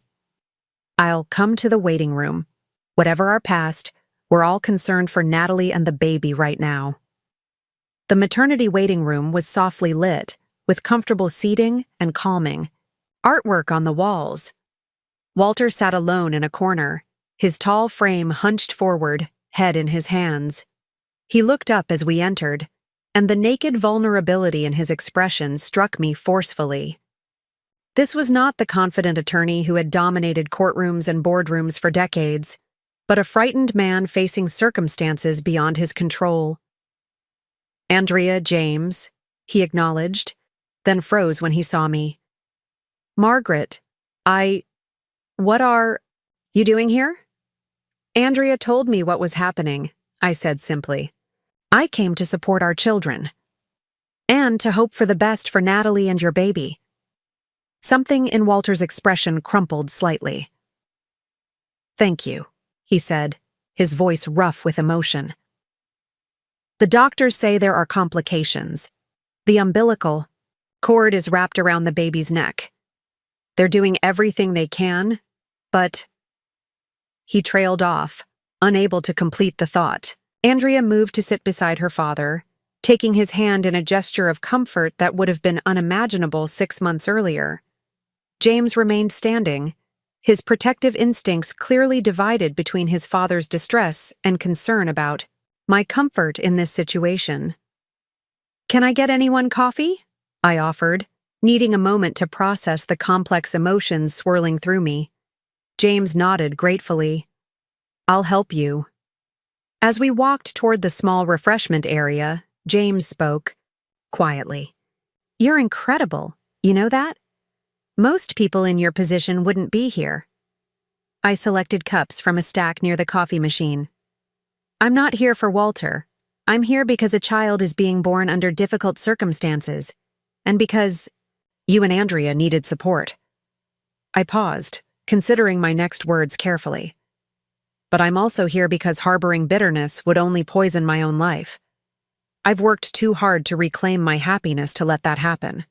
I'll come to the waiting room. Whatever our past, we're all concerned for Natalie and the baby right now. The maternity waiting room was softly lit, with comfortable seating and calming. Artwork on the walls. Walter sat alone in a corner, his tall frame hunched forward, head in his hands. He looked up as we entered, and the naked vulnerability in his expression struck me forcefully. This was not the confident attorney who had dominated courtrooms and boardrooms for decades, but a frightened man facing circumstances beyond his control. Andrea, James, he acknowledged, then froze when he saw me. Margaret, what are you doing here? Andrea told me what was happening, I said simply. I came to support our children. And to hope for the best for Natalie and your baby. Something in Walter's expression crumpled slightly. Thank you, he said, his voice rough with emotion. The doctors say there are complications. The umbilical cord is wrapped around the baby's neck. They're doing everything they can, but... He trailed off, unable to complete the thought. Andrea moved to sit beside her father, taking his hand in a gesture of comfort that would have been unimaginable 6 months earlier. James remained standing, his protective instincts clearly divided between his father's distress and concern about my comfort in this situation. Can I get anyone coffee? I offered, needing a moment to process the complex emotions swirling through me. James nodded gratefully. I'll help you. As we walked toward the small refreshment area, James spoke quietly. You're incredible, you know that? Most people in your position wouldn't be here. I selected cups from a stack near the coffee machine. I'm not here for Walter. I'm here because a child is being born under difficult circumstances, and because you and Andrea needed support. I paused, considering my next words carefully. But I'm also here because harboring bitterness would only poison my own life. I've worked too hard to reclaim my happiness to let that happen.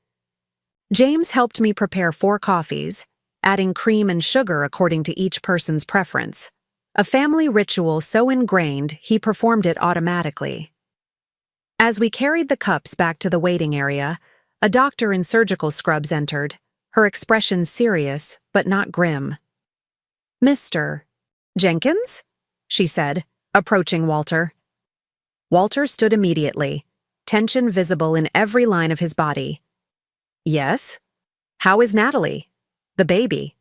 James helped me prepare 4 coffees, adding cream and sugar according to each person's preference. A family ritual so ingrained he performed it automatically. As we carried the cups back to the waiting area, a doctor in surgical scrubs entered, her expression serious but not grim. Mr. Jenkins? She said, approaching Walter. Walter stood immediately, tension visible in every line of his body. Yes? How is Natalie? The baby?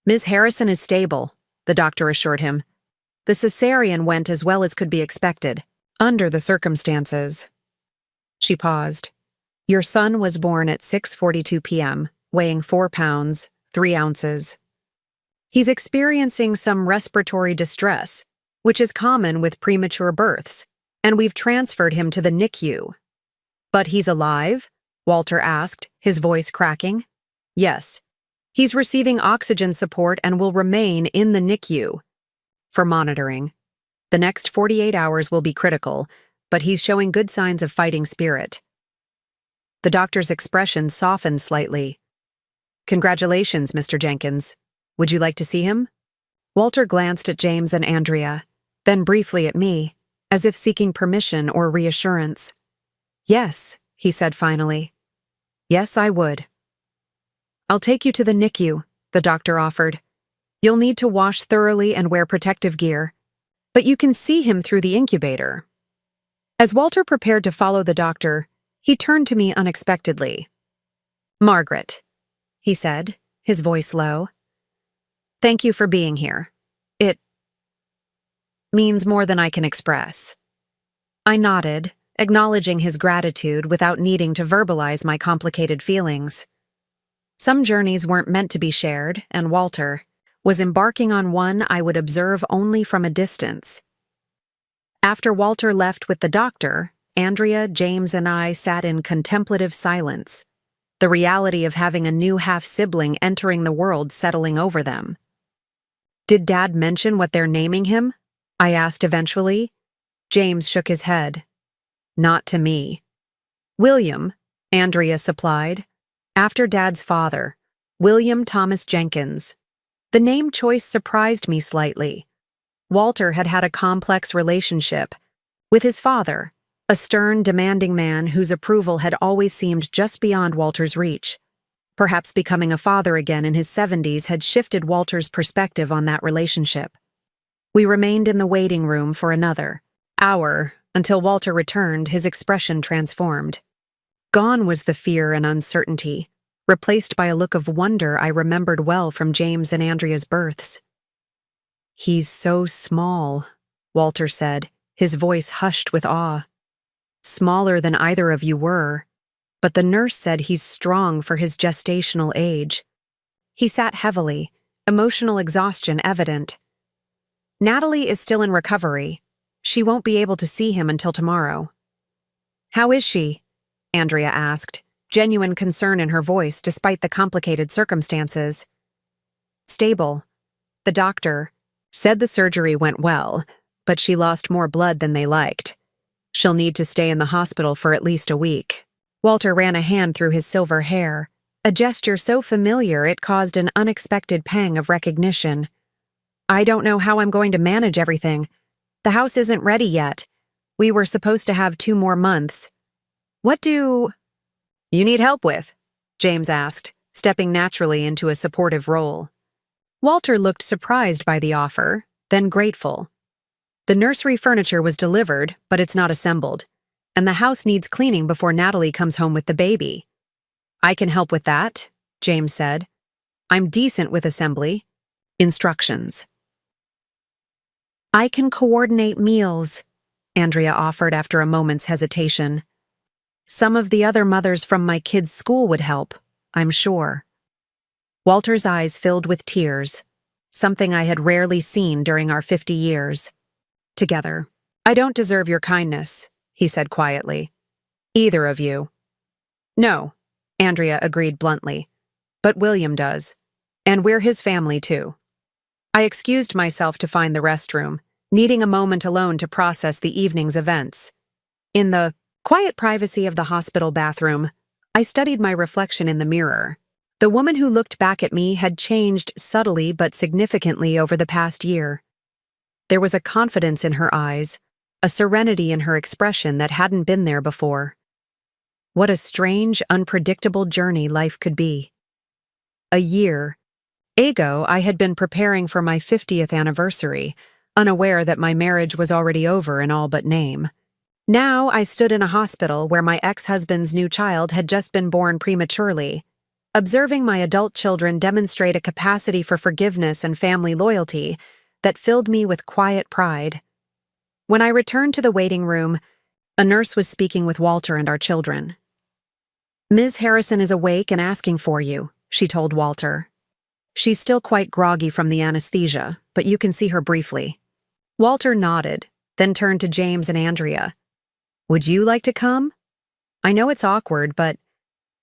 Ms. Harrison is stable, the doctor assured him. The cesarean went as well as could be expected, under the circumstances. She paused. Your son was born at 6:42 p.m., weighing 4 pounds, 3 ounces. He's experiencing some respiratory distress, which is common with premature births, and we've transferred him to the NICU. But he's alive? Walter asked, his voice cracking. Yes. He's receiving oxygen support and will remain in the NICU for monitoring. The next 48 hours will be critical, but he's showing good signs of fighting spirit. The doctor's expression softened slightly. Congratulations, Mr. Jenkins. Would you like to see him? Walter glanced at James and Andrea, then briefly at me, as if seeking permission or reassurance. Yes, he said finally. Yes, I would. I'll take you to the NICU, the doctor offered. You'll need to wash thoroughly and wear protective gear, but you can see him through the incubator. As Walter prepared to follow the doctor, He turned to me unexpectedly. "Margaret," he said, his voice low. "Thank you for being here. It means more than I can express." I nodded, acknowledging his gratitude without needing to verbalize my complicated feelings. Some journeys weren't meant to be shared, and Walter was embarking on one I would observe only from a distance. After Walter left with the doctor, Andrea, James, and I sat in contemplative silence, the reality of having a new half-sibling entering the world settling over them. "Did Dad mention what they're naming him?" I asked eventually. James shook his head. "Not to me." "William," Andrea supplied. "After Dad's father, William Thomas Jenkins." The name choice surprised me slightly. Walter had had a complex relationship with his father, a stern, demanding man whose approval had always seemed just beyond Walter's reach. Perhaps becoming a father again in his 70s had shifted Walter's perspective on that relationship. We remained in the waiting room for another hour until Walter returned, his expression transformed. Gone was the fear and uncertainty, replaced by a look of wonder I remembered well from James and Andrea's births. "He's so small," Walter said, his voice hushed with awe. "Smaller than either of you were, but the nurse said he's strong for his gestational age." He sat heavily, emotional exhaustion evident. "Natalie is still in recovery. She won't be able to see him until tomorrow." "How is she?" Andrea asked, genuine concern in her voice despite the complicated circumstances. "Stable. The doctor said the surgery went well, but she lost more blood than they liked. She'll need to stay in the hospital for at least a week." Walter ran a hand through his silver hair, a gesture so familiar it caused an unexpected pang of recognition. "I don't know how I'm going to manage everything. The house isn't ready yet. We were supposed to have 2 more months. What do you need help with?" James asked, stepping naturally into a supportive role. Walter looked surprised by the offer, then grateful. "The nursery furniture was delivered, but it's not assembled, and the house needs cleaning before Natalie comes home with the baby." "I can help with that," James said. "I'm decent with assembly. Instructions." "I can coordinate meals," Andrea offered after a moment's hesitation. "Some of the other mothers from my kids' school would help, I'm sure." Walter's eyes filled with tears, something I had rarely seen during our 50 years together. "I don't deserve your kindness," he said quietly. "Either of you." "No," Andrea agreed bluntly. "But William does. And we're his family too." I excused myself to find the restroom, needing a moment alone to process the evening's events. In the quiet privacy of the hospital bathroom, I studied my reflection in the mirror. The woman who looked back at me had changed subtly but significantly over the past year. There was a confidence in her eyes, a serenity in her expression that hadn't been there before. What a strange, unpredictable journey life could be. A year ago, I had been preparing for my 50th anniversary, unaware that my marriage was already over in all but name. Now I stood in a hospital where my ex-husband's new child had just been born prematurely, observing my adult children demonstrate a capacity for forgiveness and family loyalty that filled me with quiet pride. When I returned to the waiting room, a nurse was speaking with Walter and our children. "Ms. Harrison is awake and asking for you," she told Walter. "She's still quite groggy from the anesthesia, but you can see her briefly." Walter nodded, then turned to James and Andrea. "Would you like to come? I know it's awkward, but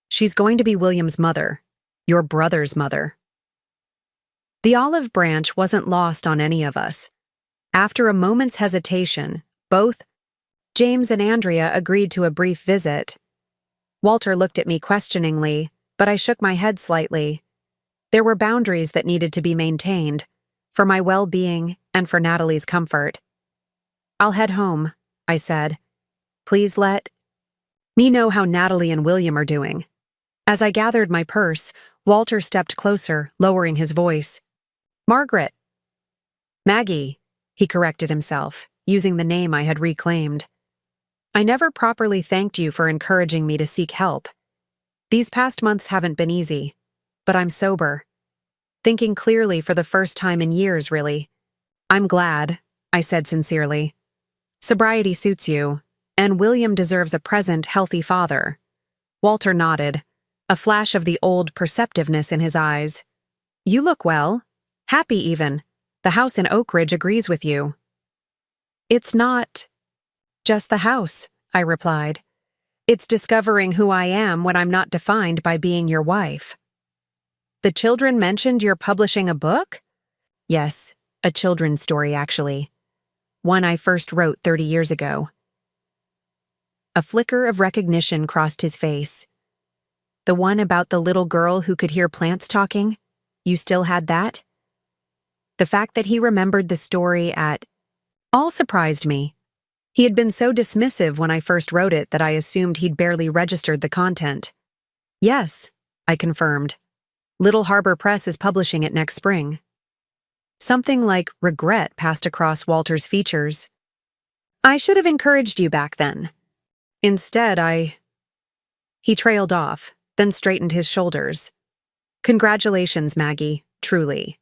she's going to be William's mother, your brother's mother." The olive branch wasn't lost on any of us. After a moment's hesitation, both James and Andrea agreed to a brief visit. Walter looked at me questioningly, but I shook my head slightly. There were boundaries that needed to be maintained, for my well-being and for Natalie's comfort. "I'll head home," I said. "Please let me know how Natalie and William are doing." As I gathered my purse, Walter stepped closer, lowering his voice. "Margaret." "Maggie," he corrected himself, using the name I had reclaimed. I never properly thanked you for encouraging me to seek help. These past months haven't been easy, but I'm sober. Thinking clearly for the first time in years, really. I'm glad, I said sincerely. Sobriety suits you, and William deserves a present, healthy father. Walter nodded, a flash of the old perceptiveness in his eyes. You look well. Happy, even. The house in Oak Ridge agrees with you. It's not just the house, I replied. It's discovering who I am when I'm not defined by being your wife. The children mentioned you're publishing a book? Yes, a children's story, actually. One I first wrote 30 years ago. A flicker of recognition crossed his face. The one about the little girl who could hear plants talking? You still had that? The fact that he remembered the story at all surprised me. He had been so dismissive when I first wrote it that I assumed he'd barely registered the content. Yes, I confirmed. Little Harbor Press is publishing it next spring. Something like regret passed across Walter's features. I should have encouraged you back then. Instead, He trailed off, then straightened his shoulders. Congratulations, Maggie, truly.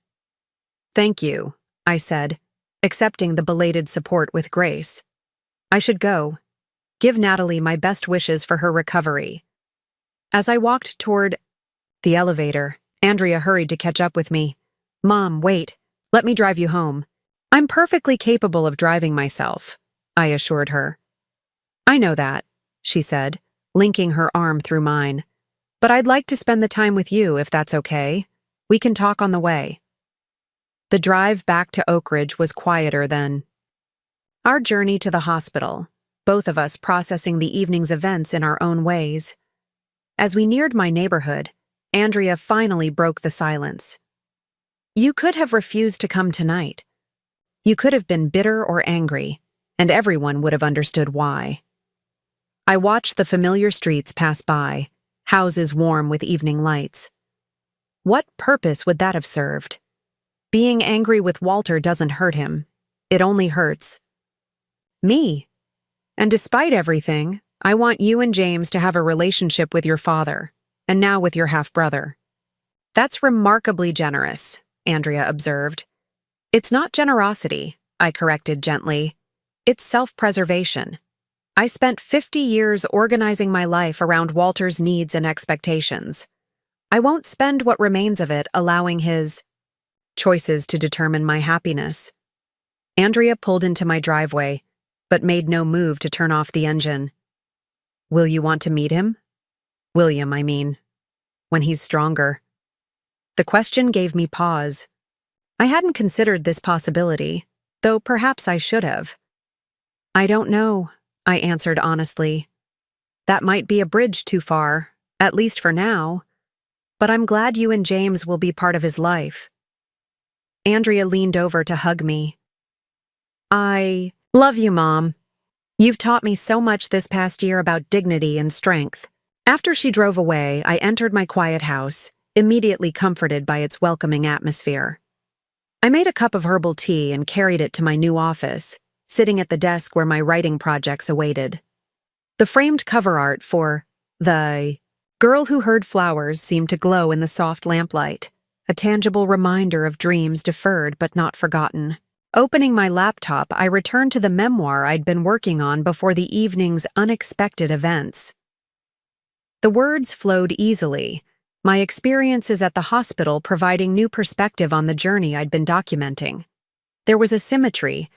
Thank you, I said, accepting the belated support with grace. I should go. Give Natalie my best wishes for her recovery. As I walked toward the elevator, Andrea hurried to catch up with me. Mom, wait. Let me drive you home. I'm perfectly capable of driving myself, I assured her. I know that, she said, linking her arm through mine. But I'd like to spend the time with you if that's okay. We can talk on the way. The drive back to Oak Ridge was quieter than our journey to the hospital, both of us processing the evening's events in our own ways. As we neared my neighborhood, Andrea finally broke the silence. You could have refused to come tonight. You could have been bitter or angry, and everyone would have understood why. I watched the familiar streets pass by, houses warm with evening lights. What purpose would that have served? Being angry with Walter doesn't hurt him. It only hurts me. And despite everything, I want you and James to have a relationship with your father, and now with your half-brother. That's remarkably generous, Andrea observed. It's not generosity, I corrected gently. It's self-preservation. I spent 50 years organizing my life around Walter's needs and expectations. I won't spend what remains of it allowing his choices to determine my happiness. Andrea pulled into my driveway, but made no move to turn off the engine. Will you want to meet him? William, I mean. When he's stronger. The question gave me pause. I hadn't considered this possibility, though perhaps I should have. I don't know, I answered honestly. That might be a bridge too far, at least for now. But I'm glad you and James will be part of his life. Andrea leaned over to hug me. I love you, Mom. You've taught me so much this past year about dignity and strength. After she drove away, I entered my quiet house, immediately comforted by its welcoming atmosphere. I made a cup of herbal tea and carried it to my new office, sitting at the desk where my writing projects awaited. The framed cover art for The Girl Who Heard Flowers seemed to glow in the soft lamplight, a tangible reminder of dreams deferred but not forgotten. Opening my laptop, I returned to the memoir I'd been working on before the evening's unexpected events. The words flowed easily, my experiences at the hospital providing new perspective on the journey I'd been documenting. There was a symmetry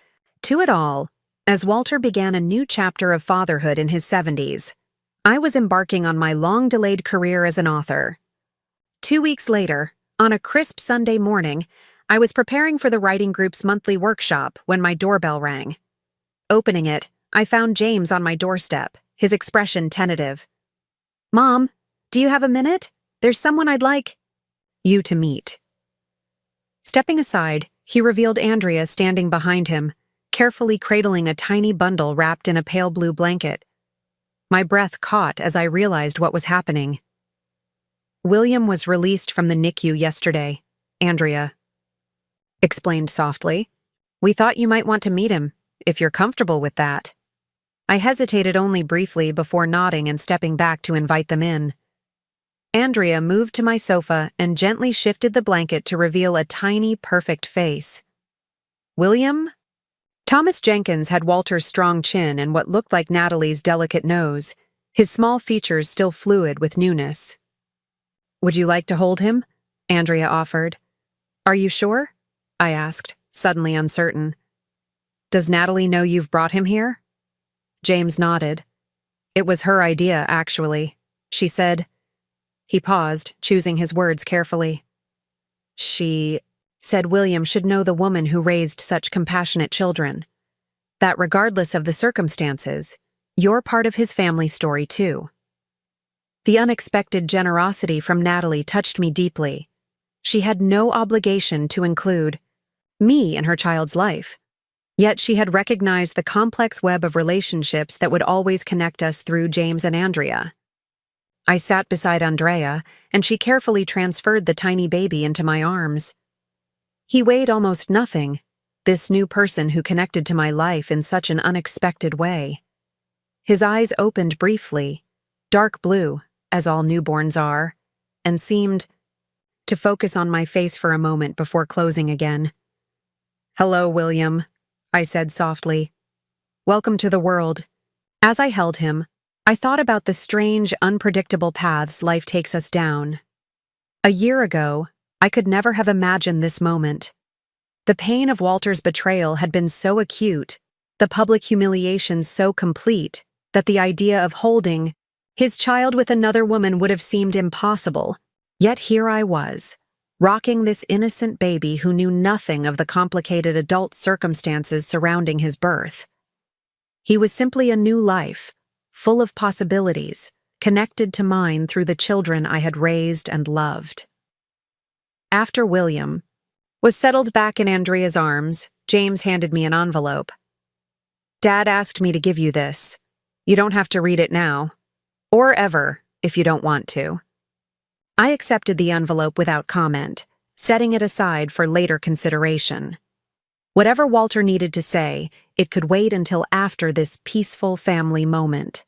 to it all. As Walter began a new chapter of fatherhood in his 70s, I was embarking on my long-delayed career as an author. 2 weeks later, on a crisp Sunday morning, I was preparing for the writing group's monthly workshop when my doorbell rang. Opening it, I found James on my doorstep, his expression tentative. Mom, do you have a minute? There's someone I'd like you to meet. Stepping aside, he revealed Andrea standing behind him, carefully cradling a tiny bundle wrapped in a pale blue blanket. My breath caught as I realized what was happening. William was released from the NICU yesterday, Andrea explained softly. We thought you might want to meet him, if you're comfortable with that. I hesitated only briefly before nodding and stepping back to invite them in. Andrea moved to my sofa and gently shifted the blanket to reveal a tiny, perfect face. William? Thomas Jenkins had Walter's strong chin and what looked like Natalie's delicate nose, his small features still fluid with newness. Would you like to hold him? Andrea offered. Are you sure? I asked, suddenly uncertain. Does Natalie know you've brought him here? James nodded. It was her idea, actually, she said. He paused, choosing his words carefully. She said William should know the woman who raised such compassionate children. That regardless of the circumstances, you're part of his family story too. The unexpected generosity from Natalie touched me deeply. She had no obligation to include me in her child's life. Yet she had recognized the complex web of relationships that would always connect us through James and Andrea. I sat beside Andrea, and she carefully transferred the tiny baby into my arms. He weighed almost nothing, this new person who connected to my life in such an unexpected way. His eyes opened briefly, dark blue, as all newborns are, and seemed to focus on my face for a moment before closing again. Hello, William, I said softly. Welcome to the world. As I held him, I thought about the strange, unpredictable paths life takes us down. A year ago, I could never have imagined this moment. The pain of Walter's betrayal had been so acute, the public humiliation so complete, that the idea of holding his child with another woman would have seemed impossible. Yet here I was, rocking this innocent baby who knew nothing of the complicated adult circumstances surrounding his birth. He was simply a new life, full of possibilities, connected to mine through the children I had raised and loved. After William was settled back in Andrea's arms, James handed me an envelope. Dad asked me to give you this. You don't have to read it now. Or ever, if you don't want to. I accepted the envelope without comment, setting it aside for later consideration. Whatever Walter needed to say, it could wait until after this peaceful family moment.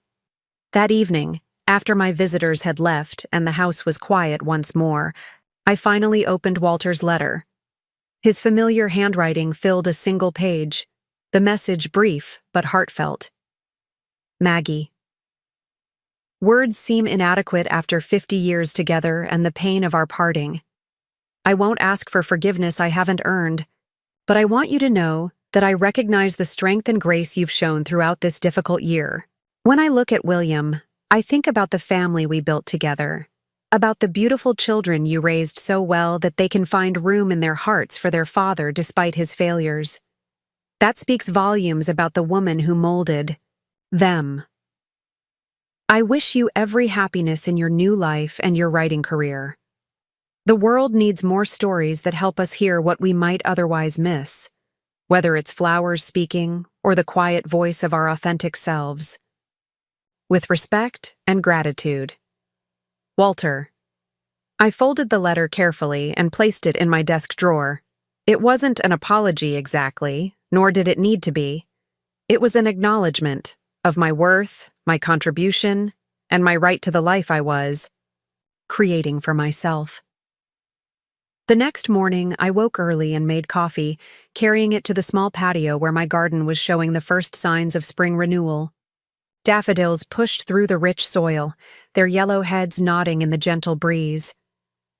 That evening, after my visitors had left and the house was quiet once more, I finally opened Walter's letter. His familiar handwriting filled a single page, the message brief but heartfelt. Maggie. Words seem inadequate after 50 years together and the pain of our parting. I won't ask for forgiveness I haven't earned, but I want you to know that I recognize the strength and grace you've shown throughout this difficult year. When I look at William, I think about the family we built together, about the beautiful children you raised so well that they can find room in their hearts for their father despite his failures. That speaks volumes about the woman who molded them. I wish you every happiness in your new life and your writing career. The world needs more stories that help us hear what we might otherwise miss, whether it's flowers speaking or the quiet voice of our authentic selves. With respect and gratitude. Walter. I folded the letter carefully and placed it in my desk drawer. It wasn't an apology exactly, nor did it need to be. It was an acknowledgement of my worth, my contribution, and my right to the life I was creating for myself. The next morning, I woke early and made coffee, carrying it to the small patio where my garden was showing the first signs of spring renewal. Daffodils pushed through the rich soil, their yellow heads nodding in the gentle breeze.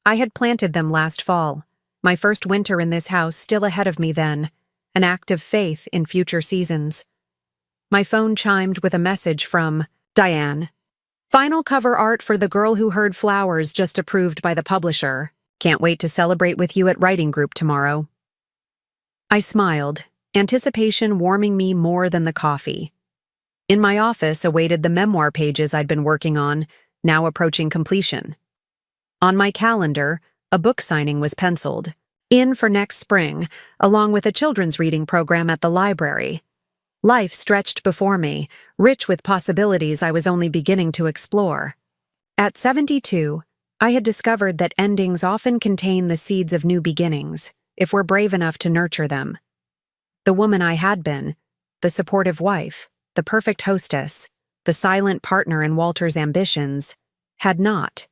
I had planted them last fall, my first winter in this house still ahead of me then, an act of faith in future seasons. My phone chimed with a message from Diane. Final cover art for The Girl Who Heard Flowers just approved by the publisher. Can't wait to celebrate with you at writing group tomorrow. I smiled, anticipation warming me more than the coffee. In my office awaited the memoir pages I'd been working on, now approaching completion. On my calendar, a book signing was penciled, in for next spring, along with a children's reading program at the library. Life stretched before me, rich with possibilities I was only beginning to explore. At 72, I had discovered that endings often contain the seeds of new beginnings, if we're brave enough to nurture them. The woman I had been, the supportive wife, the perfect hostess, the silent partner in Walter's ambitions, had not.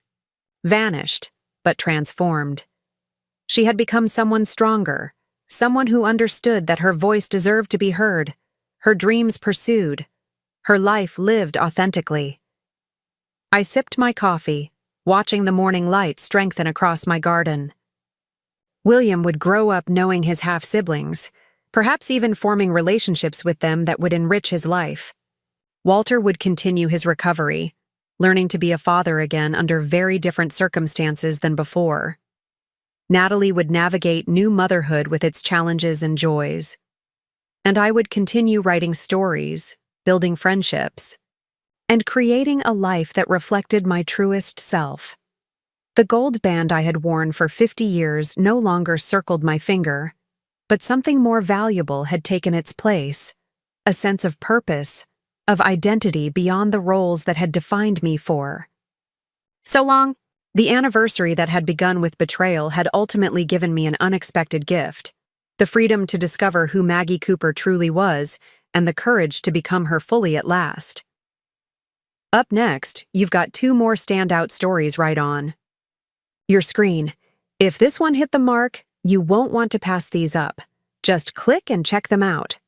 Vanished, but transformed. She had become someone stronger, someone who understood that her voice deserved to be heard, her dreams pursued, her life lived authentically. I sipped my coffee, watching the morning light strengthen across my garden. William would grow up knowing his half-siblings, perhaps even forming relationships with them that would enrich his life. Walter would continue his recovery, learning to be a father again under very different circumstances than before. Natalie would navigate new motherhood with its challenges and joys. And I would continue writing stories, building friendships, and creating a life that reflected my truest self. The gold band I had worn for 50 years no longer circled my finger, but something more valuable had taken its place, a sense of purpose, of identity beyond the roles that had defined me for. So long. The anniversary that had begun with betrayal had ultimately given me an unexpected gift, the freedom to discover who Maggie Cooper truly was and the courage to become her fully at last. Up next, you've got 2 more standout stories right on your screen. If this one hit the mark, you won't want to pass these up. Just click and check them out.